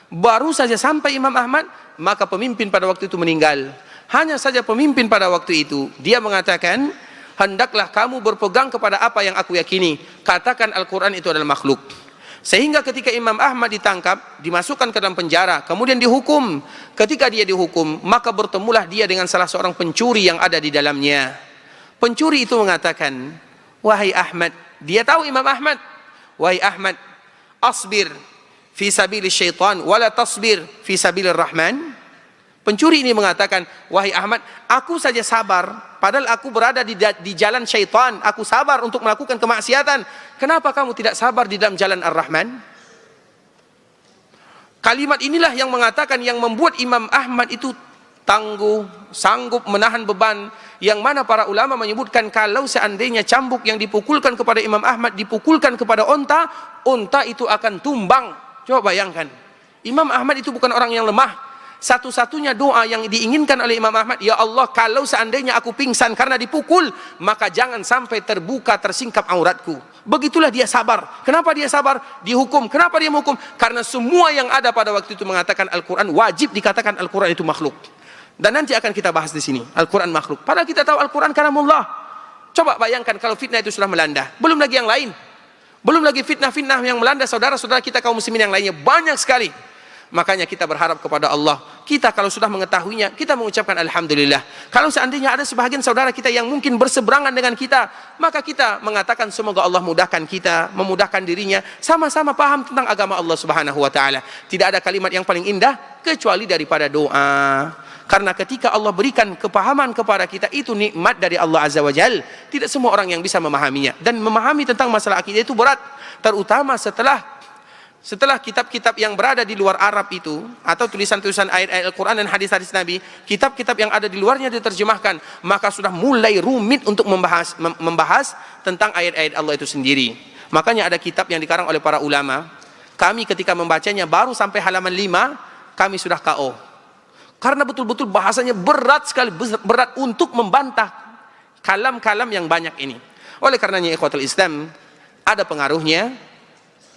Baru saja sampai Imam Ahmad, maka pemimpin pada waktu itu meninggal. Hanya saja pemimpin pada waktu itu, dia mengatakan, hendaklah kamu berpegang kepada apa yang aku yakini. Katakan Al-Quran itu adalah makhluk. Sehingga ketika Imam Ahmad ditangkap, dimasukkan ke dalam penjara, kemudian dihukum. Ketika dia dihukum, maka bertemulah dia dengan salah seorang pencuri yang ada di dalamnya. Pencuri itu mengatakan, wahai Ahmad, dia tahu Imam Ahmad, wahai Ahmad, asbir fi sabilis syaitan wala tasbir fi sabilir rahman. Pencuri ini mengatakan, wahai Ahmad, aku saja sabar padahal aku berada di jalan syaitan, aku sabar untuk melakukan kemaksiatan. Kenapa kamu tidak sabar di dalam jalan Ar-Rahman? Kalimat inilah yang mengatakan, yang membuat Imam Ahmad itu tangguh, sanggup menahan beban, yang mana para ulama menyebutkan kalau seandainya cambuk yang dipukulkan kepada Imam Ahmad dipukulkan kepada onta, onta itu akan tumbang. Coba bayangkan, Imam Ahmad itu bukan orang yang lemah. Satu-satunya doa yang diinginkan oleh Imam Ahmad, ya Allah kalau seandainya aku pingsan karena dipukul, maka jangan sampai terbuka, tersingkap auratku. Begitulah dia sabar. Kenapa dia sabar? Dihukum. Kenapa dia menghukum? Karena semua yang ada pada waktu itu mengatakan Al-Quran, wajib dikatakan Al-Quran itu makhluk. Dan nanti akan kita bahas di sini, Al-Quran makhluk. Padahal kita tahu Al-Quran kalamullah. Coba bayangkan kalau fitnah itu sudah melanda. Belum lagi yang lain. Belum lagi fitnah-fitnah yang melanda saudara-saudara kita kaum muslimin yang lainnya. Banyak sekali. Makanya kita berharap kepada Allah. Kita kalau sudah mengetahuinya, kita mengucapkan Alhamdulillah. Kalau seandainya ada sebahagian saudara kita yang mungkin berseberangan dengan kita, maka kita mengatakan semoga Allah mudahkan kita, memudahkan dirinya, sama-sama paham tentang agama Allah Subhanahu wa ta'ala. Tidak ada kalimat yang paling indah kecuali daripada doa. Karena ketika Allah berikan kepahaman kepada kita, itu nikmat dari Allah Azza wa Jal. Tidak semua orang yang bisa memahaminya. Dan memahami tentang masalah akidah itu berat. Terutama setelah kitab-kitab yang berada di luar Arab itu, atau tulisan-tulisan ayat-ayat Al-Quran dan hadis-hadis Nabi, kitab-kitab yang ada di luarnya diterjemahkan, maka sudah mulai rumit untuk membahas tentang ayat-ayat Allah itu sendiri. Makanya ada kitab yang dikarang oleh para ulama. Kami ketika membacanya baru sampai halaman 5, kami sudah KO. Karena betul-betul bahasanya berat sekali, berat untuk membantah kalam-kalam yang banyak ini. Oleh karenanya ikhwatul Islam, ada pengaruhnya,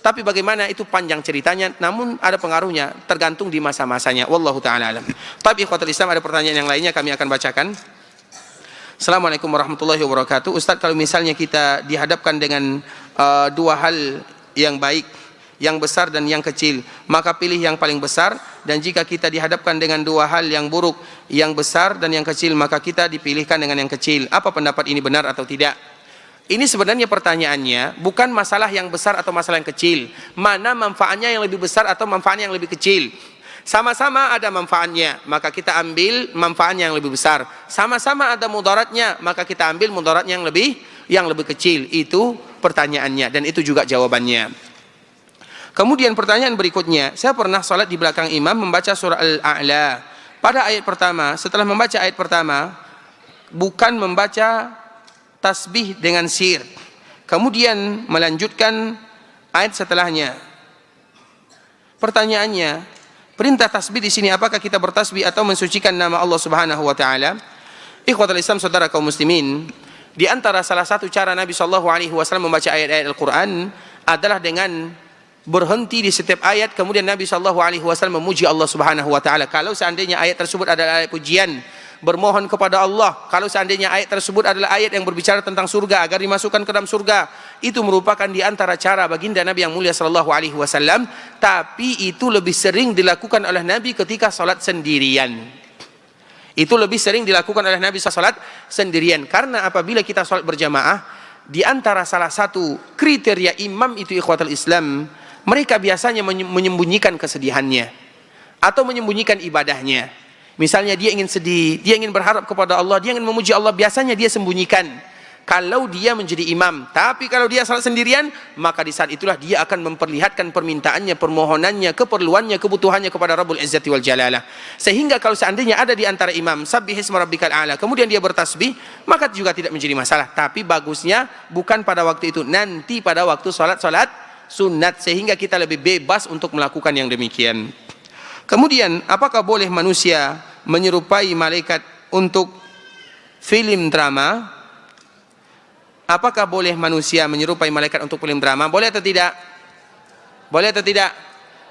tapi bagaimana itu panjang ceritanya, namun ada pengaruhnya, tergantung di masa-masanya. Wallahu ta'ala alam. Tapi ikhwatul Islam, ada pertanyaan yang lainnya kami akan bacakan. Assalamualaikum warahmatullahi wabarakatuh. Ustaz, kalau misalnya kita dihadapkan dengan dua hal yang baik, yang besar dan yang kecil, maka pilih yang paling besar. Dan jika kita dihadapkan dengan dua hal yang buruk, yang besar dan yang kecil, maka kita dipilihkan dengan yang kecil. Apa pendapat ini, benar atau tidak? Ini sebenarnya pertanyaannya bukan masalah yang besar atau masalah yang kecil, mana manfaatnya yang lebih besar atau manfaatnya yang lebih kecil. Sama-sama ada manfaatnya, maka kita ambil manfaatnya yang lebih besar. Sama-sama ada mudaratnya, maka kita ambil mudaratnya yang lebih kecil. Itu pertanyaannya dan itu juga jawabannya. Kemudian pertanyaan berikutnya, saya pernah salat di belakang imam membaca surah Al-A'la. Pada ayat pertama, setelah membaca ayat pertama, bukan membaca tasbih dengan sir. Kemudian melanjutkan ayat setelahnya. Pertanyaannya, perintah tasbih di sini apakah kita bertasbih atau mensucikan nama Allah Subhanahu wa taala? Ikhwatul Islam, saudara kaum muslimin, di antara salah satu cara Nabi sallallahu alaihi wasallam membaca ayat-ayat Al-Qur'an adalah dengan berhenti di setiap ayat, kemudian Nabi sallallahu alaihi wasallam memuji Allah Subhanahu wa taala. Kalau seandainya ayat tersebut adalah ayat pujian, bermohon kepada Allah. Kalau seandainya ayat tersebut adalah ayat yang berbicara tentang surga, agar dimasukkan ke dalam surga, itu merupakan di antara cara baginda Nabi yang mulia sallallahu alaihi wasallam, tapi itu lebih sering dilakukan oleh Nabi ketika salat sendirian. Itu lebih sering dilakukan oleh Nabi salat sendirian, karena apabila kita salat berjamaah, di antara salah satu kriteria imam itu ikhwatul Islam, mereka biasanya menyembunyikan kesedihannya atau menyembunyikan ibadahnya. Misalnya dia ingin sedih, dia ingin berharap kepada Allah, dia ingin memuji Allah, biasanya dia sembunyikan kalau dia menjadi imam. Tapi kalau dia salat sendirian, maka di saat itulah dia akan memperlihatkan permintaannya, permohonannya, keperluannya, kebutuhannya kepada Rabbul Izzati wal Jalalah. Sehingga kalau seandainya ada di antara imam sabbihisma rabbikal a'la, kemudian dia bertasbih, maka juga tidak menjadi masalah. Tapi bagusnya bukan pada waktu itu, nanti pada waktu salat sunat, sehingga kita lebih bebas untuk melakukan yang demikian. Kemudian, apakah boleh manusia menyerupai malaikat untuk film drama? Apakah boleh manusia menyerupai malaikat untuk film drama? Boleh atau tidak? Boleh atau tidak?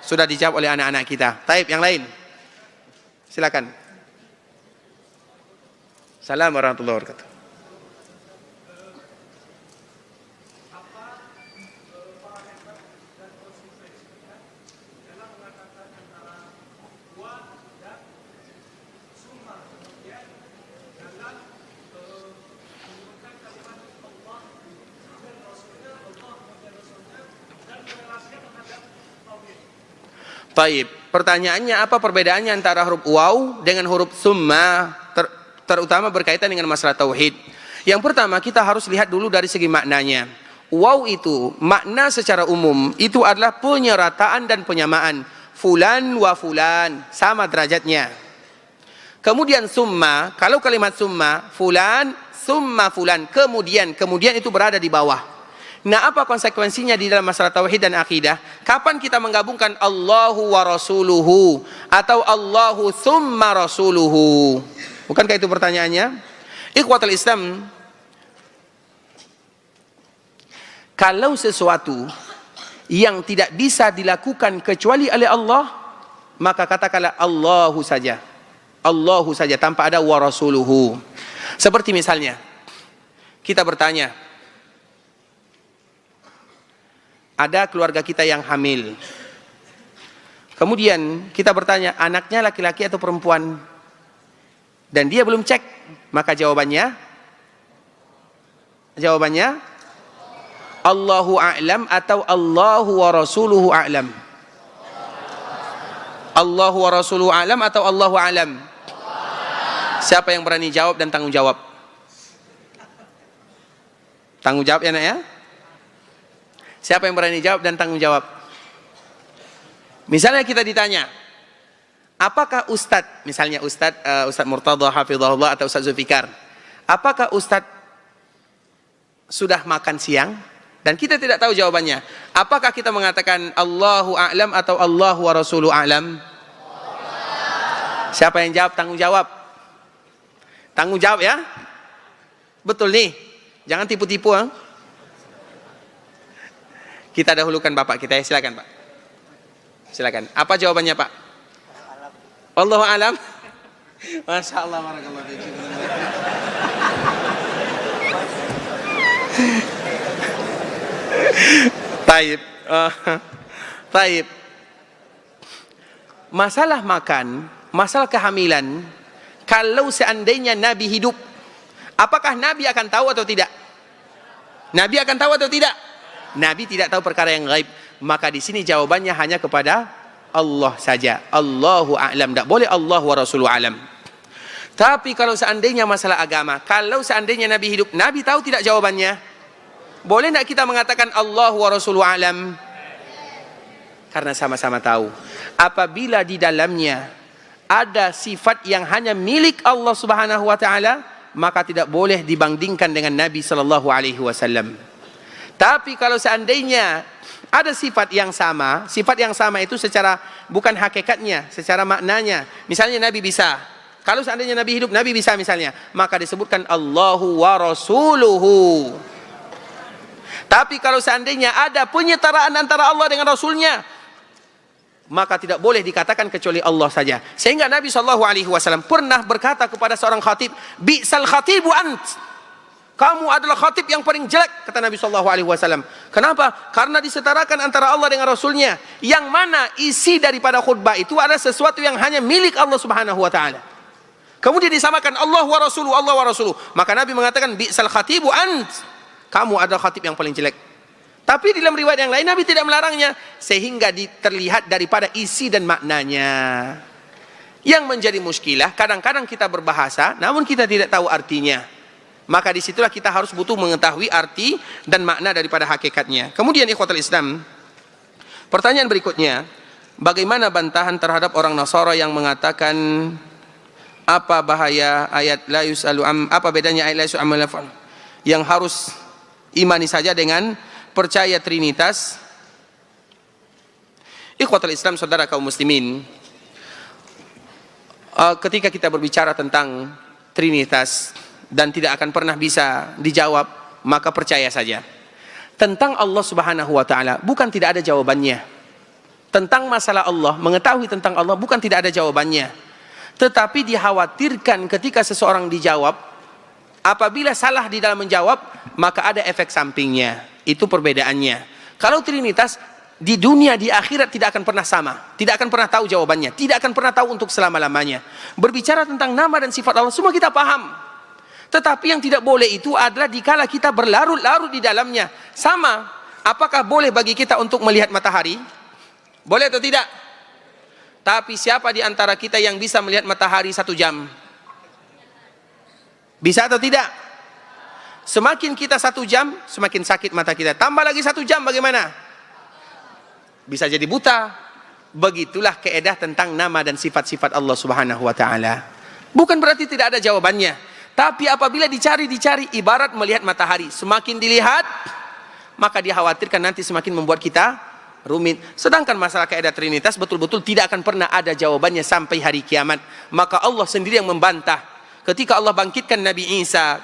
Sudah dijawab oleh anak-anak kita. Taib, yang lain. Silakan. Assalamualaikum warahmatullahi wabarakatuh. Baik, pertanyaannya apa perbedaannya antara huruf waw dengan huruf summa, terutama berkaitan dengan masalah tauhid. Yang pertama, kita harus lihat dulu dari segi maknanya. Waw itu makna secara umum itu adalah penyerataan dan penyamaan. Fulan wa fulan, sama derajatnya. Kemudian summa, kalau kalimat summa, fulan, summa fulan, kemudian itu berada di bawah. Nah, apa konsekuensinya di dalam masalah tauhid dan akidah? Kapan kita menggabungkan Allahu wa rasuluhu atau Allahu thumma rasuluhu? Bukankah itu pertanyaannya? Ikhwatul Islam, kalau sesuatu yang tidak bisa dilakukan kecuali oleh Allah, maka katakanlah Allahu saja. Allahu saja tanpa ada wa rasuluhu. Seperti misalnya kita bertanya, ada keluarga kita yang hamil. Kemudian kita bertanya, anaknya laki-laki atau perempuan? Dan dia belum cek, maka jawabannya Allahu a'lam atau Allahu wa rasuluhu a'lam. Allahu wa rasuluhu a'lam atau Allahu a'lam. Siapa yang berani jawab dan tanggung jawab? Tanggung jawab ya nak ya? Siapa yang berani jawab dan tanggung jawab? Misalnya kita ditanya, apakah Ustadz, misalnya Ustadz Murtada hafizahullah atau Ustadz Zulfikar, apakah Ustadz sudah makan siang? Dan kita tidak tahu jawabannya. Apakah kita mengatakan Allahu a'lam atau Allahu wa rasuluhu a'lam? Siapa yang jawab tanggung jawab? Tanggung jawab ya? Betul nih. Jangan tipu-tipu. Kita dahulukan Bapak kita ya, silakan Pak. Silakan. Apa jawabannya Pak? Allahu a'lam. Masya Allah, barakallahu fiik. Taib. Taib. Masalah makan, masalah kehamilan, kalau seandainya Nabi hidup, apakah Nabi akan tahu atau tidak? Nabi akan tahu atau tidak? Nabi tidak tahu perkara yang gaib. Maka di sini jawabannya hanya kepada Allah saja. Allahu a'lam. Tak boleh Allah wa rasuluhu alam. Tapi kalau seandainya masalah agama, kalau seandainya Nabi hidup, Nabi tahu tidak jawabannya? Boleh tak kita mengatakan Allah wa rasuluhu alam? Karena sama-sama tahu. Apabila di dalamnya ada sifat yang hanya milik Allah Subhanahu wa taala, maka tidak boleh dibandingkan dengan Nabi sallallahu alaihi wasallam. Tapi kalau seandainya ada sifat yang sama itu secara bukan hakikatnya, secara maknanya. Misalnya Nabi bisa. Kalau seandainya Nabi hidup, Nabi bisa misalnya, maka disebutkan Allahu wa rasuluhu. Tapi kalau seandainya ada penyetaraan antara Allah dengan Rasulnya, maka tidak boleh dikatakan kecuali Allah saja. Sehingga Nabi SAW pernah berkata kepada seorang khatib, bi'sal khatibu ant. Kamu adalah khatib yang paling jelek, kata Nabi SAW. Kenapa? Karena disetarakan antara Allah dengan Rasulnya. Yang mana isi daripada khutbah itu adalah sesuatu yang hanya milik Allah Subhanahu wa ta'ala. Kemudian disamakan Allah wa rasuluh, Allah wa rasuluh. Maka Nabi mengatakan, bi'sal khatibu ant. Kamu adalah khatib yang paling jelek. Tapi dalam riwayat yang lain Nabi tidak melarangnya. Sehingga terlihat daripada isi dan maknanya. Yang menjadi muskilah, kadang-kadang kita berbahasa, namun kita tidak tahu artinya. Maka disitulah kita harus butuh mengetahui arti dan makna daripada hakikatnya. Kemudian ikhwatul Islam, pertanyaan berikutnya, bagaimana bantahan terhadap orang Nasara yang mengatakan apa bahaya ayat la yusalu apa bedanya ayat la yusalu am yang harus imani saja dengan percaya Trinitas? Ikhwatul Islam, saudara kaum muslimin, ketika kita berbicara tentang Trinitas dan tidak akan pernah bisa dijawab, maka percaya saja. Tentang Allah Subhanahu wa ta'ala, bukan tidak ada jawabannya. Tentang masalah Allah, mengetahui tentang Allah, bukan tidak ada jawabannya. Tetapi dikhawatirkan ketika seseorang dijawab, apabila salah di dalam menjawab, maka ada efek sampingnya. Itu perbedaannya. Kalau Trinitas, di dunia, di akhirat tidak akan pernah sama. Tidak akan pernah tahu jawabannya. Tidak akan pernah tahu untuk selama-lamanya. Berbicara tentang nama dan sifat Allah, semua kita paham. Tetapi yang tidak boleh itu adalah dikala kita berlarut-larut di dalamnya. Sama, apakah boleh bagi kita untuk melihat matahari? Boleh atau tidak? Tapi siapa di antara kita yang bisa melihat matahari 1 jam? Bisa atau tidak? Semakin kita 1 jam, semakin sakit mata kita. Tambah lagi 1 jam, bagaimana? Bisa jadi buta. Begitulah keedah tentang nama dan sifat-sifat Allah Subhanahu wa ta'ala. Bukan berarti tidak ada jawabannya. Tapi apabila dicari, ibarat melihat matahari. Semakin dilihat, maka dikhawatirkan nanti semakin membuat kita rumit. Sedangkan masalah kaidah Trinitas betul-betul tidak akan pernah ada jawabannya sampai hari kiamat. Maka Allah sendiri yang membantah. Ketika Allah bangkitkan Nabi Isa,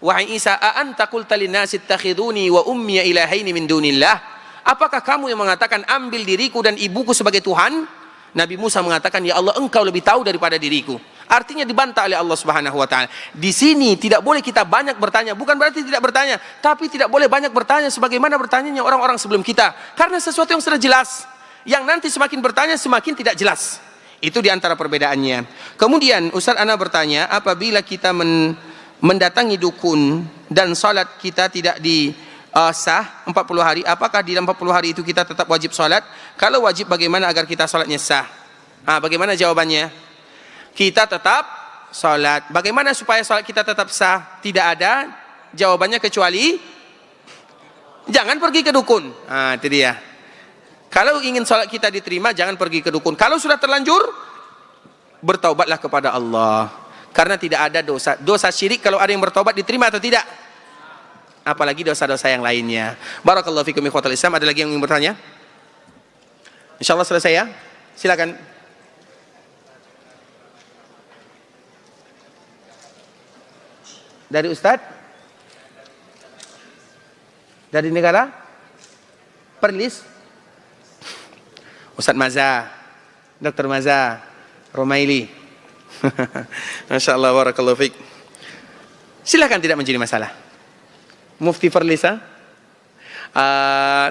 wahai Isa, a anta qulta linnasi ittakhiduni wa ummi ilahaini min dunillah? Apakah kamu yang mengatakan ambil diriku dan ibuku sebagai Tuhan? Nabi Musa mengatakan, ya Allah, engkau lebih tahu daripada diriku. Artinya dibantah oleh Allah Subhanahu wa ta'ala. Di sini tidak boleh kita banyak bertanya. Bukan berarti tidak bertanya, tapi tidak boleh banyak bertanya sebagaimana bertanyanya orang-orang sebelum kita. Karena sesuatu yang sudah jelas, yang nanti semakin bertanya semakin tidak jelas. Itu diantara perbedaannya. Kemudian Ustaz Ana bertanya, apabila kita mendatangi dukun dan salat kita tidak sah 40 hari, apakah di dalam 40 hari itu kita tetap wajib salat? Kalau wajib, bagaimana agar kita salatnya sah? Bagaimana jawabannya? Kita tetap salat. Bagaimana supaya salat kita tetap sah? Tidak ada jawabannya kecuali jangan pergi ke dukun. Itu dia. Kalau ingin salat kita diterima, jangan pergi ke dukun. Kalau sudah terlanjur, bertaubatlah kepada Allah. Karena tidak ada dosa syirik kalau ada yang bertaubat diterima atau tidak. Apalagi dosa-dosa yang lainnya. Barakallahu fikum ikhwatal Islam. Ada lagi yang ingin bertanya? InsyaAllah selesai ya. Silakan. Dari Ustadz? Dari negara? Perlis? Ustadz Maza, Dr. Maza, Romaili. Masya Allah, barakallahu fiik. Silakan, tidak menjadi masalah. Mufti Perlisa?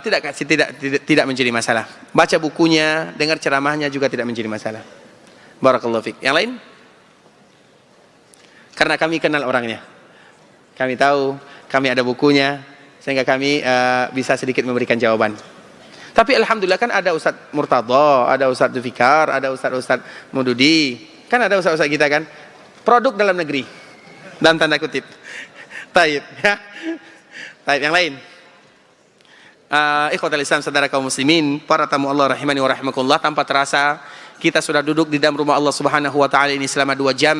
Tidak menjadi masalah. Baca bukunya, dengar ceramahnya juga tidak menjadi masalah. Barakallahu fiik. Yang lain? Karena kami kenal orangnya. Kami tahu, kami ada bukunya, sehingga kami bisa sedikit memberikan jawaban. Tapi alhamdulillah kan ada Ustaz Murtadha, ada Ustaz Zulfikar, ada Ustaz Mududi, kan ada Ustaz kita kan. Produk dalam negeri, dalam tanda kutip. Taib, ya. Taib yang lain. Ikhwatal Islam, saudara kaum muslimin, para tamu Allah rahimani wa rahimakumullah, tanpa terasa kita sudah duduk di dalam rumah Allah Subhanahu wa taala ini selama 2 jam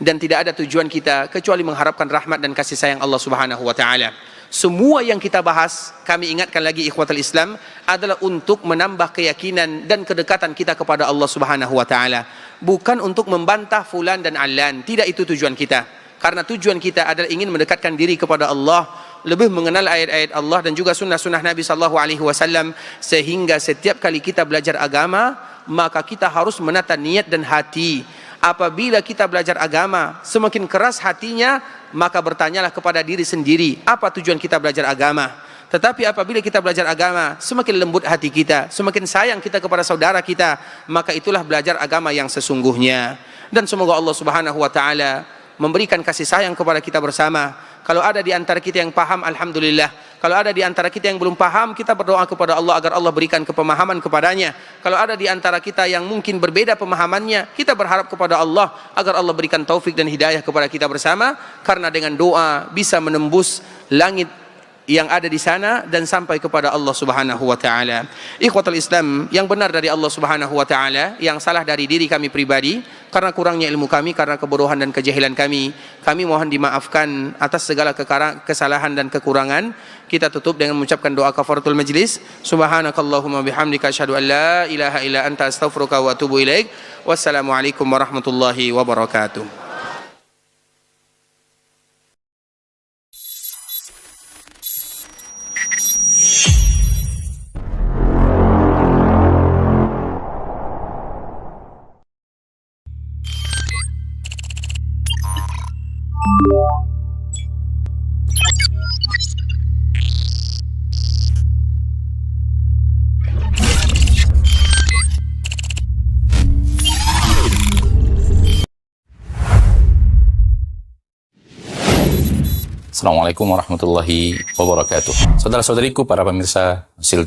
dan tidak ada tujuan kita kecuali mengharapkan rahmat dan kasih sayang Allah Subhanahu wa taala. Semua yang kita bahas, kami ingatkan lagi ikhwatal Islam, adalah untuk menambah keyakinan dan kedekatan kita kepada Allah Subhanahu wa taala, bukan untuk membantah fulan dan allan. Tidak itu tujuan kita. Karena tujuan kita adalah ingin mendekatkan diri kepada Allah, lebih mengenal ayat-ayat Allah dan juga sunnah-sunnah Nabi SAW, sehingga setiap kali kita belajar agama, maka kita harus menata niat dan hati. Apabila kita belajar agama, semakin keras hatinya, maka bertanyalah kepada diri sendiri, apa tujuan kita belajar agama. Tetapi apabila kita belajar agama, semakin lembut hati kita, semakin sayang kita kepada saudara kita, maka itulah belajar agama yang sesungguhnya. Dan semoga Allah Subhanahu wa taala memberikan kasih sayang kepada kita bersama. Kalau ada di antara kita yang paham, alhamdulillah. Kalau ada di antara kita yang belum paham, kita berdoa kepada Allah agar Allah berikan kepemahaman kepadanya. Kalau ada di antara kita yang mungkin berbeda pemahamannya, kita berharap kepada Allah agar Allah berikan taufik dan hidayah kepada kita bersama, karena dengan doa bisa menembus langit yang ada di sana dan sampai kepada Allah Subhanahu wa taala. Ikhwatul Islam, yang benar dari Allah Subhanahu wa taala, yang salah dari diri kami pribadi karena kurangnya ilmu kami, karena kebodohan dan kejahilan kami mohon dimaafkan atas segala kesalahan dan kekurangan. Kita tutup dengan mengucapkan doa kafaratul majlis. Subhanakallahumma bihamdika asyhadu an la ilaha illa anta astaghfiruka wa atubu ilaik. Wassalamualaikum warahmatullahi wabarakatuh. Assalamualaikum warahmatullahi wabarakatuh. Saudara-saudariku, para pemirsa